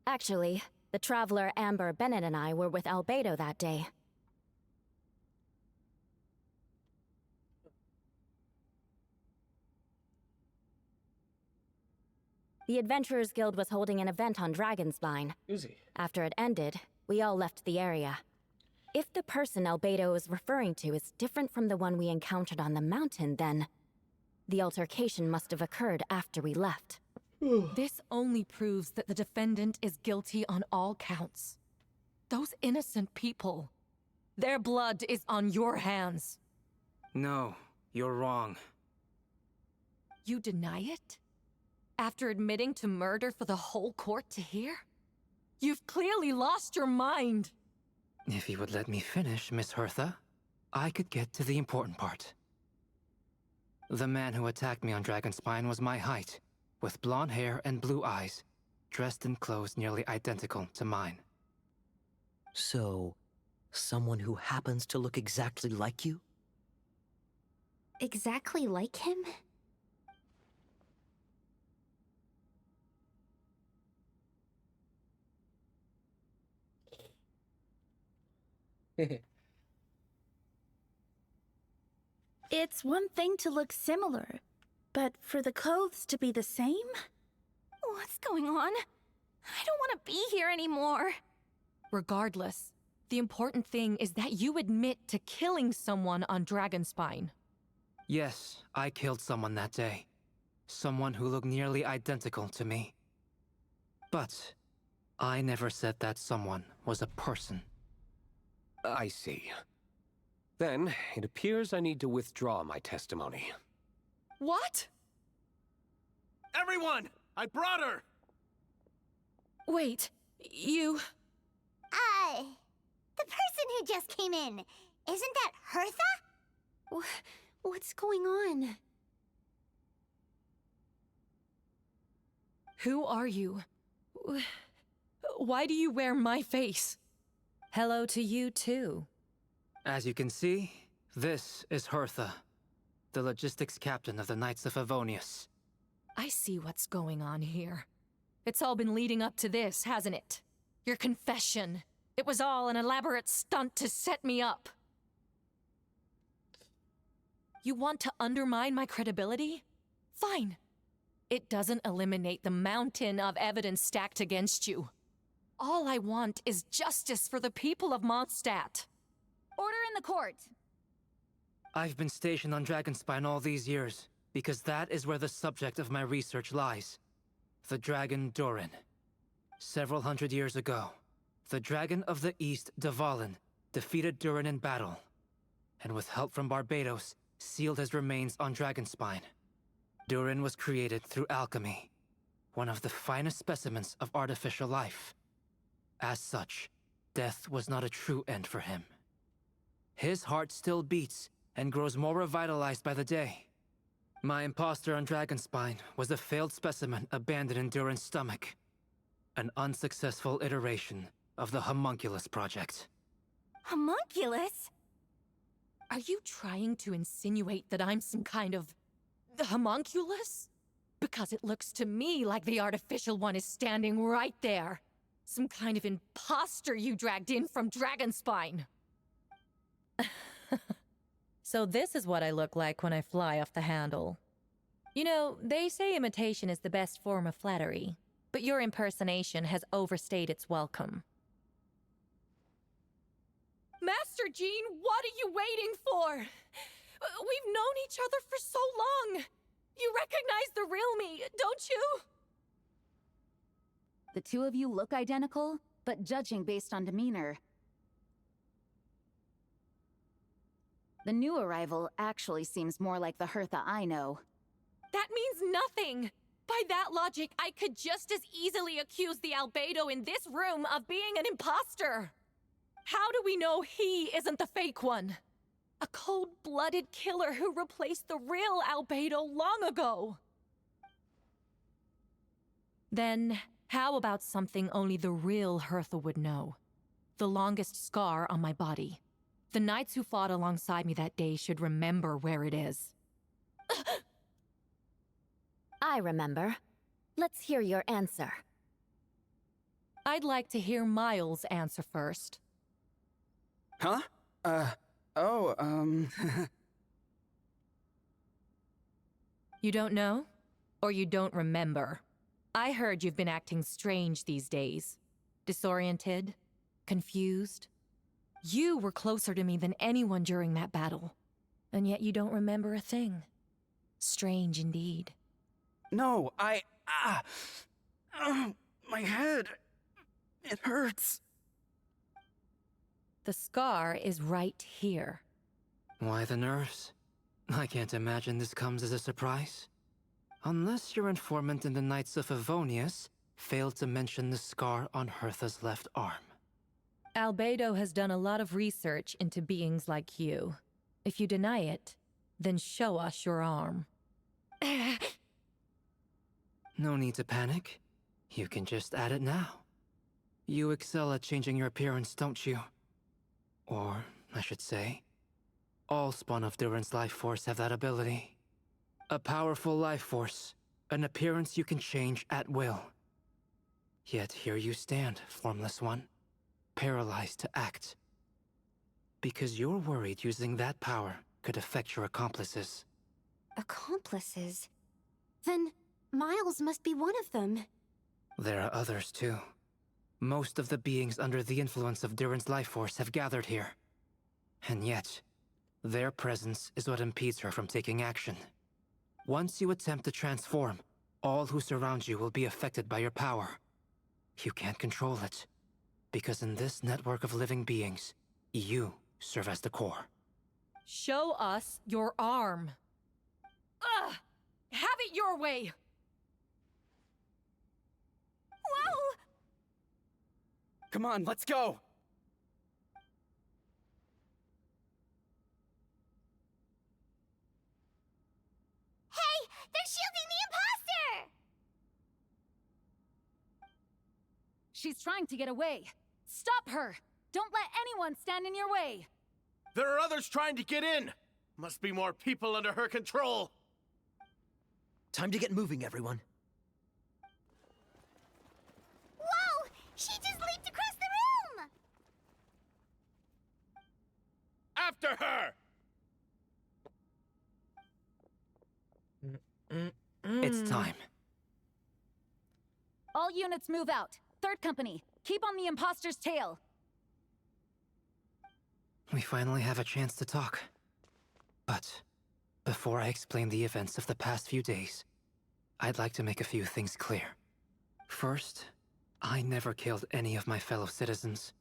Actually, the traveler Amber Bennett and I were with Albedo that day. The Adventurers Guild was holding an event on Dragonspine. Uzi. After it ended, we all left the area. If the person Albedo is referring to is different from the one we encountered on the mountain, then the altercation must have occurred after we left. This only proves that the defendant is guilty on all counts. Those innocent people, their blood is on your hands. No, you're wrong. You deny it? After admitting to murder for the whole court to hear? You've clearly lost your mind! If you would let me finish, Miss Hertha, I could get to the important part. The man who attacked me on Dragonspine was my height, with blonde hair and blue eyes, dressed in clothes nearly identical to mine. So, someone who happens to look exactly like you? Exactly like him? It's one thing to look similar, but for the clothes to be the same? What's going on? I don't want to be here anymore. Regardless, the important thing is that you admit to killing someone on Dragonspine. Yes, I killed someone that day. Someone who looked nearly identical to me. But I never said that someone was a person. I see. Then, it appears I need to withdraw my testimony. What? Everyone! I brought her! Wait, you... The person who just came in, isn't that Hertha? What's going on? Who are you? Why do you wear my face? Hello to you, too. As you can see, this is Hertha, the logistics captain of the Knights of Favonius. I see what's going on here. It's all been leading up to this, hasn't it? Your confession. It was all an elaborate stunt to set me up. You want to undermine my credibility? Fine. It doesn't eliminate the mountain of evidence stacked against you. All I want is justice for the people of Mondstadt. Order in the court! I've been stationed on Dragonspine all these years, because that is where the subject of my research lies. The dragon Durin. Several hundred years ago, the dragon of the East, Dvalin, defeated Durin in battle, and with help from Barbados, sealed his remains on Dragonspine. Durin was created through alchemy, one of the finest specimens of artificial life. As such, death was not a true end for him. His heart still beats and grows more revitalized by the day. My imposter on Dragonspine was a failed specimen abandoned in Durin's stomach. An unsuccessful iteration of the Homunculus project. Homunculus? Are you trying to insinuate that I'm some kind of... homunculus? Because it looks to me like the artificial one is standing right there. Some kind of imposter you dragged in from Dragonspine. So this is what I look like when I fly off the handle. You know, they say imitation is the best form of flattery, but your impersonation has overstayed its welcome. Master Jean, what are you waiting for? We've known each other for so long. You recognize the real me, don't you? The two of you look identical, but judging based on demeanor, the new arrival actually seems more like the Hertha I know. That means nothing! By that logic, I could just as easily accuse the Albedo in this room of being an imposter! How do we know he isn't the fake one? A cold-blooded killer who replaced the real Albedo long ago! Then, how about something only the real Hertha would know? The longest scar on my body. The knights who fought alongside me that day should remember where it is. I remember. Let's hear your answer. I'd like to hear Miles' answer first. Huh? You don't know? Or you don't remember? I heard you've been acting strange these days. Disoriented? Confused? You were closer to me than anyone during that battle. And yet you don't remember a thing. Strange indeed. No, my head. It hurts. The scar is right here. Why the nerves? I can't imagine this comes as a surprise. Unless your informant in the Knights of Favonius failed to mention the scar on Hertha's left arm. Albedo has done a lot of research into beings like you. If you deny it, then show us your arm. No need to panic. You can just add it now. You excel at changing your appearance, don't you? Or, I should say, all spawn of Durin's life force have that ability. A powerful life force, an appearance you can change at will. Yet here you stand, formless one, paralyzed to act. Because you're worried using that power could affect your accomplices. Accomplices? Then Miles must be one of them. There are others too. Most of the beings under the influence of Durin's life force have gathered here. And yet, their presence is what impedes her from taking action. Once you attempt to transform, all who surround you will be affected by your power. You can't control it, because in this network of living beings, you serve as the core. Show us your arm. Ugh! Have it your way! Whoa! Come on, let's go! Hey! They're shielding the imposter! She's trying to get away. Stop her! Don't let anyone stand in your way! There are others trying to get in! Must be more people under her control! Time to get moving, everyone. Whoa! She just leaped across the room! After her! It's time. All units move out. Third company, keep on the imposter's tail. We finally have a chance to talk. But before I explain the events of the past few days, I'd like to make a few things clear. First, I never killed any of my fellow citizens,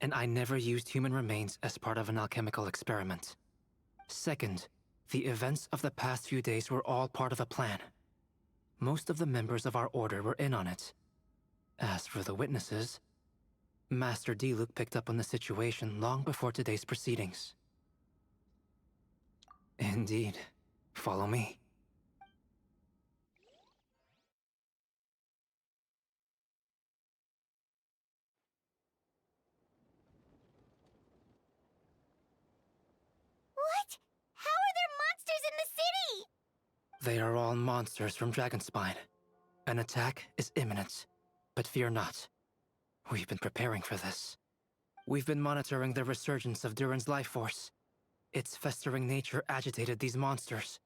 and I never used human remains as part of an alchemical experiment. Second, the events of the past few days were all part of a plan. Most of the members of our order were in on it. As for the witnesses, Master Diluc picked up on the situation long before today's proceedings. Indeed. Follow me. What? How are there monsters in the city? They are all monsters from Dragonspine. An attack is imminent, but fear not. We've been preparing for this. We've been monitoring the resurgence of Durin's life force. Its festering nature agitated these monsters.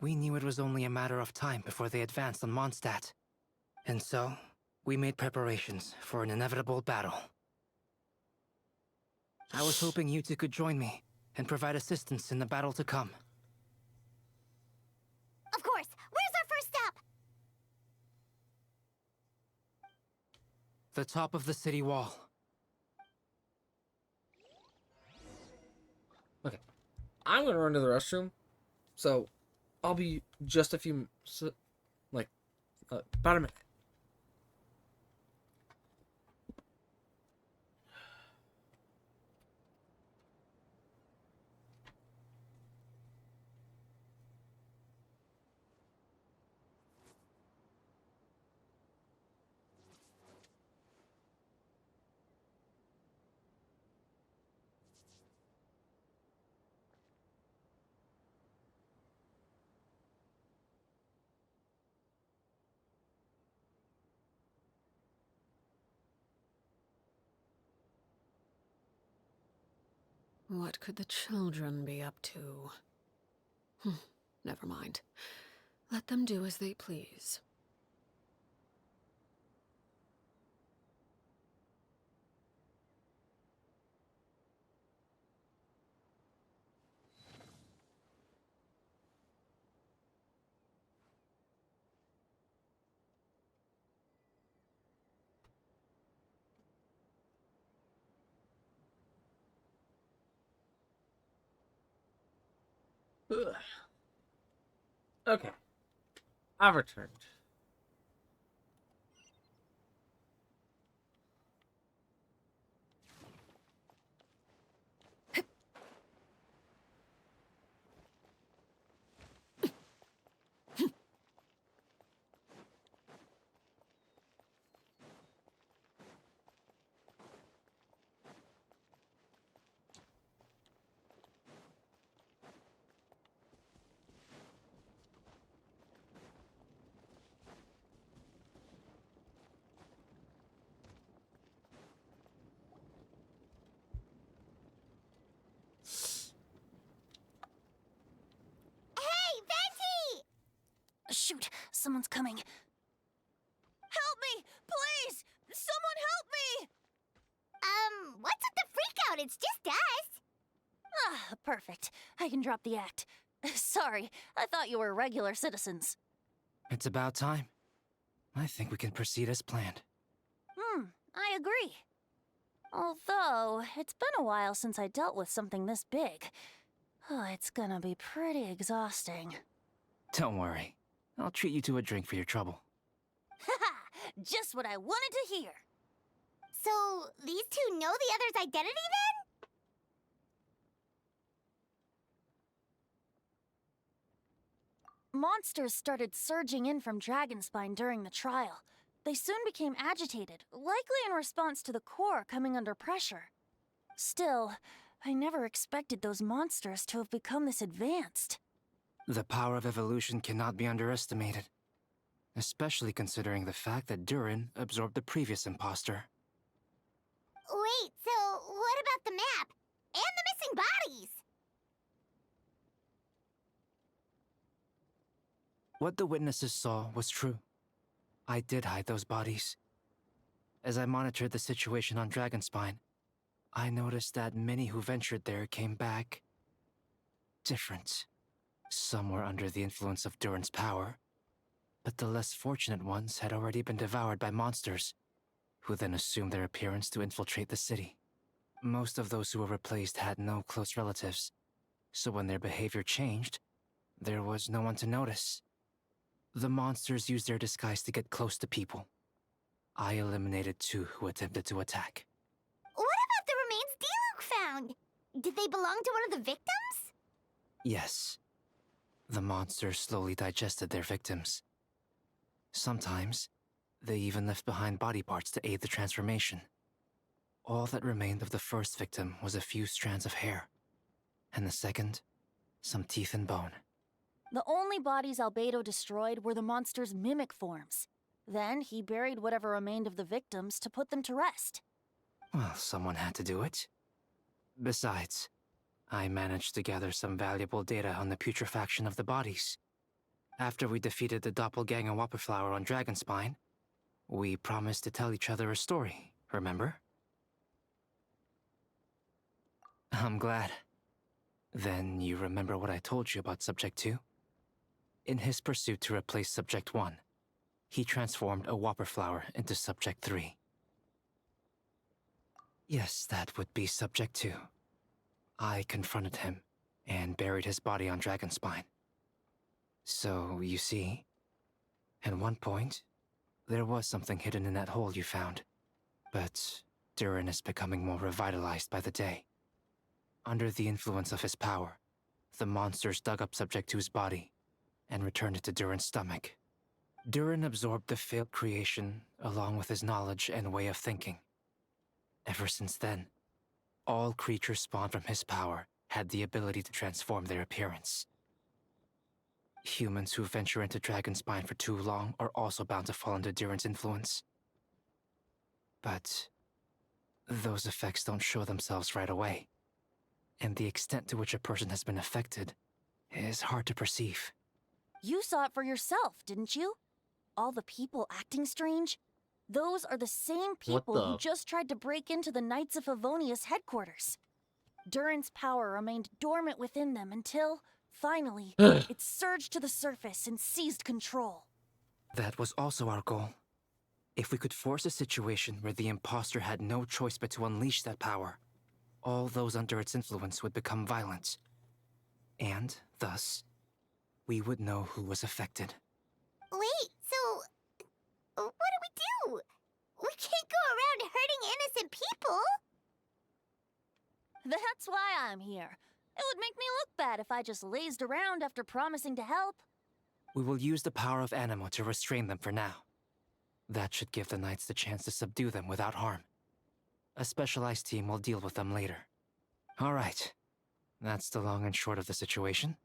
We knew it was only a matter of time before they advanced on Mondstadt. And so, we made preparations for an inevitable battle. I was hoping you two could join me and provide assistance in the battle to come. Of course! Where's our first step? The top of the city wall. Okay. I'm gonna run to the restroom, so I'll be just a few, about a minute. What could the children be up to? Never mind. Let them do as they please. Ugh. Okay. I've returned. Hey, Venti! Shoot, someone's coming. Help me! Please! Someone help me! What's with the freak out? It's just us. Ah, perfect. I can drop the act. Sorry, I thought you were regular citizens. It's about time. I think we can proceed as planned. I agree. Although, it's been a while since I dealt with something this big. Oh, it's gonna be pretty exhausting. Don't worry. I'll treat you to a drink for your trouble. Haha! Just what I wanted to hear. So, these two know the other's identity then? Monsters started surging in from Dragonspine during the trial. They soon became agitated, likely in response to the core coming under pressure. Still, I never expected those monsters to have become this advanced. The power of evolution cannot be underestimated. Especially considering the fact that Durin absorbed the previous imposter. Wait, so what about the map? And the missing bodies? What the witnesses saw was true. I did hide those bodies. As I monitored the situation on Dragonspine, I noticed that many who ventured there came back different. Some were under the influence of Durin's power, but the less fortunate ones had already been devoured by monsters, who then assumed their appearance to infiltrate the city. Most of those who were replaced had no close relatives, so when their behavior changed, there was no one to notice. The monsters used their disguise to get close to people. I eliminated 2 who attempted to attack. What about the remains Diluc found? Did they belong to one of the victims? Yes. The monsters slowly digested their victims. Sometimes, they even left behind body parts to aid the transformation. All that remained of the first victim was a few strands of hair, and the second, some teeth and bone. The only bodies Albedo destroyed were the monster's mimic forms. Then he buried whatever remained of the victims to put them to rest. Well, someone had to do it. Besides, I managed to gather some valuable data on the putrefaction of the bodies. After we defeated the doppelganger Whopperflower on Dragonspine, we promised to tell each other a story, remember? I'm glad. Then you remember what I told you about Subject 2? In his pursuit to replace Subject 1, he transformed a Whopperflower into Subject 3. Yes, that would be Subject 2. I confronted him and buried his body on Dragonspine. So, you see, at one point, there was something hidden in that hole you found. But Durin is becoming more revitalized by the day. Under the influence of his power, the monsters dug up Subject 2's body and returned it to Durin's stomach. Durin absorbed the failed creation along with his knowledge and way of thinking. Ever since then, all creatures spawned from his power had the ability to transform their appearance. Humans who venture into Dragonspine for too long are also bound to fall under Durin's influence. But those effects don't show themselves right away. And the extent to which a person has been affected is hard to perceive. You saw it for yourself, didn't you? All the people acting strange? Those are the same people who just tried to break into the Knights of Favonius headquarters. Durin's power remained dormant within them until, finally, it surged to the surface and seized control. That was also our goal. If we could force a situation where the imposter had no choice but to unleash that power, all those under its influence would become violent. And, thus, we would know who was affected. Wait, so what do? We can't go around hurting innocent people. That's why I'm here. It would make me look bad if I just lazed around after promising to help. We will use the power of Animo to restrain them for now. That should give the Knights the chance to subdue them without harm. A specialized team will deal with them later. All right. That's the long and short of the situation.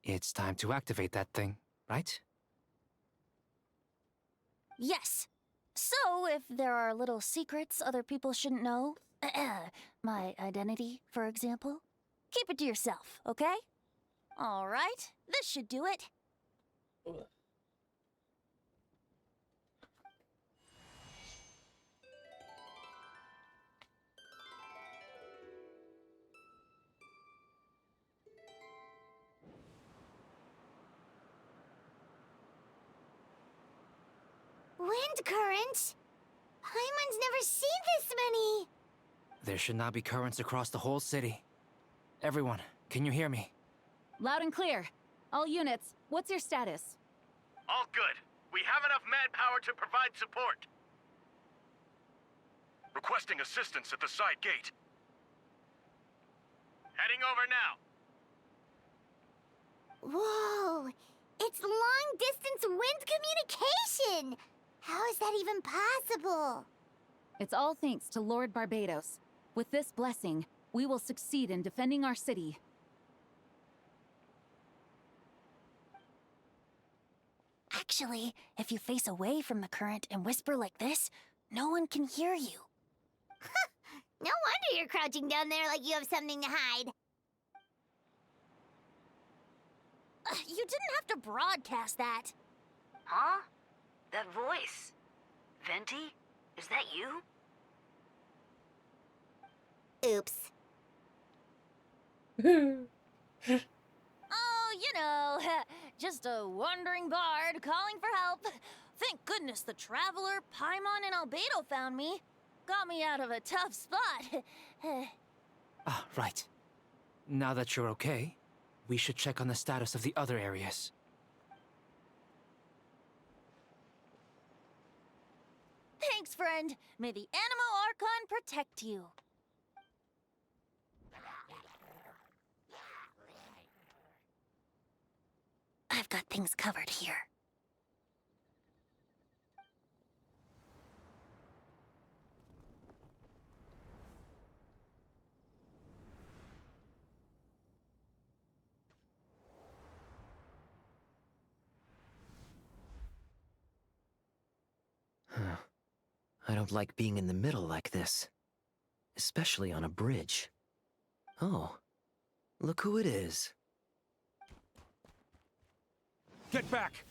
It's time to activate that thing, right? Yes. So, if there are little secrets other people shouldn't know, my identity, for example, keep it to yourself, okay? All right, this should do it. Wind currents? Paimon's never seen this many. There should now be currents across the whole city. Everyone, can you hear me? Loud and clear. All units, what's your status? All good. We have enough manpower to provide support. Requesting assistance at the side gate. Heading over now. Whoa! It's long-distance wind communication! How is that even possible? It's all thanks to Lord Barbados. With this blessing, we will succeed in defending our city. Actually, if you face away from the current and whisper like this, no one can hear you. No wonder you're crouching down there like you have something to hide. You didn't have to broadcast that. Huh? That voice? Venti? Is that you? Oops. Oh, you know, just a wandering bard calling for help. Thank goodness the Traveler, Paimon, and Albedo found me. Got me out of a tough spot. Ah, right. Now that you're okay, we should check on the status of the other areas. Thanks, friend. May the Animo Archon protect you. I've got things covered here. I don't like being in the middle like this. Especially on a bridge. Oh, look who it is. Get back!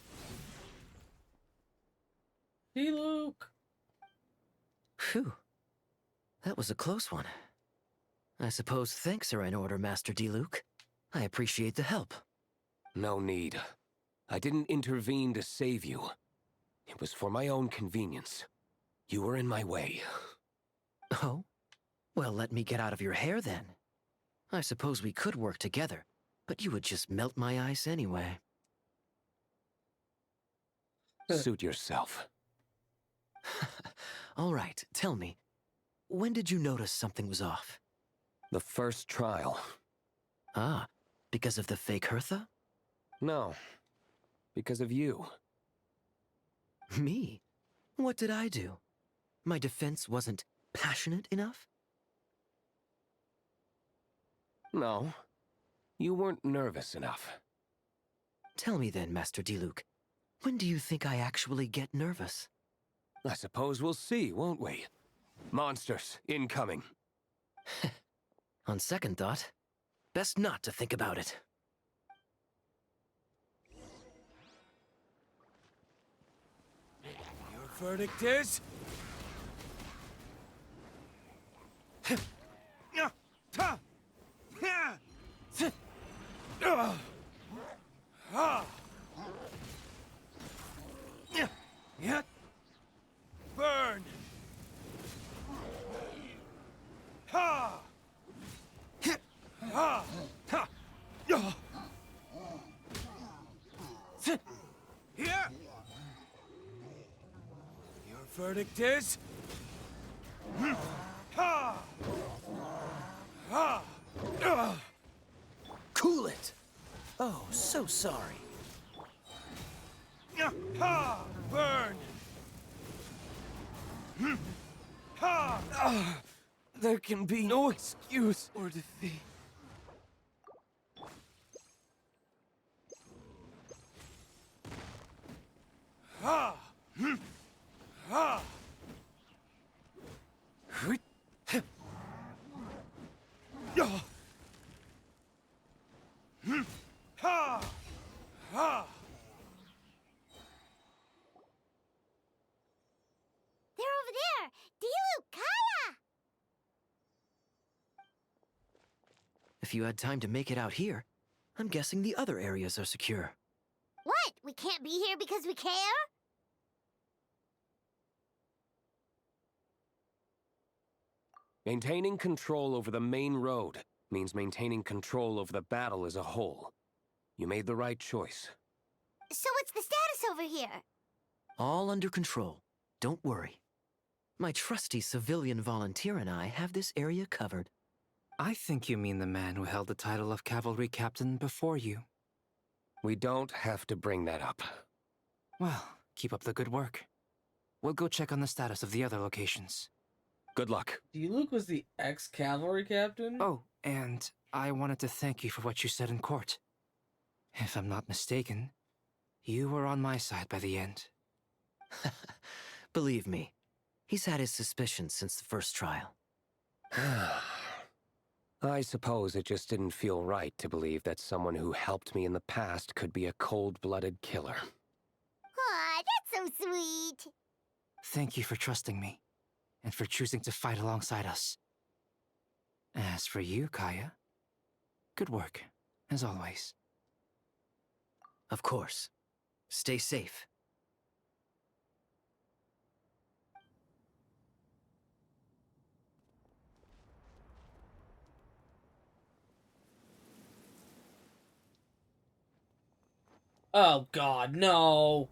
Hey, Luke. Phew. That was a close one. I suppose thanks are in order, Master Diluc. I appreciate the help. No need. I didn't intervene to save you. It was for my own convenience. You were in my way. Oh? Well, let me get out of your hair then. I suppose we could work together, but you would just melt my ice anyway. Suit yourself. All right, tell me. When did you notice something was off? The first trial. Ah, because of the fake Hertha? No. Because of you. Me? What did I do? My defense wasn't passionate enough? No. You weren't nervous enough. Tell me then, Master Diluc. When do you think I actually get nervous? I suppose we'll see, won't we? Monsters, incoming. On second thought, Best not to think about it. Your verdict is? Burn! Ha! Ha! Ha! Here! Your verdict is? Ha! Ha! Cool it! Oh, so sorry. Ha! Burn! Ha! There can be no excuse or defeat. Ha! Ha! Ha! Ha! They're over there! Dilu, Kaya! If you had time to make it out here, I'm guessing the other areas are secure. What? We can't be here because we care? Maintaining control over the main road means maintaining control over the battle as a whole. You made the right choice. So what's the status over here? All under control. Don't worry. My trusty civilian volunteer and I have this area covered. I think you mean the man who held the title of cavalry captain before you. We don't have to bring that up. Well, keep up the good work. We'll go check on the status of the other locations. Good luck. Diluc was the ex-cavalry captain? Oh, and I wanted to thank you for what you said in court. If I'm not mistaken, you were on my side by the end. Believe me, he's had his suspicions since the first trial. I suppose it just didn't feel right to believe that someone who helped me in the past could be a cold-blooded killer. Aw, that's so sweet. Thank you for trusting me, and for choosing to fight alongside us. As for you, Kaya, good work, as always. Of course. Stay safe. Oh god, no!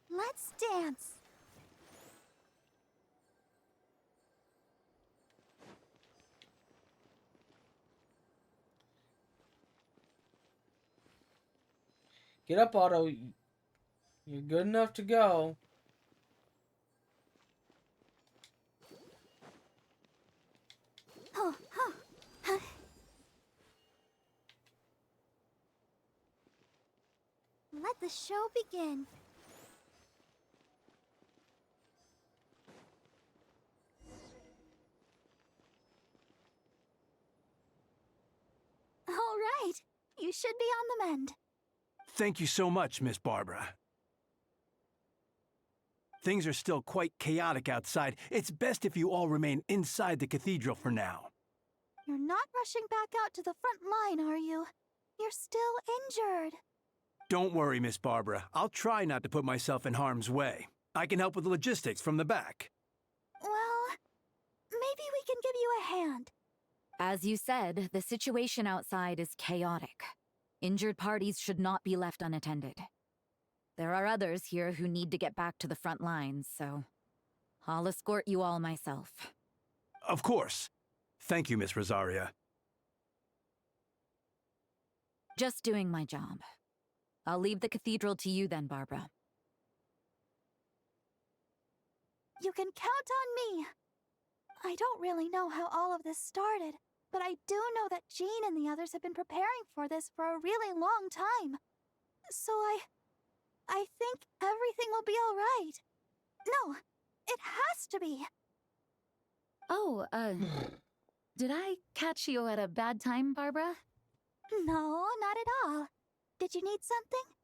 Let's dance. Get up, Otto. You're good enough to go. Let the show begin. All right. You should be on the mend. Thank you so much, Miss Barbara. Things are still quite chaotic outside. It's best if you all remain inside the cathedral for now. You're not rushing back out to the front line, are you? You're still injured. Don't worry, Miss Barbara. I'll try not to put myself in harm's way. I can help with the logistics from the back. Well, maybe we can give you a hand. As you said, the situation outside is chaotic. Injured parties should not be left unattended. There are others here who need to get back to the front lines, so I'll escort you all myself. Of course. Thank you, Miss Rosaria. Just doing my job. I'll leave the cathedral to you then, Barbara. You can count on me. I don't really know how all of this started, but I do know that Jean and the others have been preparing for this for a really long time. So I think everything will be all right. No, it has to be. Oh, did I catch you at a bad time, Barbara? No, not at all. Did you need something?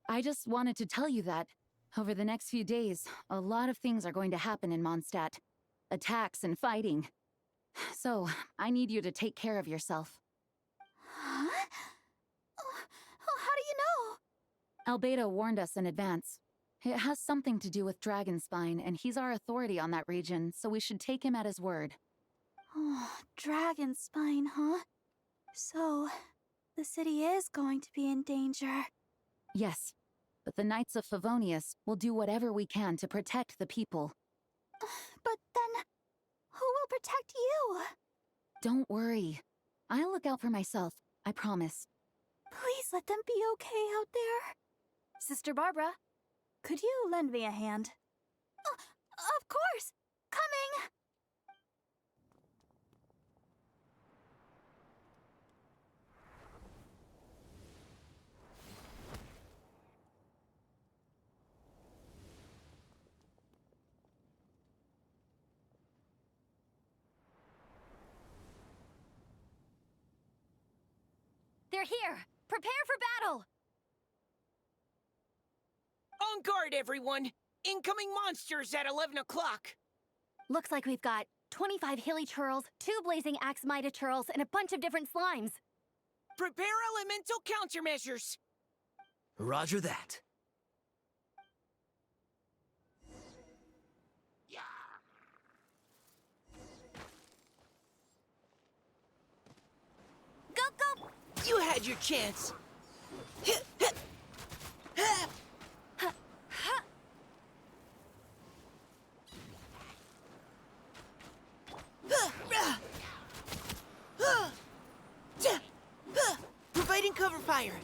I just wanted to tell you that over the next few days, a lot of things are going to happen in Mondstadt. Attacks and fighting. So, I need you to take care of yourself. Huh? Oh, how do you know? Albedo warned us in advance. It has something to do with Dragonspine, and he's our authority on that region, so we should take him at his word. Oh, Dragonspine, huh? So, the city is going to be in danger. Yes, but the Knights of Favonius will do whatever we can to protect the people. But then, who will protect you? Don't worry. I'll look out for myself, I promise. Please let them be okay out there. Sister Barbara, could you lend me a hand? Of course! Coming! They're here! Prepare for battle! On guard, everyone! Incoming monsters at 11 o'clock! Looks like we've got 25 hilly churls, 2 blazing axe mida churls, and a bunch of different slimes. Prepare elemental countermeasures! Roger that. Go, go! You had your chance! Providing cover fire.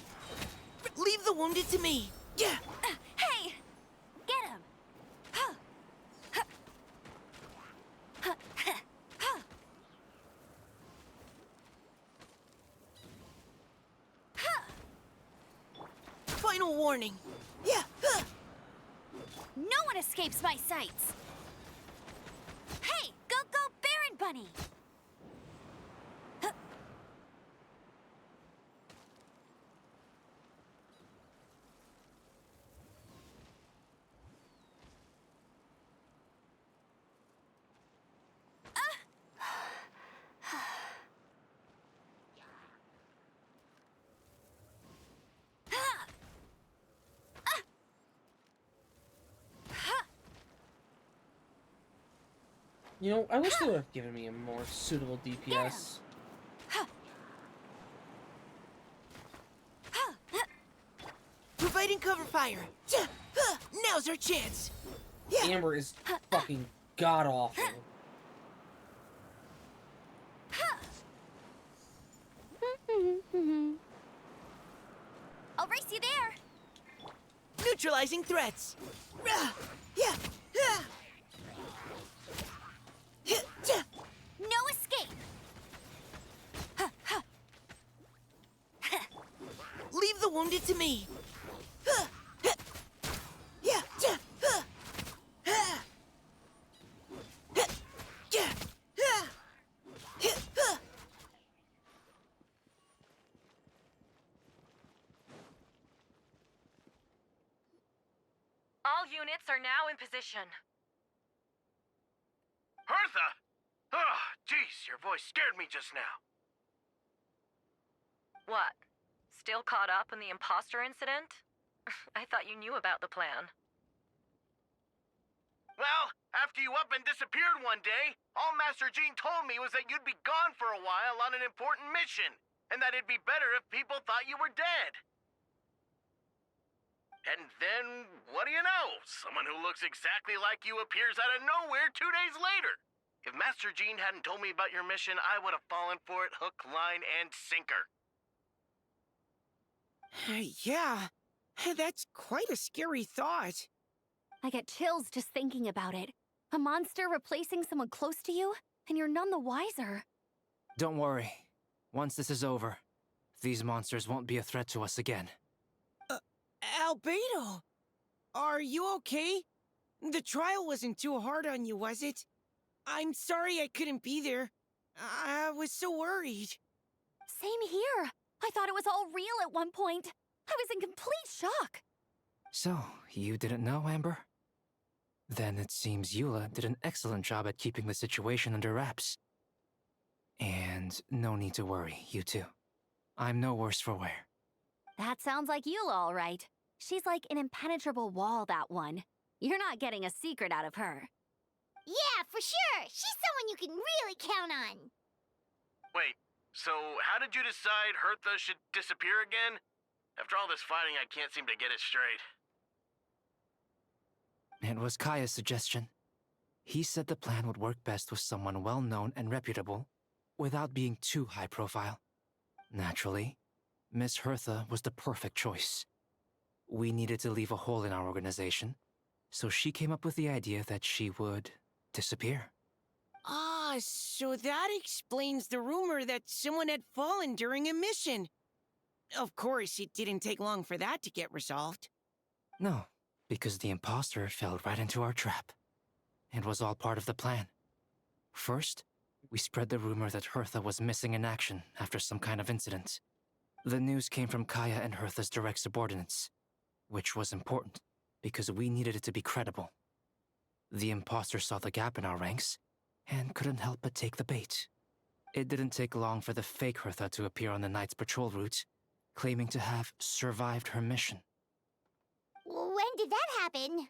Leave the wounded to me. Hey! Get him! Final warning. No one escapes my sights! Hey! Go, go, Baron Bunny! You know, I wish they would have given me a more suitable DPS. Providing cover fire. Now's our chance. Amber is fucking god-awful. I'll race you there! Neutralizing threats. No escape! Leave the wounded to me. All units are now in position. Hertha! Oh, jeez, your voice scared me just now. What? Still caught up in the imposter incident? I thought you knew about the plan. Well, after you up and disappeared one day, all Master Jean told me was that you'd be gone for a while on an important mission, and that it'd be better if people thought you were dead. And then, what do you know? Someone who looks exactly like you appears out of nowhere 2 days later. If Master Jean hadn't told me about your mission, I would have fallen for it hook, line, and sinker. Yeah, that's quite a scary thought. I get chills just thinking about it. A monster replacing someone close to you? and you're none the wiser. Don't worry. Once this is over, these monsters won't be a threat to us again. Albedo! Are you okay? The trial wasn't too hard on you, was it? I'm sorry I couldn't be there. I was so worried. Same here. I thought it was all real at one point. I was in complete shock. So, you didn't know, Amber? Then it seems Eula did an excellent job at keeping the situation under wraps. And no need to worry, you two. I'm no worse for wear. That sounds like Eula, all right. She's like an impenetrable wall, that one. You're not getting a secret out of her. Yeah, for sure. She's someone you can really count on. Wait, so how did you decide Hertha should disappear again? After all this fighting, I can't seem to get it straight. It was Kaya's suggestion. He said the plan would work best with someone well-known and reputable, without being too high-profile. Naturally, Miss Hertha was the perfect choice. We needed to leave a hole in our organization, so she came up with the idea that she would disappear. Ah, so that explains the rumor that someone had fallen during a mission. Of course, it didn't take long for that to get resolved. No, because the imposter fell right into our trap. It was all part of the plan. First, we spread the rumor that Hertha was missing in action after some kind of incident. The news came from Kaya and Hertha's direct subordinates, which was important because we needed it to be credible. The imposter saw the gap in our ranks and couldn't help but take the bait. It didn't take long for the fake Hertha to appear on the night's patrol route, claiming to have survived her mission. When did that happen?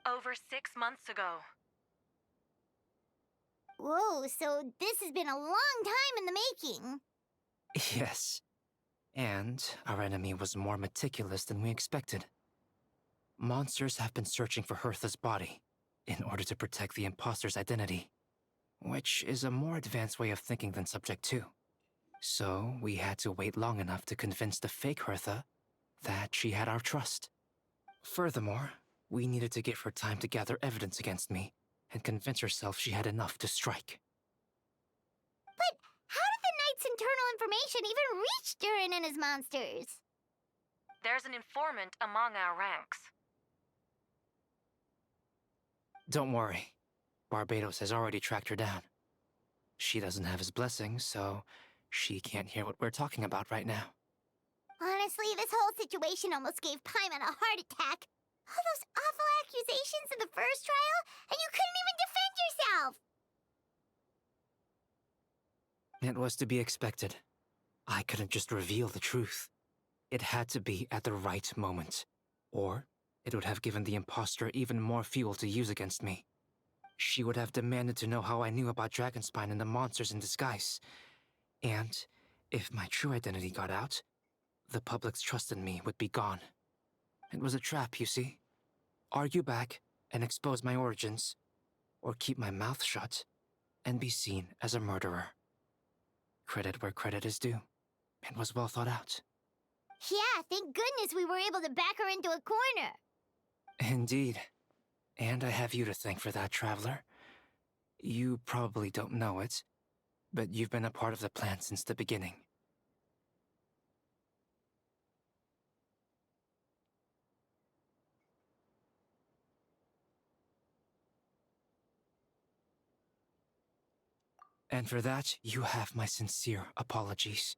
Over 6 months ago. Whoa, so this has been a long time in the making. Yes. And our enemy was more meticulous than we expected. Monsters have been searching for Hertha's body in order to protect the imposter's identity, which is a more advanced way of thinking than Subject 2. So we had to wait long enough to convince the fake Hertha that she had our trust. Furthermore, we needed to give her time to gather evidence against me and convince herself she had enough to strike. But how did the Knight's internal information even reach Durin and his monsters? There's an informant among our ranks. Don't worry. Barbados has already tracked her down. She doesn't have his blessing, so she can't hear what we're talking about right now. Honestly, this whole situation almost gave Paimon a heart attack. All those awful accusations in the first trial, and you couldn't even defend yourself! It was to be expected. I couldn't just reveal the truth. It had to be at the right moment, or it would have given the imposter even more fuel to use against me. She would have demanded to know how I knew about Dragonspine and the monsters in disguise. And if my true identity got out, the public's trust in me would be gone. It was a trap, you see. Argue back and expose my origins, or keep my mouth shut and be seen as a murderer. Credit where credit is due. It was well thought out. Yeah, thank goodness we were able to back her into a corner. Indeed. And I have you to thank for that, Traveler. You probably don't know it, but you've been a part of the plan since the beginning. And for that, you have my sincere apologies.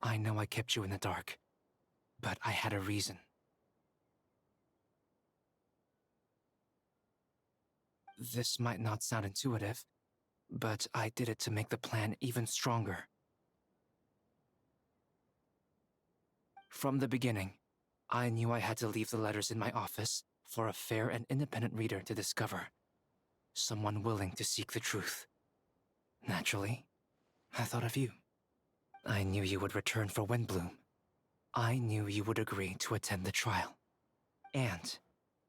I know I kept you in the dark, but I had a reason. This might not sound intuitive, but I did it to make the plan even stronger. From the beginning, I knew I had to leave the letters in my office for a fair and independent reader to discover. Someone willing to seek the truth. Naturally, I thought of you. I knew you would return for Windbloom. I knew you would agree to attend the trial. And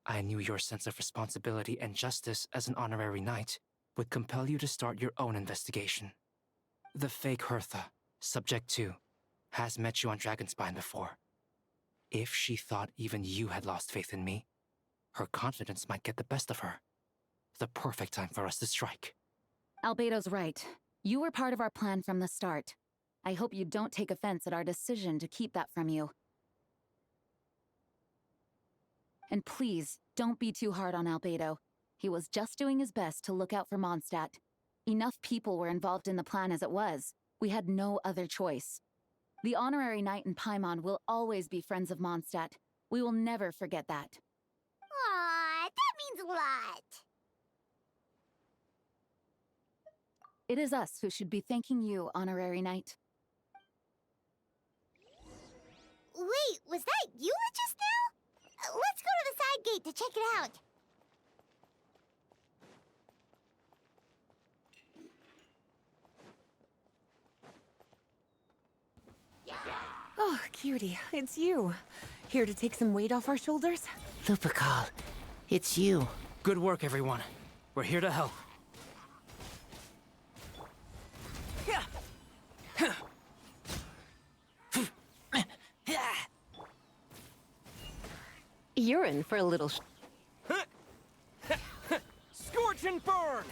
I knew your sense of responsibility and justice as an honorary knight would compel you to start your own investigation. The fake Hertha, Subject 2, has met you on Dragonspine before. If she thought even you had lost faith in me, her confidence might get the best of her. the perfect time for us to strike. Albedo's right. You were part of our plan from the start. I hope you don't take offense at our decision to keep that from you. And please, don't be too hard on Albedo. He was just doing his best to look out for Mondstadt. Enough people were involved in the plan as it was. We had no other choice. The honorary knight and Paimon will always be friends of Mondstadt. We will never forget that. Aw, that means a lot. It is us who should be thanking you, honorary knight. Wait, was that Eula just now? Let's go to the side gate to check it out. Oh, cutie, it's you. Here to take some weight off our shoulders? Lupercal, it's you. Good work, everyone. We're here to help. You're in for a little Scorch and burn!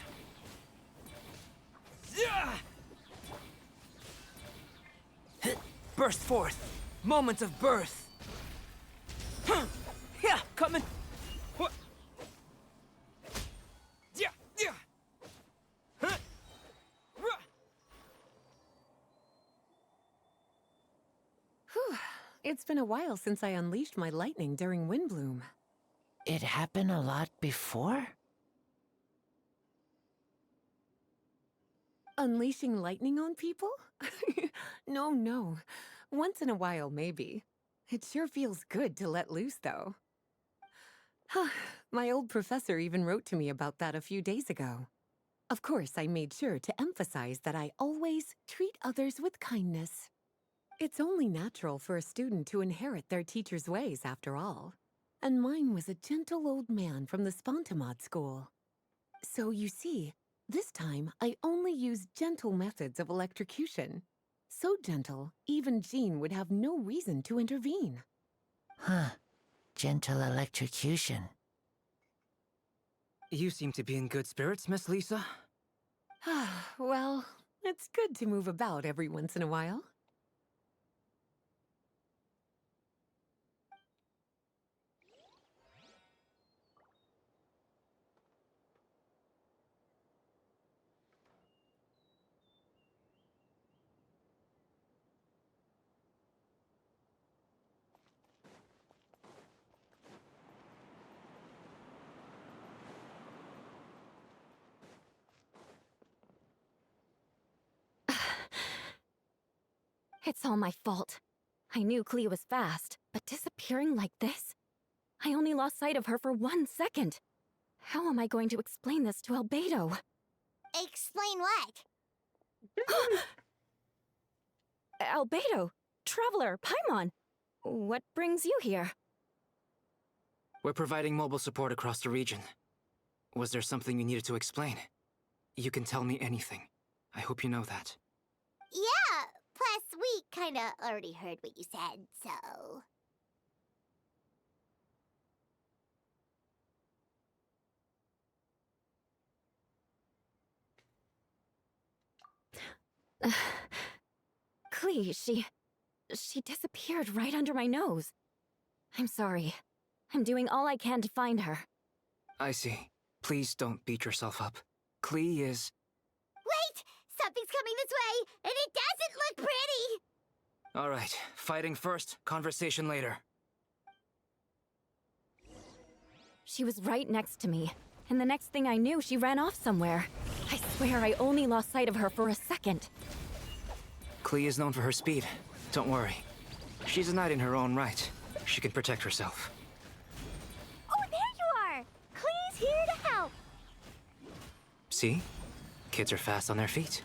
Burst forth. Moment of birth. Yeah, coming. Whew. It's been a while since I unleashed my lightning during Windbloom. It happened a lot before? Unleashing lightning on people? No. Once in a while, maybe. It sure feels good to let loose, though. My old professor even wrote to me about that a few days ago. Of course, I made sure to emphasize that I always treat others with kindness. It's only natural for a student to inherit their teacher's ways, after all. And mine was a gentle old man from the Spontamod school. So you see, this time I only used gentle methods of electrocution. So gentle, even Jean would have no reason to intervene. Huh. Gentle electrocution. You seem to be in good spirits, Miss Lisa. Well, it's good to move about every once in a while. It's all my fault. I knew Clea was fast, but disappearing like this? I only lost sight of her for 1 second. How am I going to explain this to Albedo? Explain what? Albedo, Traveler, Paimon, what brings you here? We're providing mobile support across the region. Was there something you needed to explain? You can tell me anything. I hope you know that. Yeah, plus we kinda already heard what you said, so... Clea, she disappeared right under my nose. I'm sorry. I'm doing all I can to find her. I see. Please don't beat yourself up. Clea is... Wait! Something's coming this way, and it doesn't look pretty! All right. Fighting first, conversation later. She was right next to me, and the next thing I knew, she ran off somewhere. I swear I only lost sight of her for a second. Clea is known for her speed. Don't worry. She's a knight in her own right. She can protect herself. Oh, there you are! Clea's here to help! See? Kids are fast on their feet.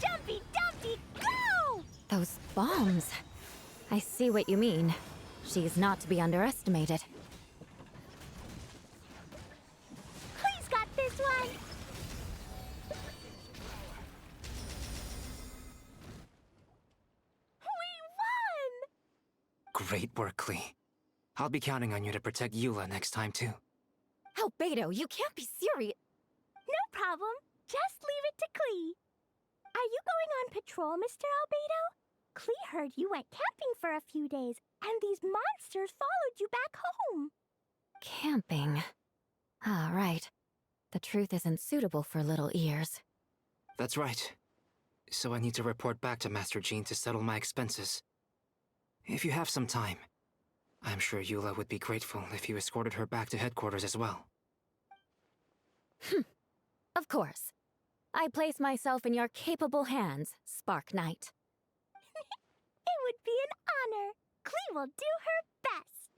Dumpy, Dumpy, go! Those bombs. I see what you mean. She is not to be underestimated. Clea's got this one! Great work, Clea. I'll be counting on you to protect Eula next time, too. Albedo, you can't be serious. No problem. Just leave it to Klee. Are you going on patrol, Mr. Albedo? Klee heard you went camping for a few days, and these monsters followed you back home. Camping. Ah, right. The truth isn't suitable for little ears. That's right. So I need to report back to Master Jean to settle my expenses. If you have some time, I'm sure Eula would be grateful if you escorted her back to headquarters as well. Of course. I place myself in your capable hands, Spark Knight. It would be an honor. Klee will do her best.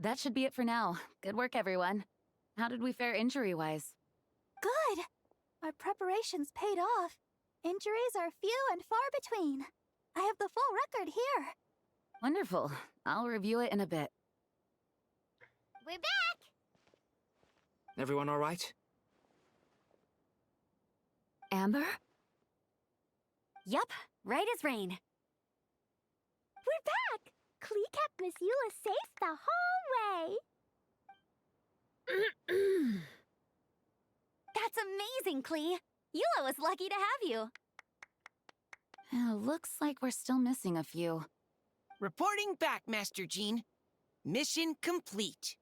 That should be it for now. Good work, everyone. How did we fare injury-wise? Good! Our preparations paid off. Injuries are few and far between. I have the full record here. Wonderful. I'll review it in a bit. We're back! Everyone all right? Amber? Yup, right as rain. We're back! Klee kept Miss Eula safe the whole way. That's amazing, Klee. Eula was lucky to have you. Looks like we're still missing a few. Reporting back, Master Jean. Mission complete.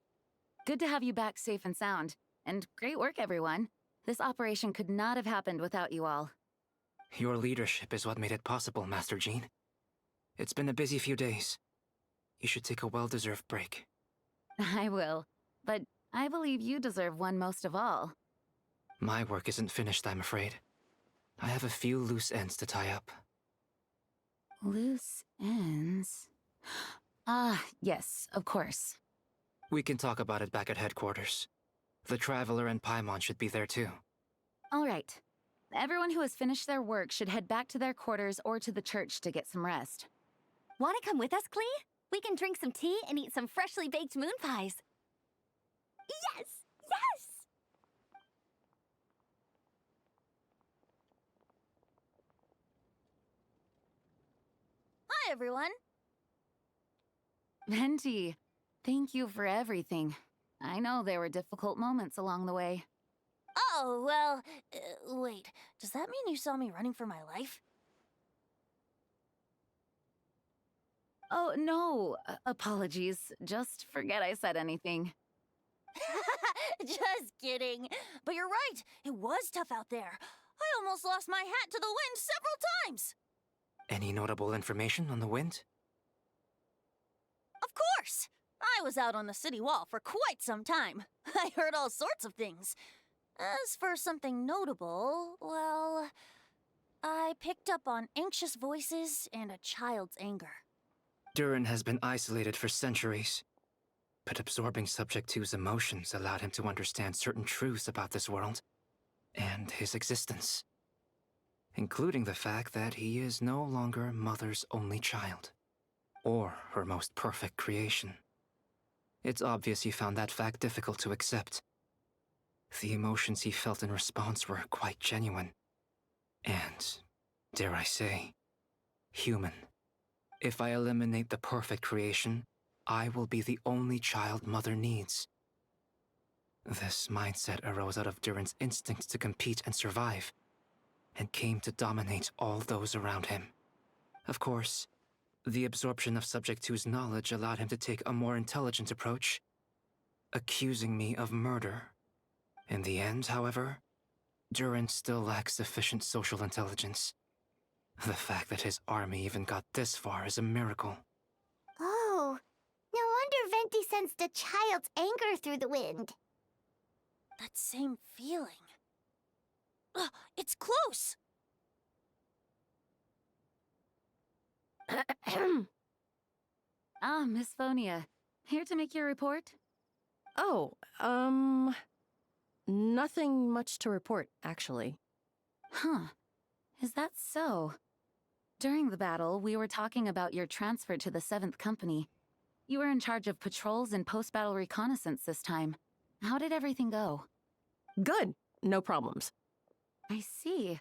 Good to have you back safe and sound. And great work, everyone. This operation could not have happened without you all. Your leadership is what made it possible, Master Jean. It's been a busy few days. You should take a well-deserved break. I will. But I believe you deserve one most of all. My work isn't finished, I'm afraid. I have a few loose ends to tie up. Loose ends? Yes, of course. We can talk about it back at headquarters. The Traveler and Paimon should be there too. All right. Everyone who has finished their work should head back to their quarters or to the church to get some rest. Want to come with us, Klee? We can drink some tea and eat some freshly baked moon pies. Yes! Yes! Hi, everyone. Venti, thank you for everything. I know there were difficult moments along the way. Oh, well, wait. Does that mean you saw me running for my life? Oh, no. Apologies. Just forget I said anything. Just kidding. But you're right. It was tough out there. I almost lost my hat to the wind several times. Any notable information on the wind? Of course. I was out on the city wall for quite some time. I heard all sorts of things. As for something notable, well, I picked up on anxious voices and a child's anger. Durin has been isolated for centuries, but absorbing Subject 2's emotions allowed him to understand certain truths about this world and his existence, including the fact that he is no longer Mother's only child, or her most perfect creation. It's obvious he found that fact difficult to accept. The emotions he felt in response were quite genuine, and, dare I say, human. If I eliminate the perfect creation, I will be the only child Mother needs. This mindset arose out of Durin's instinct to compete and survive, and came to dominate all those around him. Of course, the absorption of Subject 2's knowledge allowed him to take a more intelligent approach, accusing me of murder. In the end, however, Durin still lacks sufficient social intelligence. The fact that his army even got this far is a miracle. Oh, no wonder Venti sensed a child's anger through the wind. That same feeling. It's close! Miss Phonia. Here to make your report? Oh, nothing much to report, actually. Huh. Is that so? During the battle, we were talking about your transfer to the 7th Company. You were in charge of patrols and post-battle reconnaissance this time. How did everything go? Good. No problems. I see.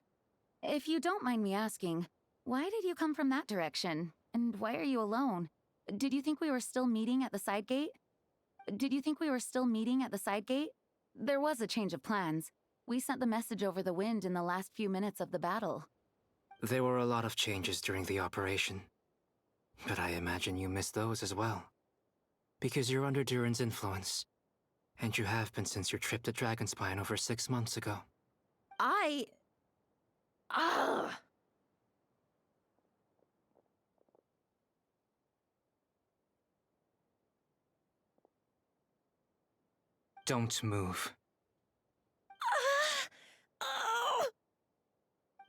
If you don't mind me asking, why did you come from that direction? And why are you alone? Did you think we were still meeting at the side gate? There was a change of plans. We sent the message over the wind in the last few minutes of the battle. There were a lot of changes during the operation. But I imagine you missed those as well. Because you're under Durin's influence. And you have been since your trip to Dragonspine over 6 months ago. Don't move.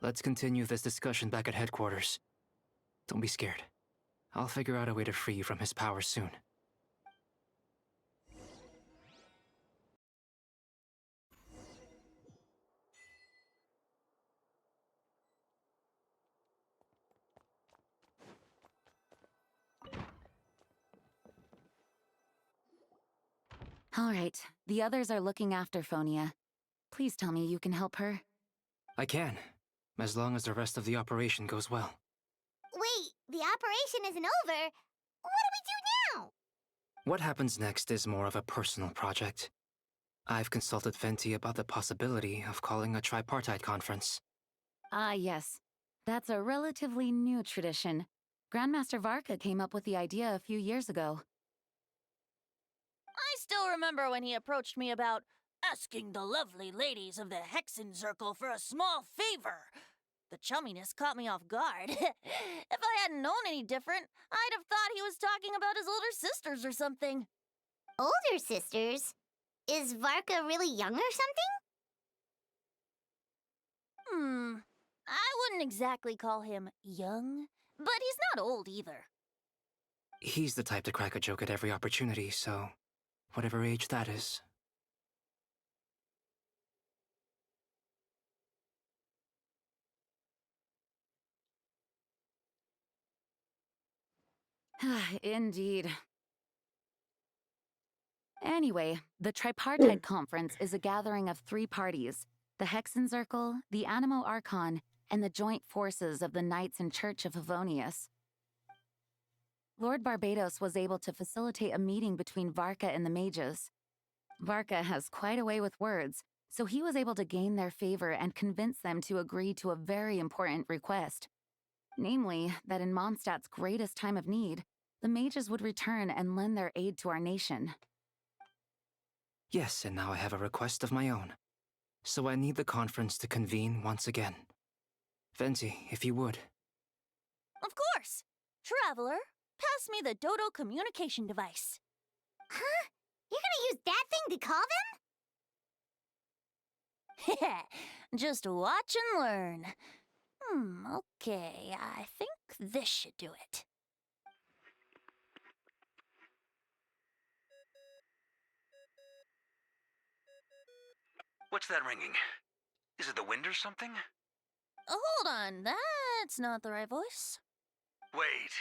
Let's continue this discussion back at headquarters. Don't be scared. I'll figure out a way to free you from his power soon. All right, the others are looking after Phonia. Please tell me you can help her. I can, as long as the rest of the operation goes well. Wait, the operation isn't over. What do we do now? What happens next is more of a personal project. I've consulted Venti about the possibility of calling a tripartite conference. Ah, yes. That's a relatively new tradition. Grandmaster Varka came up with the idea a few years ago. I still remember when he approached me about asking the lovely ladies of the Hexen Circle for a small favor. The chumminess caught me off guard. If I hadn't known any different, I'd have thought he was talking about his older sisters or something. Older sisters? Is Varka really young or something? I wouldn't exactly call him young, but he's not old either. He's the type to crack a joke at every opportunity, so whatever age that is. Indeed. Anyway, the Tripartite Conference is a gathering of 3 parties: the Hexen Circle, the Animo Archon, and the joint forces of the Knights and Church of Favonius. Lord Barbatos was able to facilitate a meeting between Varka and the mages. Varka has quite a way with words, so he was able to gain their favor and convince them to agree to a very important request. Namely, that in Mondstadt's greatest time of need, the mages would return and lend their aid to our nation. Yes, and now I have a request of my own. So I need the conference to convene once again. Venti, if you would. Of course! Traveler, pass me the Dodo communication device. Huh? You're gonna use that thing to call them? Just watch and learn. Okay, I think this should do it. What's that ringing? Is it the wind or something? Hold on, that's not the right voice. Wait.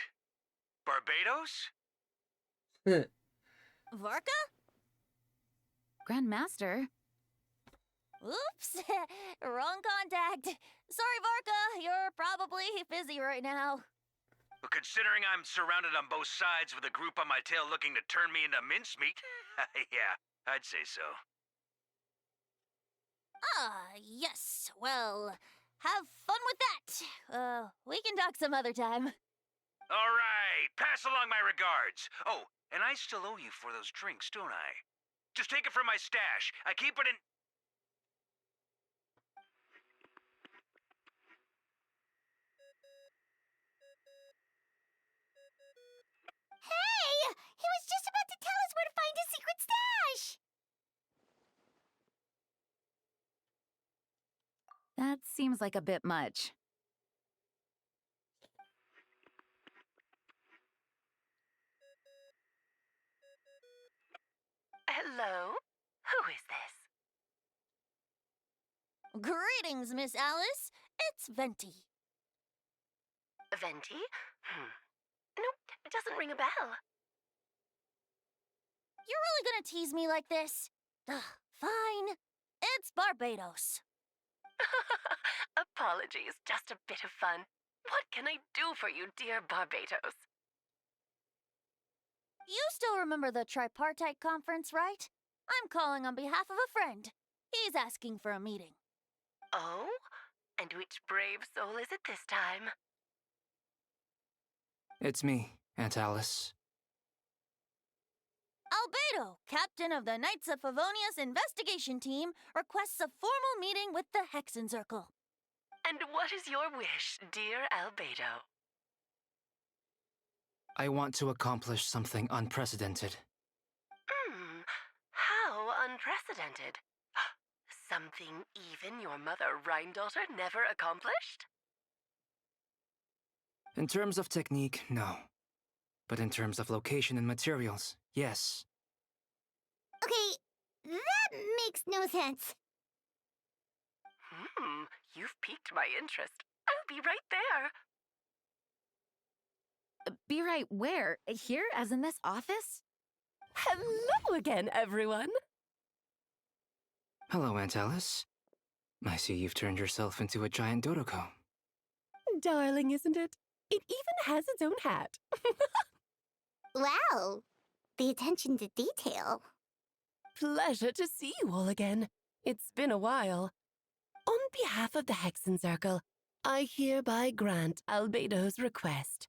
Barbatos? Varka? Grandmaster? Oops, wrong contact. Sorry, Varka, you're probably busy right now. Well, considering I'm surrounded on both sides with a group on my tail looking to turn me into mincemeat, yeah, I'd say so. Yes. Well, have fun with that. We can talk some other time. All right, pass along my regards. Oh, and I still owe you for those drinks, don't I? Just take it from my stash. I keep it in... Hey! He was just about to tell us where to find his secret stash! That seems like a bit much. Hello? Who is this? Greetings, Miss Alice. It's Venti. Venti? Nope, it doesn't ring a bell. You're really gonna tease me like this? Ugh, fine. It's Barbados. Apologies, just a bit of fun. What can I do for you, dear Barbados? You still remember the tripartite conference, right? I'm calling on behalf of a friend. He's asking for a meeting. Oh? And which brave soul is it this time? It's me, Aunt Alice. Albedo, captain of the Knights of Favonius investigation team, requests a formal meeting with the Hexencircle. And what is your wish, dear Albedo? I want to accomplish something unprecedented. How unprecedented. Something even your mother Rhine-daughter never accomplished? In terms of technique, no. But in terms of location and materials, yes. Okay, that makes no sense. You've piqued my interest. I'll be right there. Be right where? Here, as in this office? Hello again, everyone! Hello, Aunt Alice. I see you've turned yourself into a giant Dodoko. Darling, isn't it? It even has its own hat. Wow, the attention to detail. Pleasure to see you all again. It's been a while. On behalf of the Hexencircle, I hereby grant Albedo's request.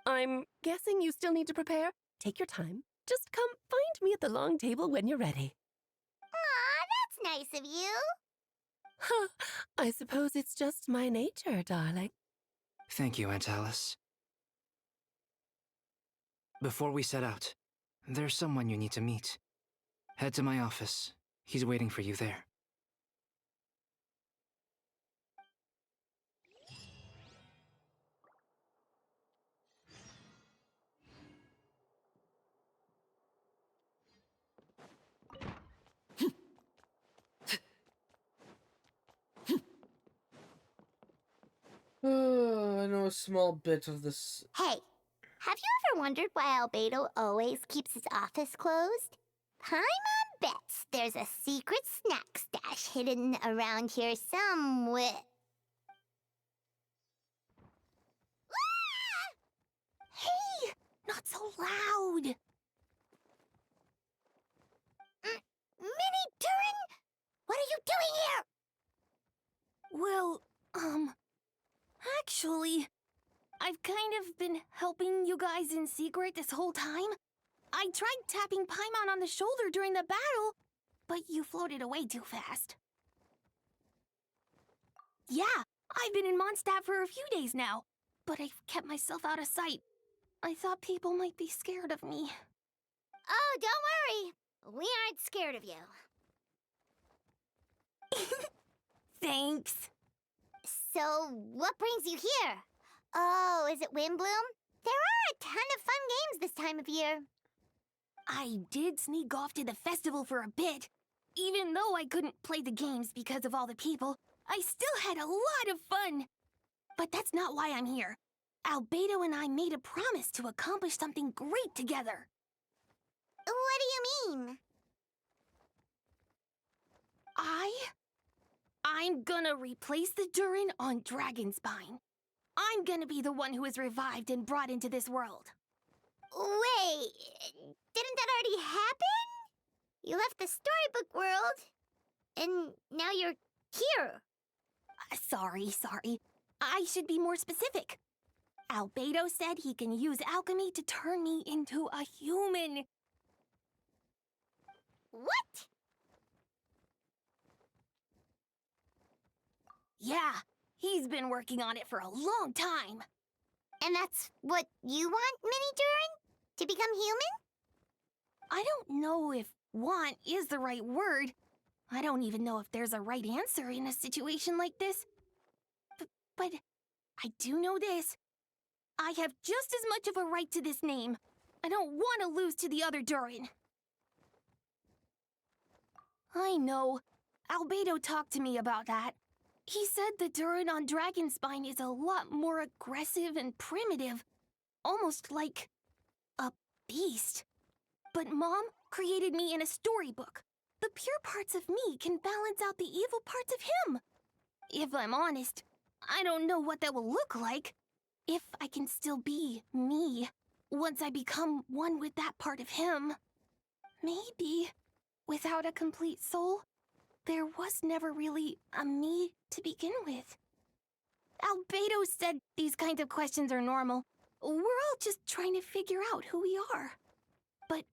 I'm guessing you still need to prepare? Take your time. Just come find me at the long table when you're ready. Aw, that's nice of you. Huh, I suppose it's just my nature, darling. Thank you, Aunt Alice. Before we set out, there's someone you need to meet. Head to my office. He's waiting for you there. I know a small bit of this. Hey, have you ever wondered why Albedo always keeps his office closed? Paimon bets there's a secret snack stash hidden around here somewhere. Hey, not so loud. Minnie Durin, what are you doing here? Well, actually, I've kind of been helping you guys in secret this whole time. I tried tapping Paimon on the shoulder during the battle, but you floated away too fast. Yeah, I've been in Mondstadt for a few days now, but I've kept myself out of sight. I thought people might be scared of me. Oh, don't worry. We aren't scared of you. Thanks. So, what brings you here? Oh, is it Windbloom? There are a ton of fun games this time of year. I did sneak off to the festival for a bit. Even though I couldn't play the games because of all the people, I still had a lot of fun. But that's not why I'm here. Albedo and I made a promise to accomplish something great together. What do you mean? I'm gonna replace the Durin on Dragonspine. I'm gonna be the one who is revived and brought into this world. Wait, didn't that already happen? You left the storybook world, and now you're here. Sorry. I should be more specific. Albedo said he can use alchemy to turn me into a human. What? Yeah, he's been working on it for a long time. And that's what you want, Minnie Durin? To become human? I don't know if want is the right word. I don't even know if there's a right answer in a situation like this. But I do know this. I have just as much of a right to this name. I don't want to lose to the other Durin. I know. Albedo talked to me about that. He said the Durin on Dragonspine is a lot more aggressive and primitive, almost like a beast. But Mom created me in a storybook. The pure parts of me can balance out the evil parts of him. If I'm honest, I don't know what that will look like. If I can still be me once I become one with that part of him. Maybe, without a complete soul, there was never really a me to begin with. Albedo said these kinds of questions are normal. We're all just trying to figure out who we are. But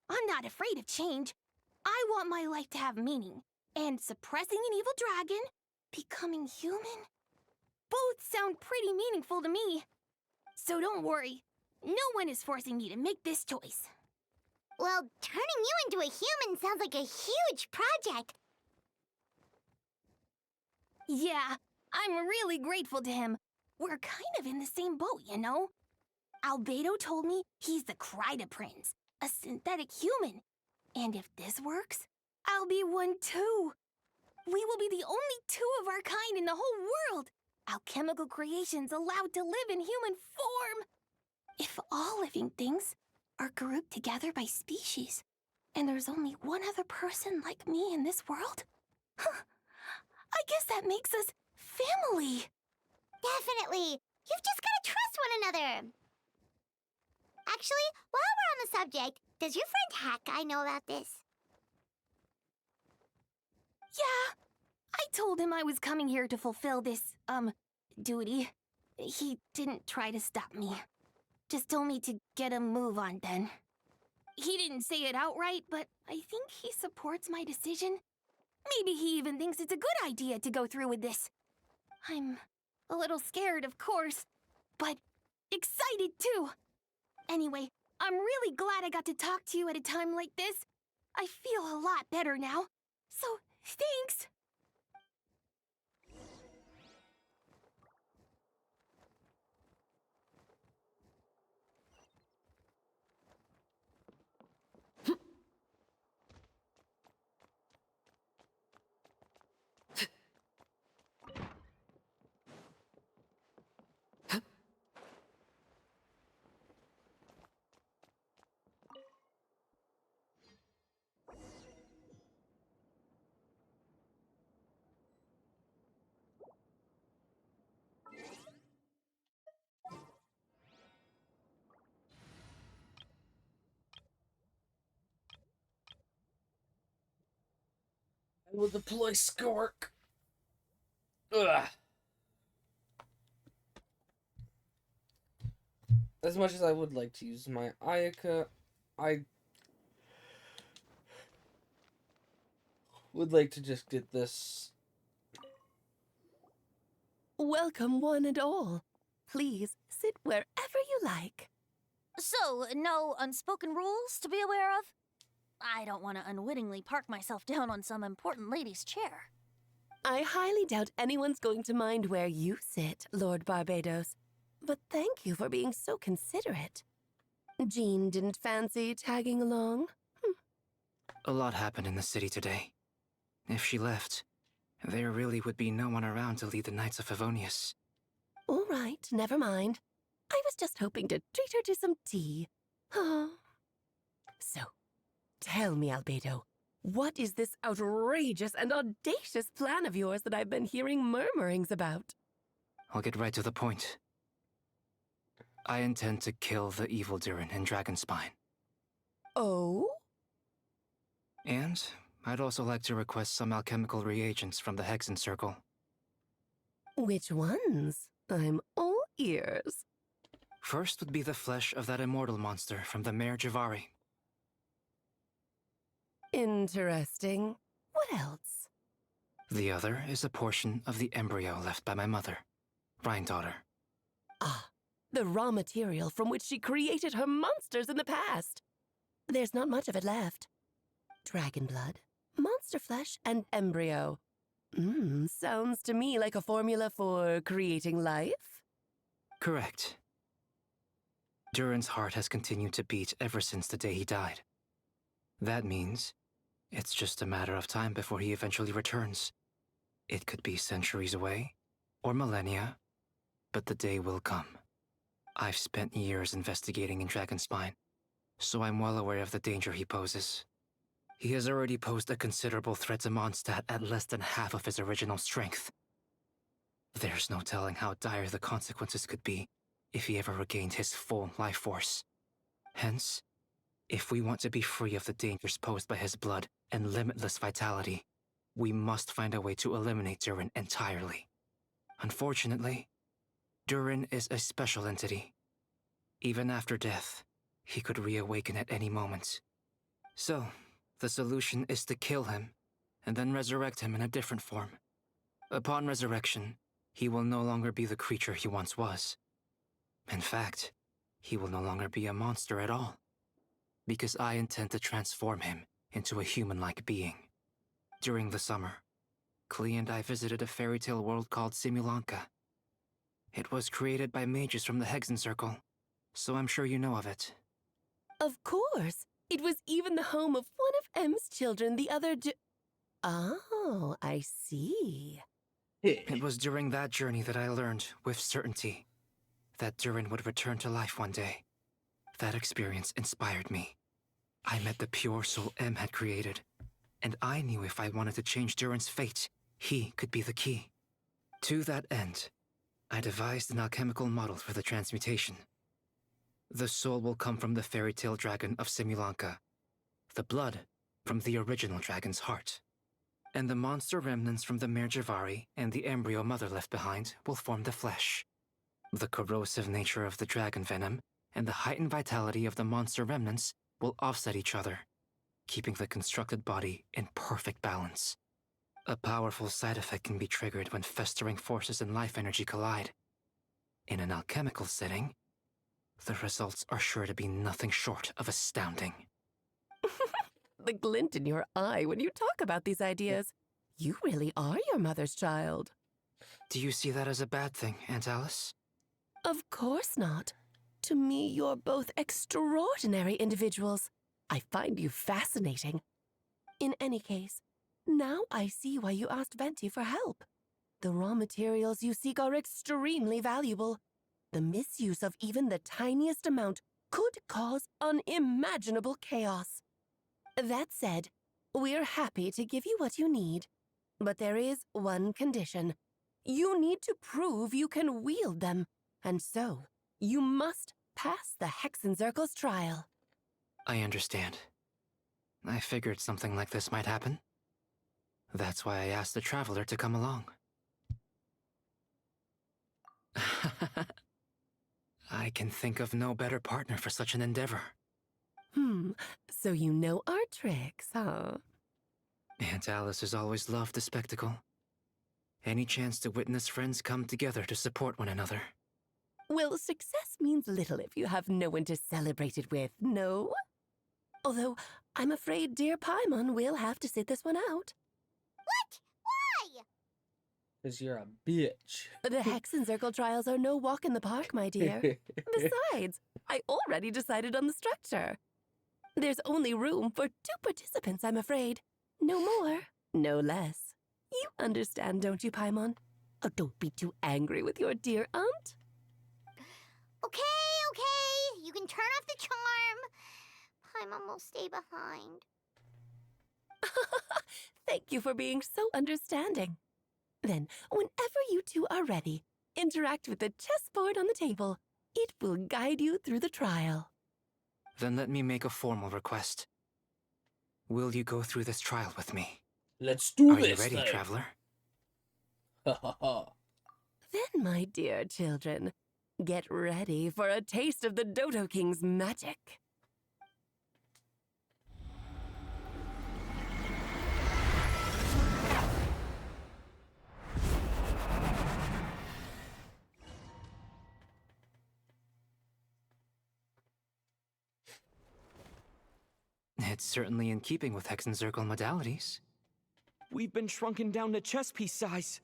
I'm not afraid of change. I want my life to have meaning. And suppressing an evil dragon, becoming human, both sound pretty meaningful to me. So don't worry. No one is forcing me to make this choice. Well, turning you into a human sounds like a huge project. Yeah, I'm really grateful to him. We're kind of in the same boat, you know? Albedo told me he's the Kryda Prince, a synthetic human. And if this works, I'll be one too. We will be the only two of our kind in the whole world. Alchemical creations allowed to live in human form. If all living things are grouped together by species, and there's only one other person like me in this world, I guess that makes us family. Definitely. You've just gotta trust one another. Actually, while we're on the subject, does your friend Hakai know about this? Yeah, I told him I was coming here to fulfill this, duty. He didn't try to stop me. Just told me to get a move on then. He didn't say it outright, but I think he supports my decision. Maybe he even thinks it's a good idea to go through with this. I'm a little scared, of course, but excited too. Anyway, I'm really glad I got to talk to you at a time like this. I feel a lot better now. So, thanks. I will deploy Skork. Ugh. As much as I would like to use my Ayaka, I would like to just get this. Welcome, one and all. Please sit wherever you like. So, no unspoken rules to be aware of? I don't want to unwittingly park myself down on some important lady's chair. I highly doubt anyone's going to mind where you sit, Lord Barbados. But thank you for being so considerate. Jean didn't fancy tagging along? A lot happened in the city today. If she left, there really would be no one around to lead the Knights of Favonius. All right, never mind. I was just hoping to treat her to some tea. Oh. So, tell me, Albedo, what is this outrageous and audacious plan of yours that I've been hearing murmurings about? I'll get right to the point. I intend to kill the evil Durin in Dragonspine. Oh? And I'd also like to request some alchemical reagents from the Hexen Circle. Which ones? I'm all ears. First would be the flesh of that immortal monster from the Mare Javari. Interesting. What else? The other is a portion of the embryo left by my mother, Rhine-daughter. Ah, the raw material from which she created her monsters in the past. There's not much of it left. Dragon blood, monster flesh, and embryo. Sounds to me like a formula for creating life? Correct. Durin's heart has continued to beat ever since the day he died. That means It's just a matter of time before he eventually returns. It could be centuries away, or millennia, but the day will come. I've spent years investigating in Dragonspine, so I'm well aware of the danger he poses. He has already posed a considerable threat to Mondstadt at less than half of his original strength. There's no telling how dire the consequences could be if he ever regained his full life force. Hence, if we want to be free of the dangers posed by his blood and limitless vitality, we must find a way to eliminate Durin entirely. Unfortunately, Durin is a special entity. Even after death, he could reawaken at any moment. So, the solution is to kill him, and then resurrect him in a different form. Upon resurrection, he will no longer be the creature he once was. In fact, he will no longer be a monster at all, because I intend to transform him into a human-like being. During the summer, Klee and I visited a fairy tale world called Simulanka. It was created by mages from the Hexen Circle, so I'm sure you know of it. Of course. It was even the home of one of M's children the other Oh, I see. It was during that journey that I learned, with certainty, that Durin would return to life one day. That experience inspired me. I met the pure soul M had created, and I knew if I wanted to change Durin's fate, he could be the key. To that end, I devised an alchemical model for the transmutation. The soul will come from the fairy tale dragon of Simulanka, the blood from the original dragon's heart, and the monster remnants from the Mare Javari and the embryo mother left behind will form the flesh. The corrosive nature of the dragon venom and the heightened vitality of the monster remnants will offset each other, keeping the constructed body in perfect balance. A powerful side effect can be triggered when festering forces and life energy collide. In an alchemical setting, the results are sure to be nothing short of astounding. The glint in your eye when you talk about these ideas. You really are your mother's child. Do you see that as a bad thing, Aunt Alice? Of course not. To me, you're both extraordinary individuals. I find you fascinating. In any case, now I see why you asked Venti for help. The raw materials you seek are extremely valuable. The misuse of even the tiniest amount could cause unimaginable chaos. That said, we're happy to give you what you need. But there is one condition. You need to prove you can wield them, and so you must pass the Hexenzirkel's trial. I understand. I figured something like this might happen. That's why I asked the Traveler to come along. I can think of no better partner for such an endeavor. So you know our tricks, huh? Aunt Alice has always loved the spectacle. Any chance to witness friends come together to support one another. Well, success means little if you have no one to celebrate it with, no? Although, I'm afraid dear Paimon will have to sit this one out. What? Why? Because you're a bitch. The Hexenzirkel trials are no walk in the park, my dear. Besides, I already decided on the structure. There's only room for 2 participants, I'm afraid. No more, no less. You understand, don't you, Paimon? Oh, don't be too angry with your dear aunt. Okay. You can turn off the charm. Paimon will stay behind. Thank you for being so understanding. Then, whenever you two are ready, interact with the chessboard on the table. It will guide you through the trial. Then let me make a formal request. Will you go through this trial with me? Let's do Are this. Are you ready, thing. Traveler? Then, my dear children, get ready for a taste of the Dodo King's magic. It's certainly in keeping with Hexenzirkel modalities. We've been shrunken down to chess piece size.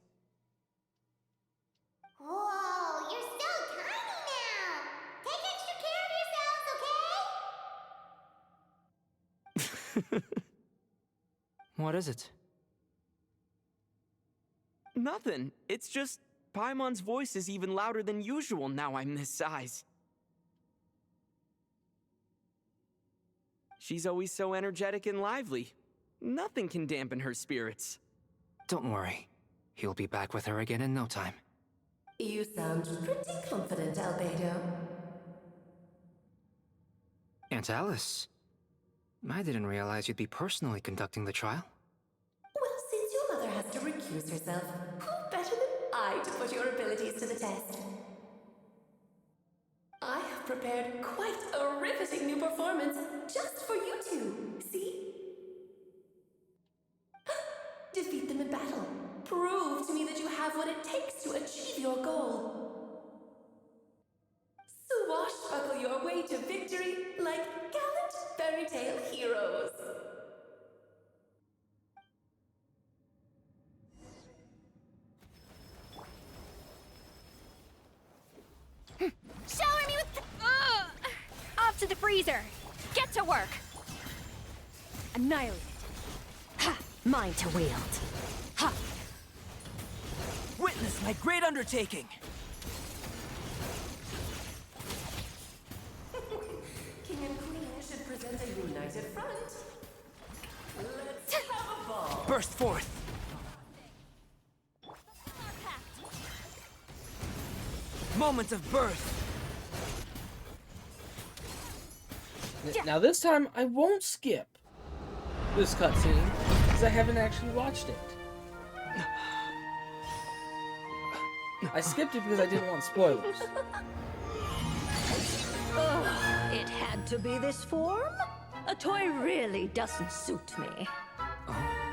Whoa, you're so tiny now. Take extra care of yourselves, okay? What is it? Nothing. It's just Paimon's voice is even louder than usual now I'm this size. She's always so energetic and lively. Nothing can dampen her spirits. Don't worry. He'll be back with her again in no time. You sound pretty confident, Albedo. Aunt Alice, I didn't realize you'd be personally conducting the trial. Well, since your mother has to recuse herself, who better than I to put your abilities to the test? I have prepared quite a riveting new performance just for you two. See? Defeat them in battle. Prove to me that you have what it takes to achieve your goal. Swashbuckle your way to victory like gallant fairy tale heroes. Shower me with off to the freezer. Get to work. Annihilate it. Ha! Mine to wield. Ha! Witness my great undertaking! King and Queen should present a united front. Let's have a ball. Burst forth! Moment of birth! Now this time, I won't skip this cutscene, because I haven't actually watched it. I skipped it because I didn't want spoilers. Ugh, it had to be this form? A toy really doesn't suit me.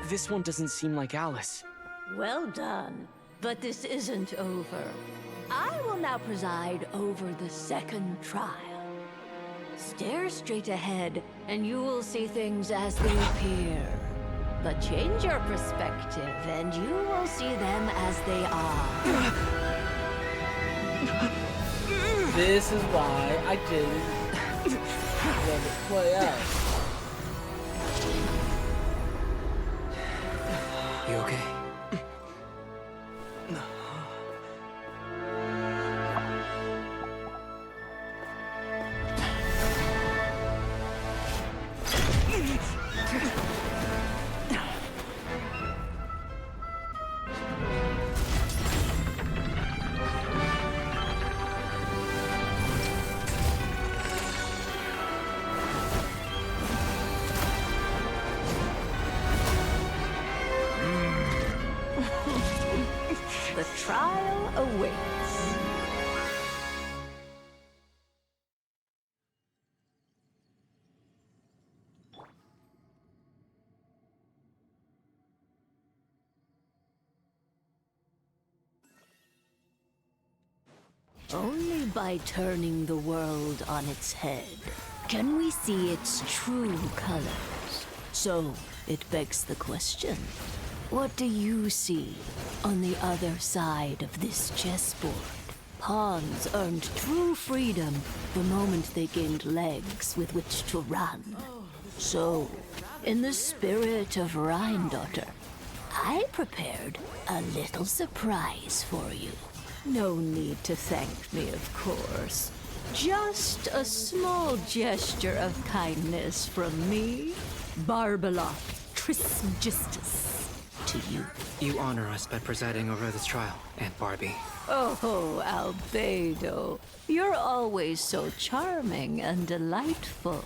This one doesn't seem like Alice. Well done. But this isn't over. I will now preside over the second trial. Stare straight ahead, and you will see things as they appear. But change your perspective, and you will see them as they are. This is why I didn't let it play out. You okay? The trial awaits. Only by turning the world on its head can we see its true colors. So, it begs the question, what do you see on the other side of this chessboard? Pawns earned true freedom the moment they gained legs with which to run. So, in the spirit of Rhindaughter, I prepared a little surprise for you. No need to thank me, of course. Just a small gesture of kindness from me, Barbeloth Trismegistus, to you. You honor us by presiding over this trial, Aunt Barbie. Oh, Albedo, you're always so charming and delightful.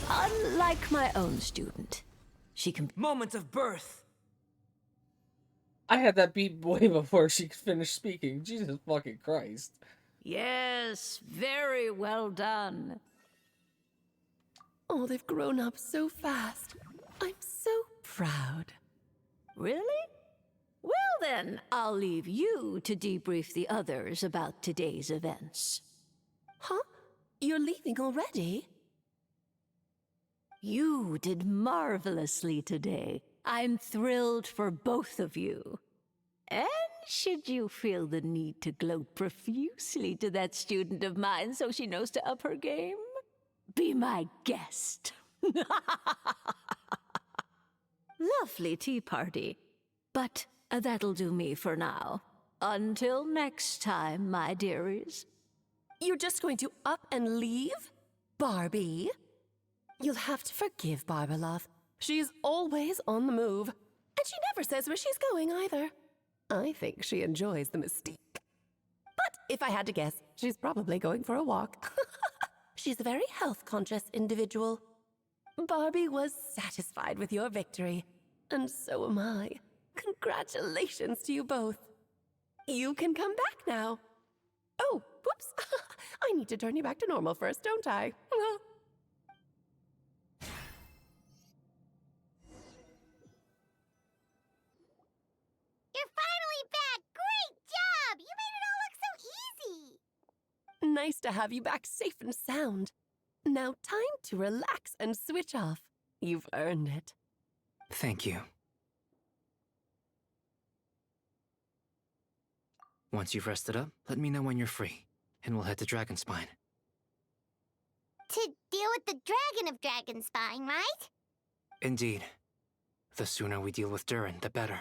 Unlike my own student. She can— Moment of birth! I had that beat way before she finished speaking. Jesus fucking Christ. Yes, very well done. Oh, they've grown up so fast. I'm so proud. Really? Well then, I'll leave you to debrief the others about today's events. Huh? You're leaving already? You did marvelously today. I'm thrilled for both of you. And should you feel the need to gloat profusely to that student of mine so she knows to up her game, be my guest. lovely tea party. But that'll do me for now. Until next time, my dearies. You're just going to up and leave? Barbie? You'll have to forgive Barbalov. She's always on the move. And she never says where she's going either. I think she enjoys the mystique. But if I had to guess, she's probably going for a walk. She's a very health-conscious individual. Barbie was satisfied with your victory. And so am I. Congratulations to you both. You can come back now. Oh, whoops. I need to turn you back to normal first, don't I? You're finally back! Great job! You made it all look so easy! Nice to have you back safe and sound. Now time to relax and switch off. You've earned it. Thank you. Once you've rested up, let me know when you're free, and we'll head to Dragonspine. To deal with the Dragon of Dragonspine, right? Indeed. The sooner we deal with Durin, the better.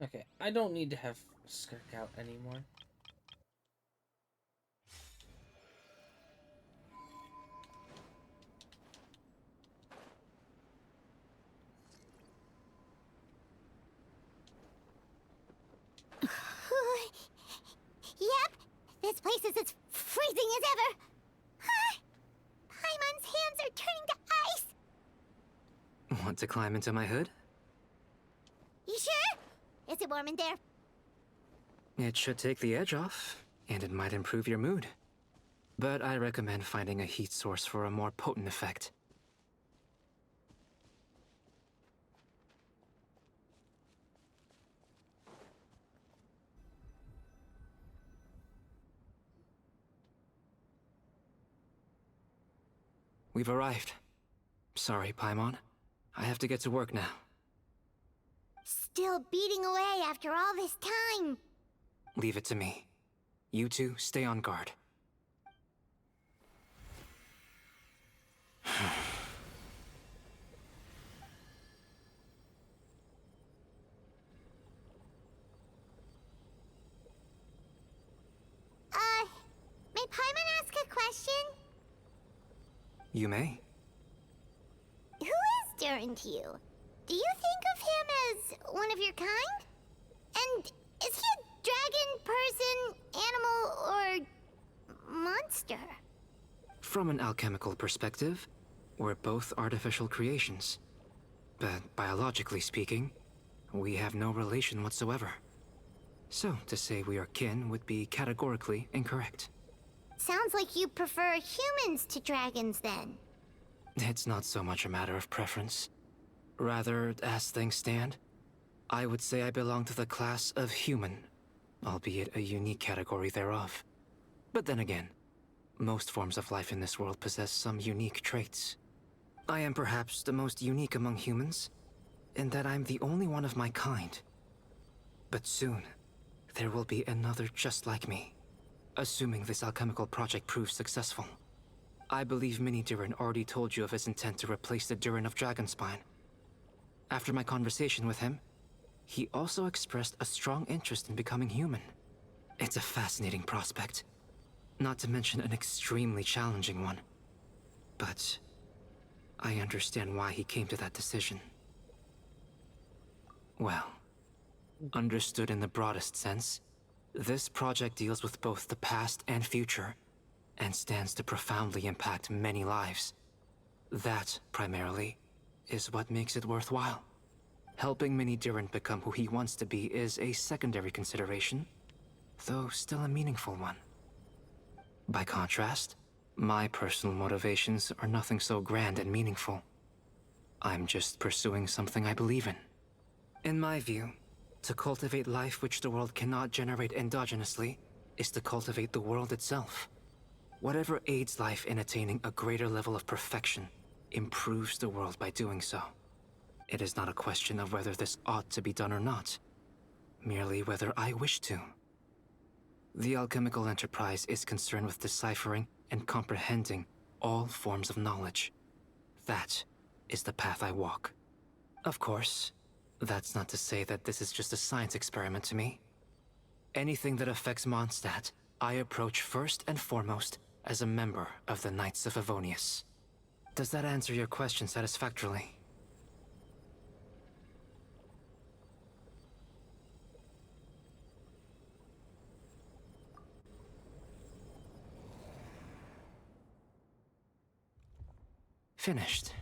Okay, I don't need to have Skirk out anymore. Yep, this place is as freezing as ever. Paimon's hands are turning to ice. Want to climb into my hood? You sure? Is it warm in there? It should take the edge off, and it might improve your mood. But I recommend finding a heat source for a more potent effect. We've arrived. Sorry, Paimon. I have to get to work now. Still beating away after all this time. Leave it to me. You two, stay on guard. May Paimon ask a question? You may. Who is Durin to you? Do you think of him as one of your kind? And is he a dragon, person, animal, or monster? From an alchemical perspective, we're both artificial creations. But biologically speaking, we have no relation whatsoever. So, to say we are kin would be categorically incorrect. Sounds like you prefer humans to dragons, then. It's not so much a matter of preference. Rather, as things stand, I would say I belong to the class of human, albeit a unique category thereof. But then again, most forms of life in this world possess some unique traits. I am perhaps the most unique among humans, in that I'm the only one of my kind. But soon, there will be another just like me, assuming this alchemical project proves successful. I believe Mini Durin already told you of his intent to replace the Durin of Dragonspine. After my conversation with him, he also expressed a strong interest in becoming human. It's a fascinating prospect, not to mention an extremely challenging one. But I understand why he came to that decision. Well, understood in the broadest sense, this project deals with both the past and future, and stands to profoundly impact many lives. That, primarily, is what makes it worthwhile. Helping Mini Durin become who he wants to be is a secondary consideration, though still a meaningful one. By contrast, my personal motivations are nothing so grand and meaningful. I'm just pursuing something I believe in. In my view, to cultivate life which the world cannot generate endogenously is to cultivate the world itself. Whatever aids life in attaining a greater level of perfection improves the world by doing so. It is not a question of whether this ought to be done or not, merely whether I wish to. The alchemical enterprise is concerned with deciphering and comprehending all forms of knowledge. That is the path I walk. Of course, that's not to say that this is just a science experiment to me. Anything that affects Mondstadt, I approach first and foremost as a member of the Knights of Favonius. Does that answer your question satisfactorily? Finished.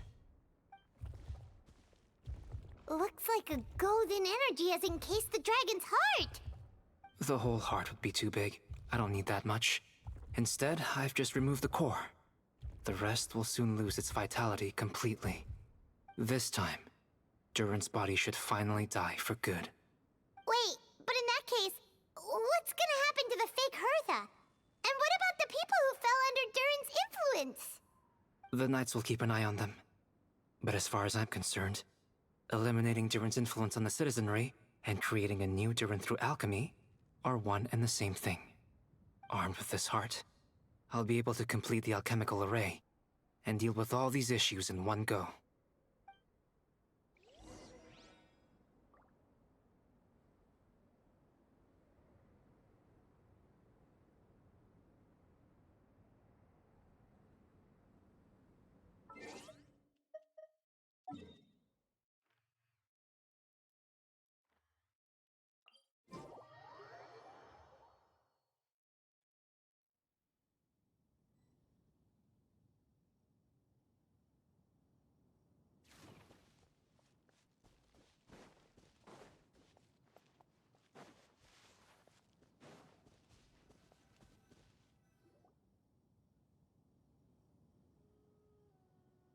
Looks like a golden energy has encased the dragon's heart. The whole heart would be too big. I don't need that much. Instead, I've just removed the core. The rest will soon lose its vitality completely. This time, Durin's body should finally die for good. Wait, but in that case, what's gonna happen to the fake Hertha? And what about the people who fell under Durin's influence? The Knights will keep an eye on them. But as far as I'm concerned, eliminating Durin's influence on the citizenry and creating a new Durin through alchemy are one and the same thing. Armed with this heart, I'll be able to complete the alchemical array and deal with all these issues in one go.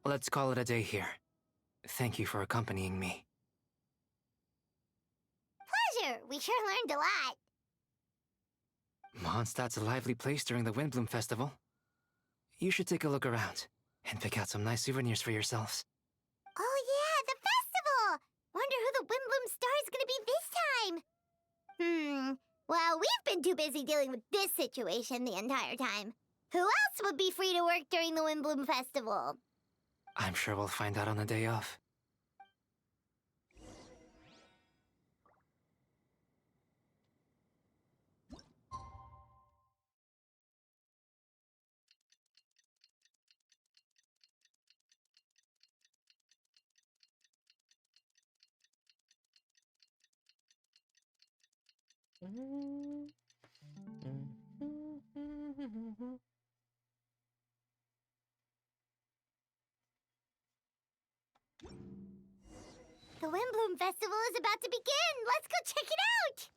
Let's call it a day here. Thank you for accompanying me. Pleasure! We sure learned a lot. Mondstadt's a lively place during the Windbloom Festival. You should take a look around and pick out some nice souvenirs for yourselves. Oh yeah, the festival! Wonder who the Windbloom Star is gonna be this time. Well, we've been too busy dealing with this situation the entire time. Who else would be free to work during the Windbloom Festival? I'm sure we'll find out on the day of. The Windbloom Festival is about to begin! Let's go check it out!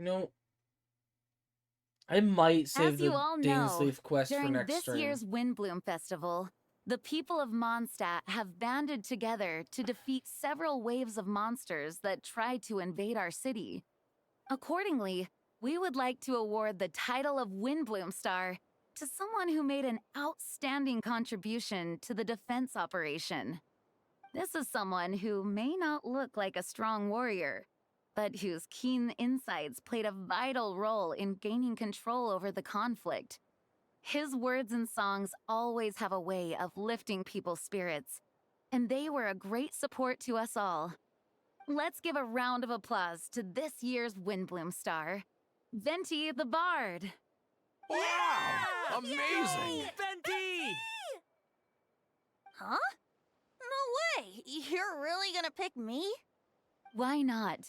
You know, I might save As you the all know, Dainsleif quest for during next this stream. year's Windbloom Festival, The people of Mondstadt have banded together to defeat several waves of monsters that tried to invade our city. Accordingly, we would like to award the title of Windbloom Star to someone who made an outstanding contribution to the defense operation. This is someone who may not look like a strong warrior, but whose keen insights played a vital role in gaining control over the conflict. His words and songs always have a way of lifting people's spirits, and they were a great support to us all. Let's give a round of applause to this year's Windbloom Star, Venti the Bard. Wow! Amazing! Venti! Huh? No way! You're really gonna pick me? Why not?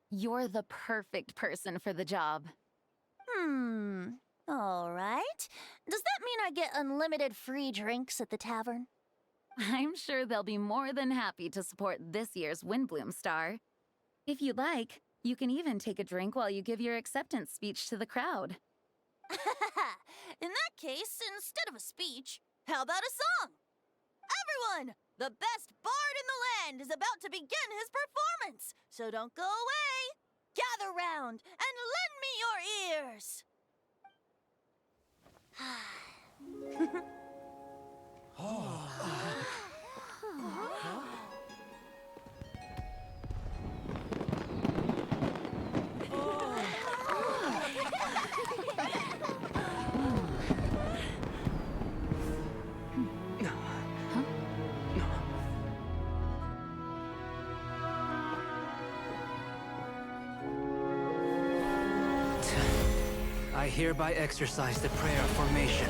You're the perfect person for the job. Alright. Does that mean I get unlimited free drinks at the tavern? I'm sure they'll be more than happy to support this year's Windbloom Star. If you'd like, you can even take a drink while you give your acceptance speech to the crowd. In that case, instead of a speech, how about a song? Everyone! The best bard in the land is about to begin his performance, so don't go away! Gather round and lend me your ears! I hereby exercise the prayer of formation.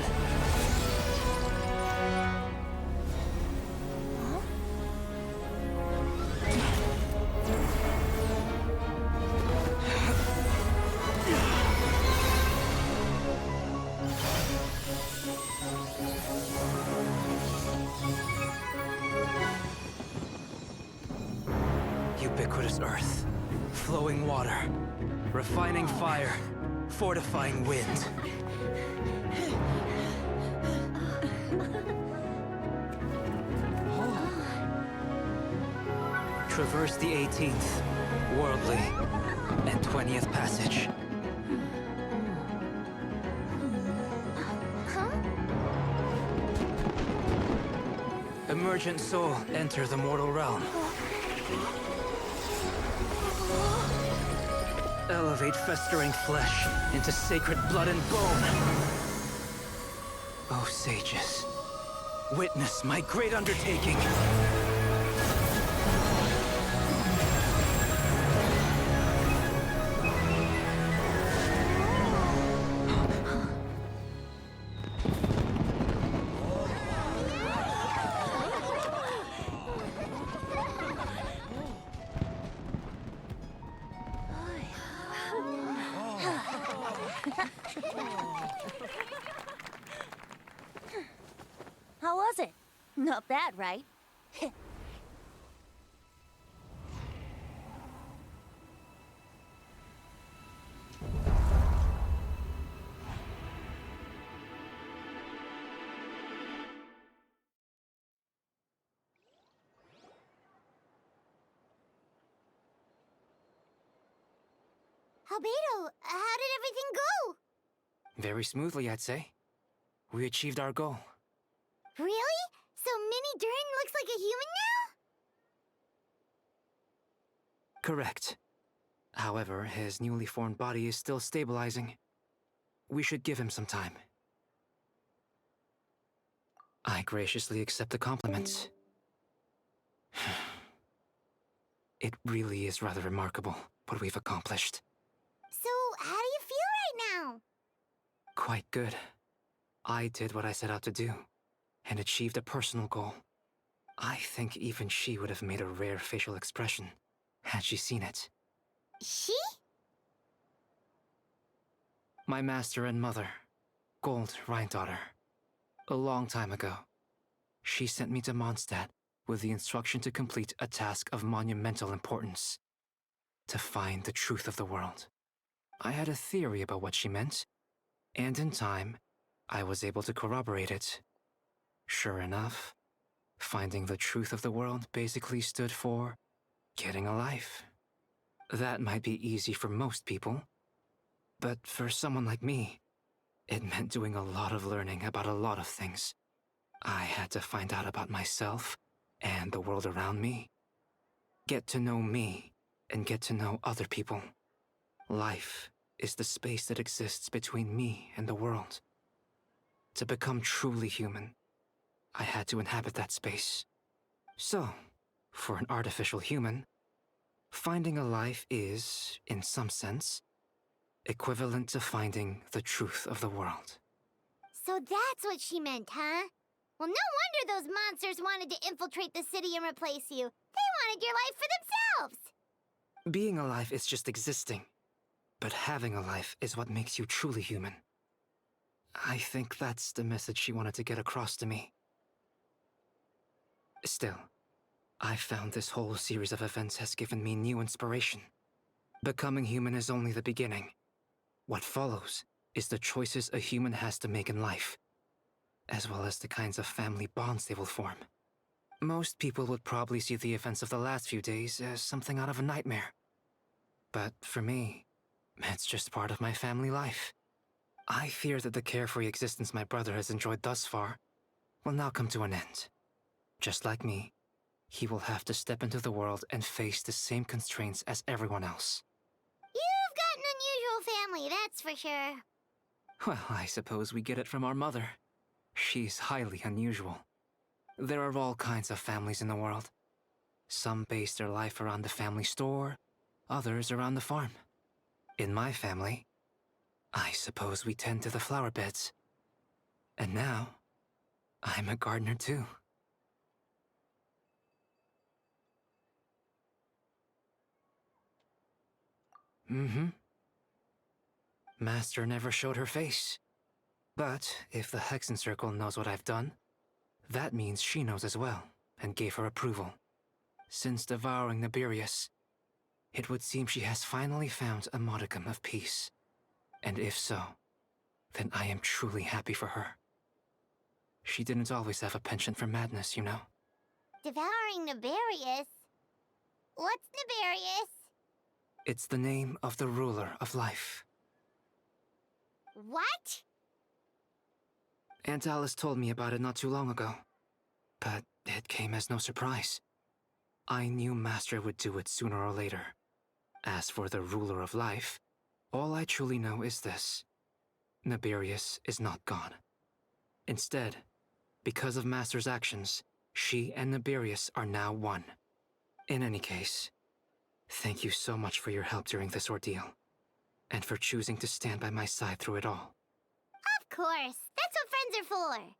Ubiquitous earth, flowing water, refining fire, fortifying wind. Traverse the 18th, worldly, and 20th passage. Emergent soul, enter the mortal realm. Elevate festering flesh into sacred blood and bone. O sages, witness my great undertaking. How was it? Not bad, right? Albedo, how did everything go? Very smoothly, I'd say. We achieved our goal. Really? So Mini Durin looks like a human now? Correct. However, his newly formed body is still stabilizing. We should give him some time. I graciously accept the compliments. It really is rather remarkable what we've accomplished. So, how do you feel right now? Quite good. I did what I set out to do, and achieved a personal goal. I think even she would have made a rare facial expression, had she seen it. She? My master and mother, Gold Rhindaughter. A long time ago, she sent me to Mondstadt with the instruction to complete a task of monumental importance. To find the truth of the world. I had a theory about what she meant, and in time, I was able to corroborate it. Sure enough, Finding the truth of the world basically stood for getting a life. That might be easy for most people, but for someone like me, it meant doing a lot of learning about a lot of things. I had to find out about myself and the world around me. Get to know me and get to know other people. Life is the space that exists between me and the world. To become truly human, I had to inhabit that space. So, for an artificial human, finding a life is, in some sense, equivalent to finding the truth of the world. So that's what she meant, huh? Well, no wonder those monsters wanted to infiltrate the city and replace you. They wanted your life for themselves! Being alive is just existing, but having a life is what makes you truly human. I think that's the message she wanted to get across to me. Still, I found this whole series of events has given me new inspiration. Becoming human is only the beginning. What follows is the choices a human has to make in life, as well as the kinds of family bonds they will form. Most people would probably see the events of the last few days as something out of a nightmare. But for me, it's just part of my family life. I fear that the carefree existence my brother has enjoyed thus far will now come to an end. Just like me, he will have to step into the world and face the same constraints as everyone else. You've got an unusual family, that's for sure. Well, I suppose we get it from our mother. She's highly unusual. There are all kinds of families in the world. Some base their life around the family store, others around the farm. In my family, I suppose we tend to the flower beds. And now, I'm a gardener too. Master never showed her face. But if the Hexen Circle knows what I've done, that means she knows as well, and gave her approval. Since devouring Nibirius, it would seem she has finally found a modicum of peace. And if so, then I am truly happy for her. She didn't always have a penchant for madness, you know. Devouring Nibirius? What's Nibirius? It's the name of the ruler of life. What? Aunt Alice told me about it not too long ago, but it came as no surprise. I knew Master would do it sooner or later. As for the ruler of life, all I truly know is this. Nibirius is not gone. Instead, because of Master's actions, she and Nibirius are now one. In any case, thank you so much for your help during this ordeal, and for choosing to stand by my side through it all. Of course, that's what friends are for.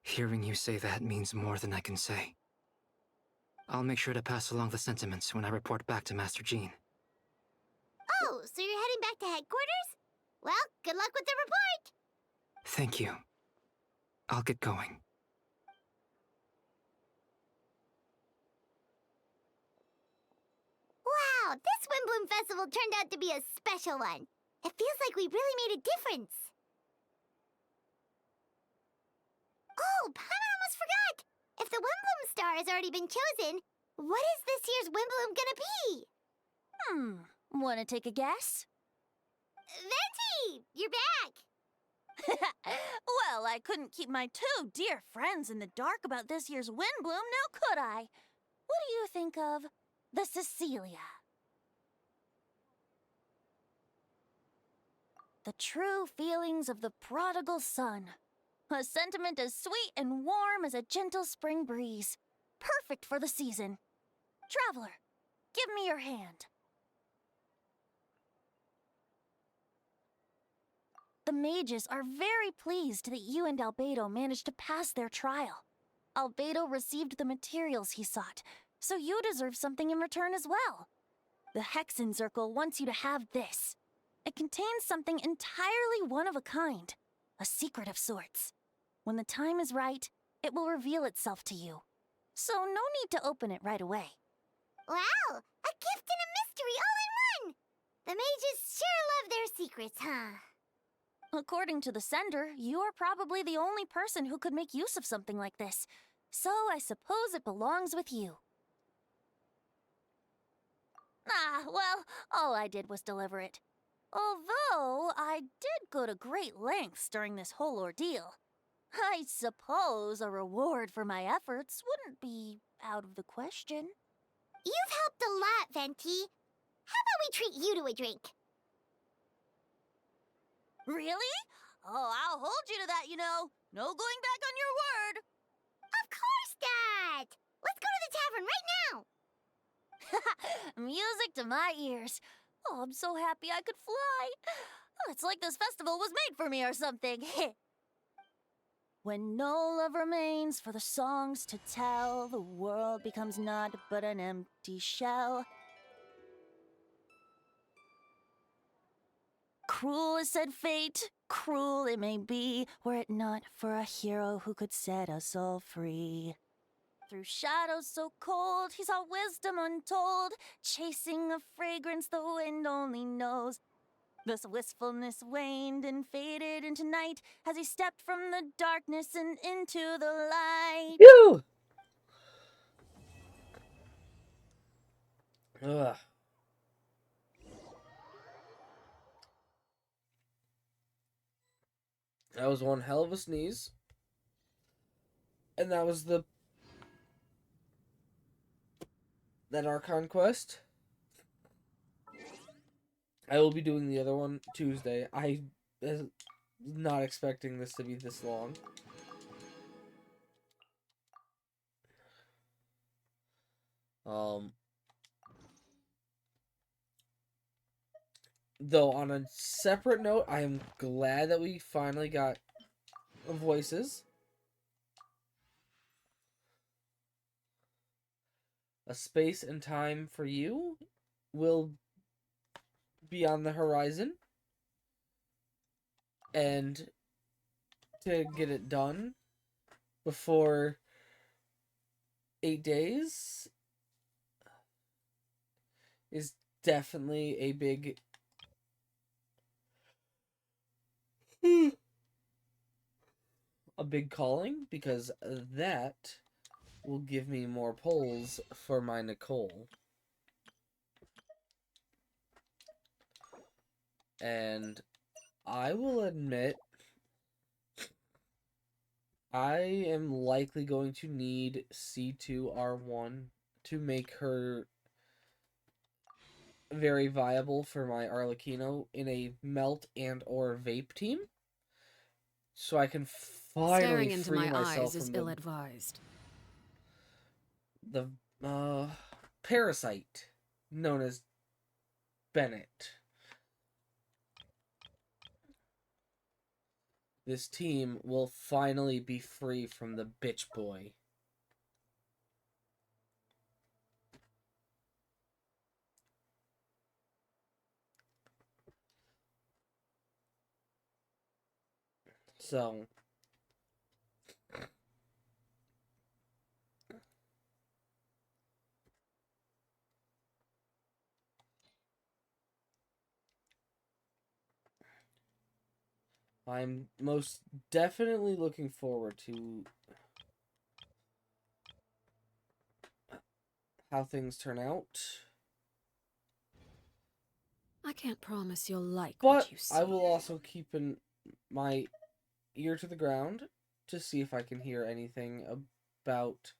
Hearing you say that means more than I can say. I'll make sure to pass along the sentiments when I report back to Master Jean. Oh, so you're heading back to headquarters? Well, good luck with the report! Thank you. I'll get going. Wow, this Windbloom Festival turned out to be a special one. It feels like we really made a difference. Oh, Paimon almost forgot! If the Windbloom star has already been chosen, what is this year's Windbloom gonna be? Wanna take a guess? Venti! You're back! Well, I couldn't keep my two dear friends in the dark about this year's Windbloom, now could I? What do you think of the Cecilia? The true feelings of the prodigal son. A sentiment as sweet and warm as a gentle spring breeze. Perfect for the season. Traveler, give me your hand. The mages are very pleased that you and Albedo managed to pass their trial. Albedo received the materials he sought, so you deserve something in return as well. The Hexen Circle wants you to have this. It contains something entirely one of a kind, a secret of sorts. When the time is right, it will reveal itself to you. So no need to open it right away. Wow, a gift and a mystery all in one! The mages sure love their secrets, huh? According to the sender, you are probably the only person who could make use of something like this. So I suppose it belongs with you. Ah, well, all I did was deliver it. Although I did go to great lengths during this whole ordeal. I suppose a reward for my efforts wouldn't be out of the question. You've helped a lot, Venti. How about we treat you to a drink? Really? Oh, I'll hold you to that, you know. No going back on your word. Of course, Dad! Let's go to the tavern right now! Music to my ears. Oh, I'm so happy I could fly. It's like this festival was made for me or something. When no love remains for the songs to tell, the world becomes naught but an empty shell. Cruel is said fate, cruel it may be, were it not for a hero who could set us all free. Through shadows so cold, he saw wisdom untold, chasing a fragrance the wind only knows. This wistfulness waned and faded into night as he stepped from the darkness and into the light. Phew! Ugh. That was one hell of a sneeze. And that was that Archon quest. I will be doing the other one Tuesday. I was not expecting this to be this long. Though on a separate note, I am glad that we finally got voices. A Space and Time for You will be on the horizon. And to get it done before 8 days is definitely a big calling, because that will give me more polls for my Nicole. And I will admit, I am likely going to need C2R1 to make her very viable for my Arlecchino in a melt and or vape team, so I can finally Staring into free my myself eyes is from ill-advised. the parasite known as Bennett. This team will finally be free from the bitch boy. So, I'm most definitely looking forward to how things turn out. I can't promise you'll like But what you see. I will also keep my ear to the ground to see if I can hear anything about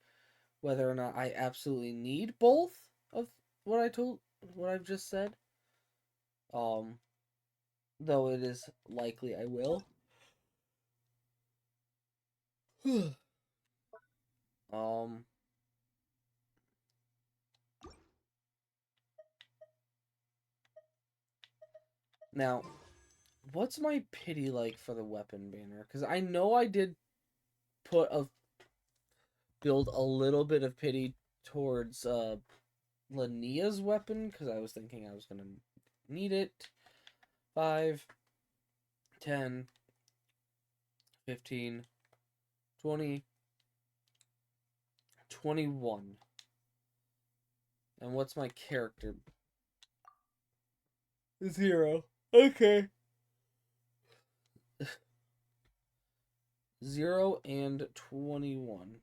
whether or not I absolutely need both of what I've just said. Though it is likely I will. Now, what's my pity like for the weapon banner? Because I know I did build a little bit of pity towards Lania's weapon, because I was thinking I was gonna need it. 5, 10, 15, 20, 21. And what's my character? 0. Okay. 0 and 21.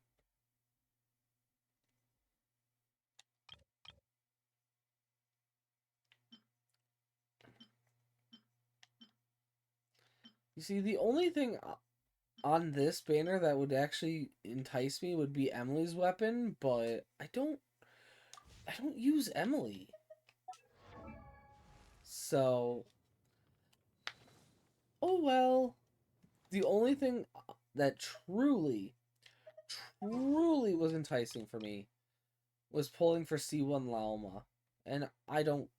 You see, the only thing on this banner that would actually entice me would be Emily's weapon, but I don't use Emily. So, oh well. The only thing that truly was enticing for me was pulling for C1 Laoma, and I don't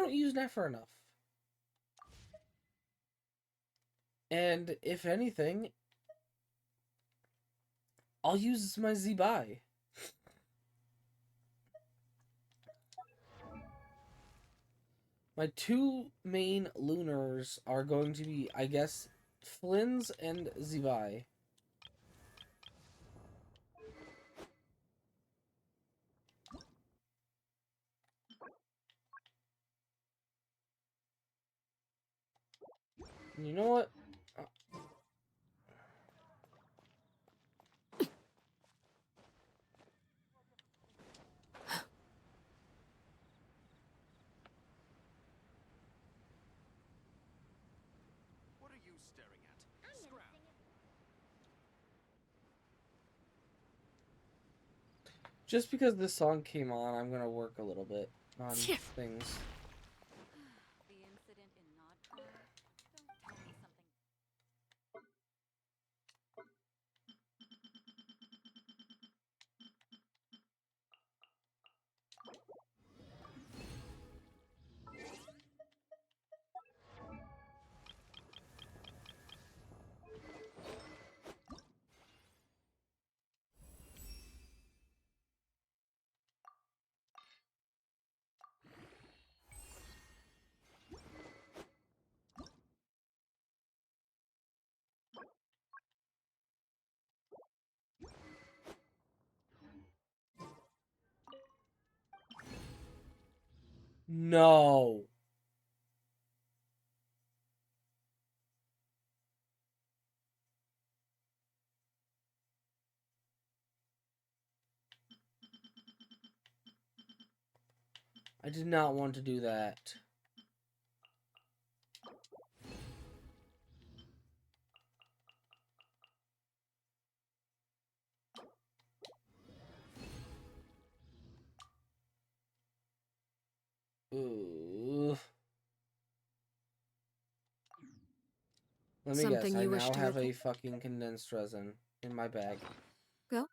use Nefer enough. And if anything, I'll use my Zibai. My two main lunars are going to be, I guess, Flynn's and Zibai. You know what? What are you staring at? Scrap. Just because this song came on, I'm gonna work a little bit on things. The incident in Nodcrawl? Don't tell me something. No. I did not want to do that. Ooh. Let me Something guess, I you wish now to have a report? fucking condensed resin in my bag. Go.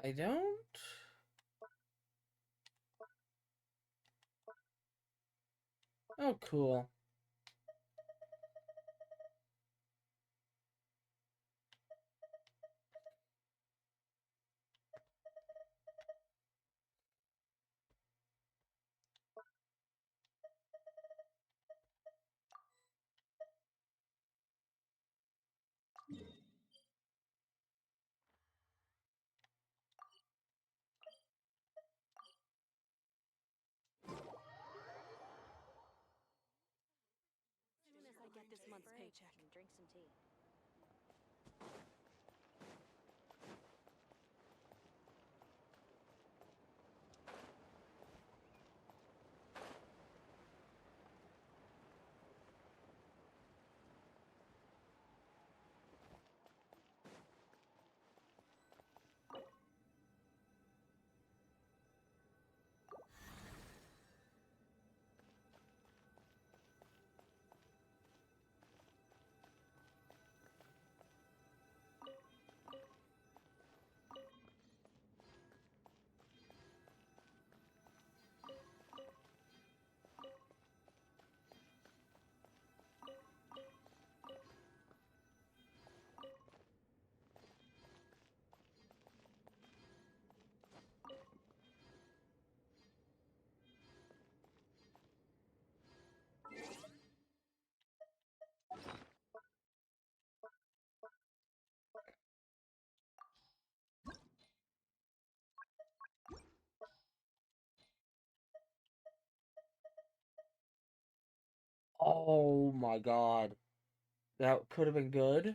I don't? Oh, cool. As soon as I get this month's paycheck. Drink some tea. Oh my god. That could have been good.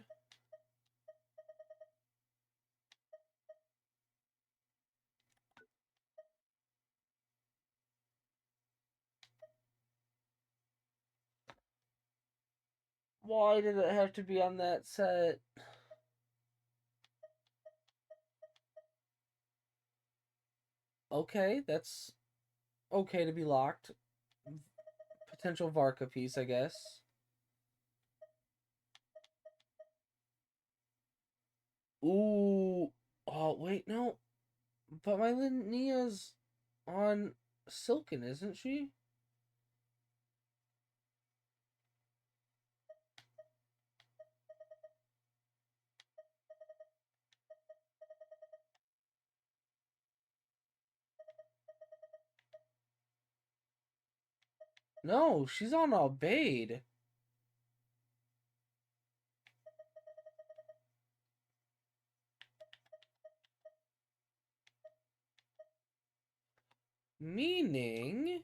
Why did it have to be on that set? Okay, that's okay to be locked. Potential Varka piece, I guess. Ooh. Oh, wait, no. But my Linnea's on Silken, isn't she? No, she's on Albade. Meaning...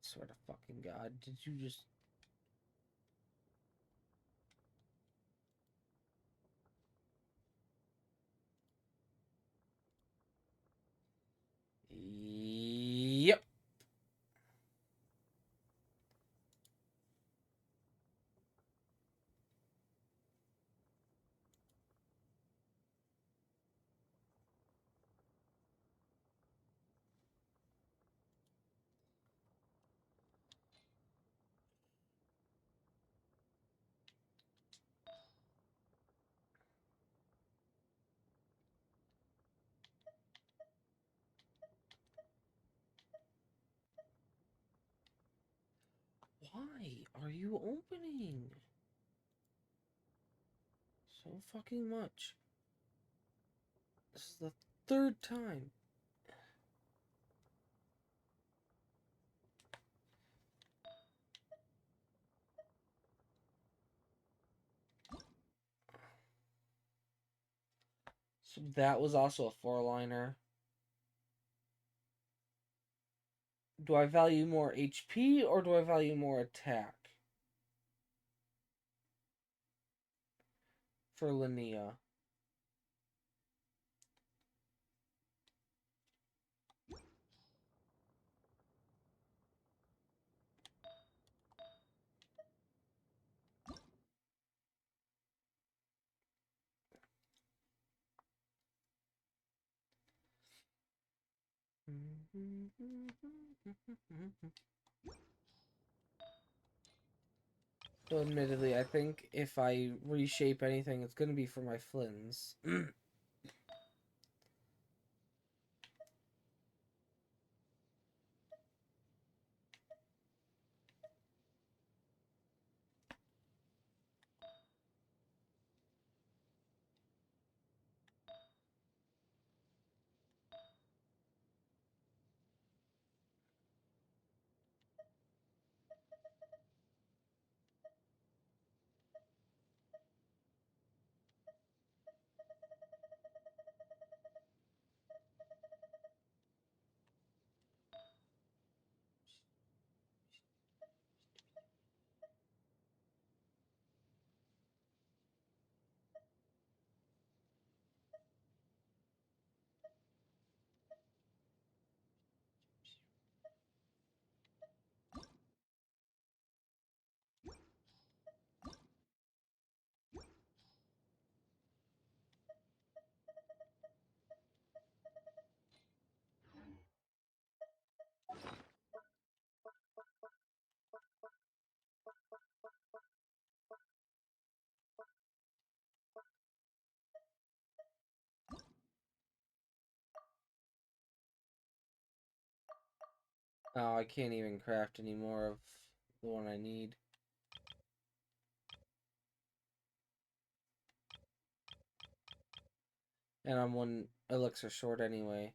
Swear to fucking God, did you just... Yep. Why are you opening so fucking much? This is the third time. So that was also a four-liner. Do I value more HP or do I value more attack? For Linnea. So admittedly, I think if I reshape anything, it's going to be for my Flins. Oh, I can't even craft any more of the one I need. And I'm one elixir short anyway.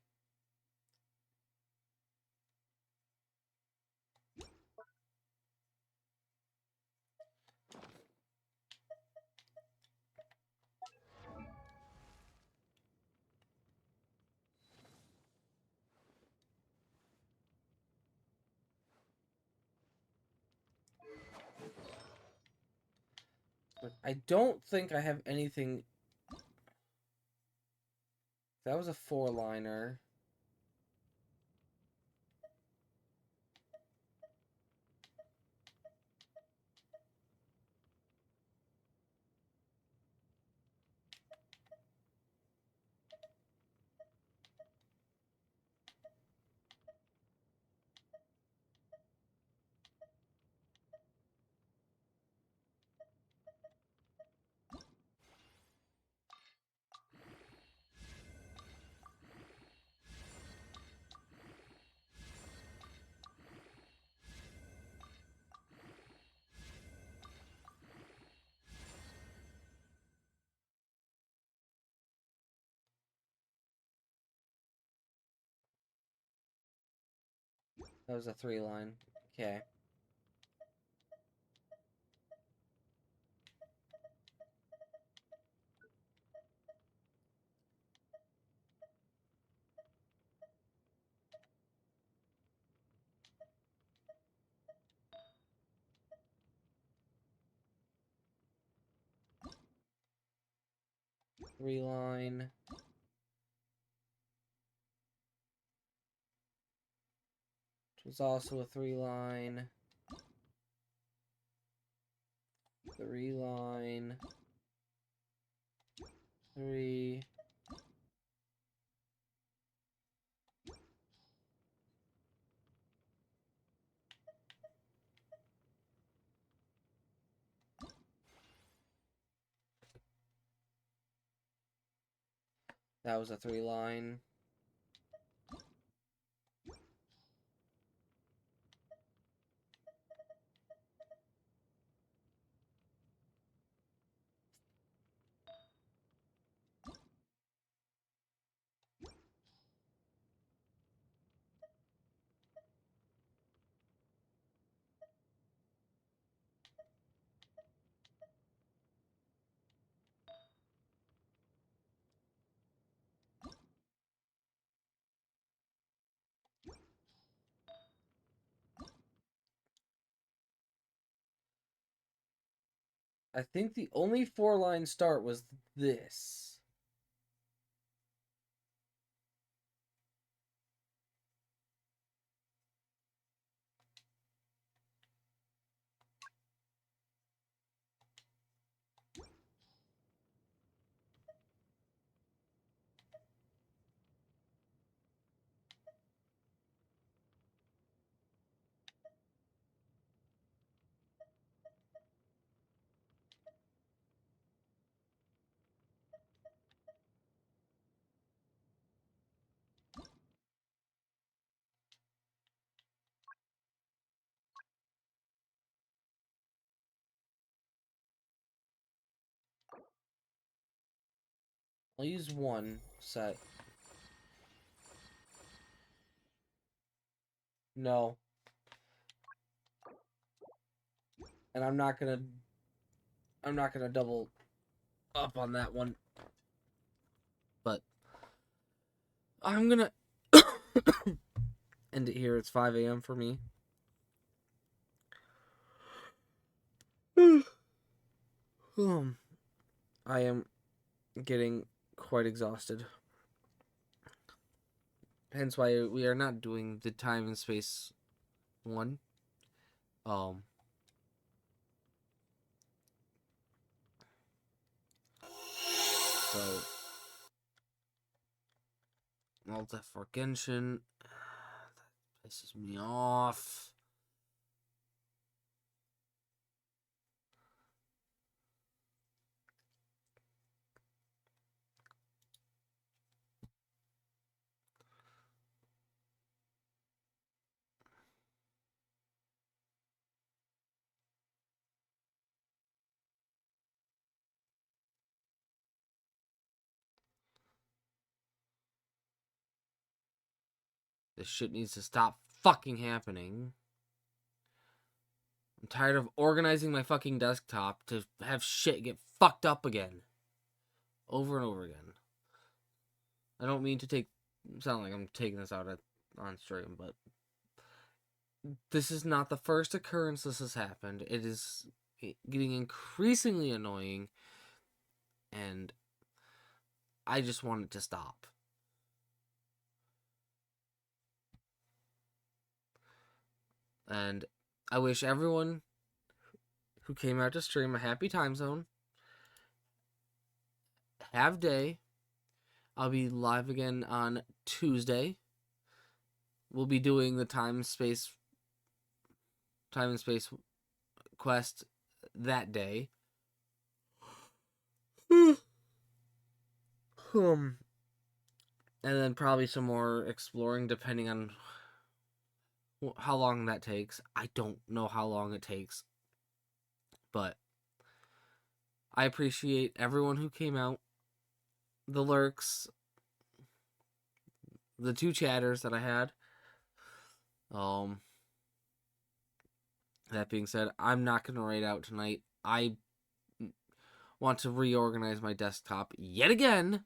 But I don't think I have anything. That was a 4-liner. That was a 3-line. Okay. Three-line. Which was also a 3-line. 3-line. 3. That was a 3-line. I think the only 4-line start was this. I'll use one set. No. And I'm not gonna double up on that one. But I'm gonna end it here. It's 5 a.m. for me. I am getting quite exhausted. Hence why we are not doing the time and space one. So Malta for Genshin. That pisses me off. This shit needs to stop fucking happening. I'm tired of organizing my fucking desktop to have shit get fucked up again. Over and over again. I don't mean to sound like I'm taking this out on stream, but this is not the first occurrence this has happened. It is getting increasingly annoying, and I just want it to stop. And I wish everyone who came out to stream a happy time zone. Have day. I'll be live again on Tuesday. We'll be doing the time and space quest that day. And then probably some more exploring depending on how long that takes. I don't know how long it takes. But I appreciate everyone who came out. The lurks. The 2 chatters that I had. That being said, I'm not going to raid out tonight. I want to reorganize my desktop yet again.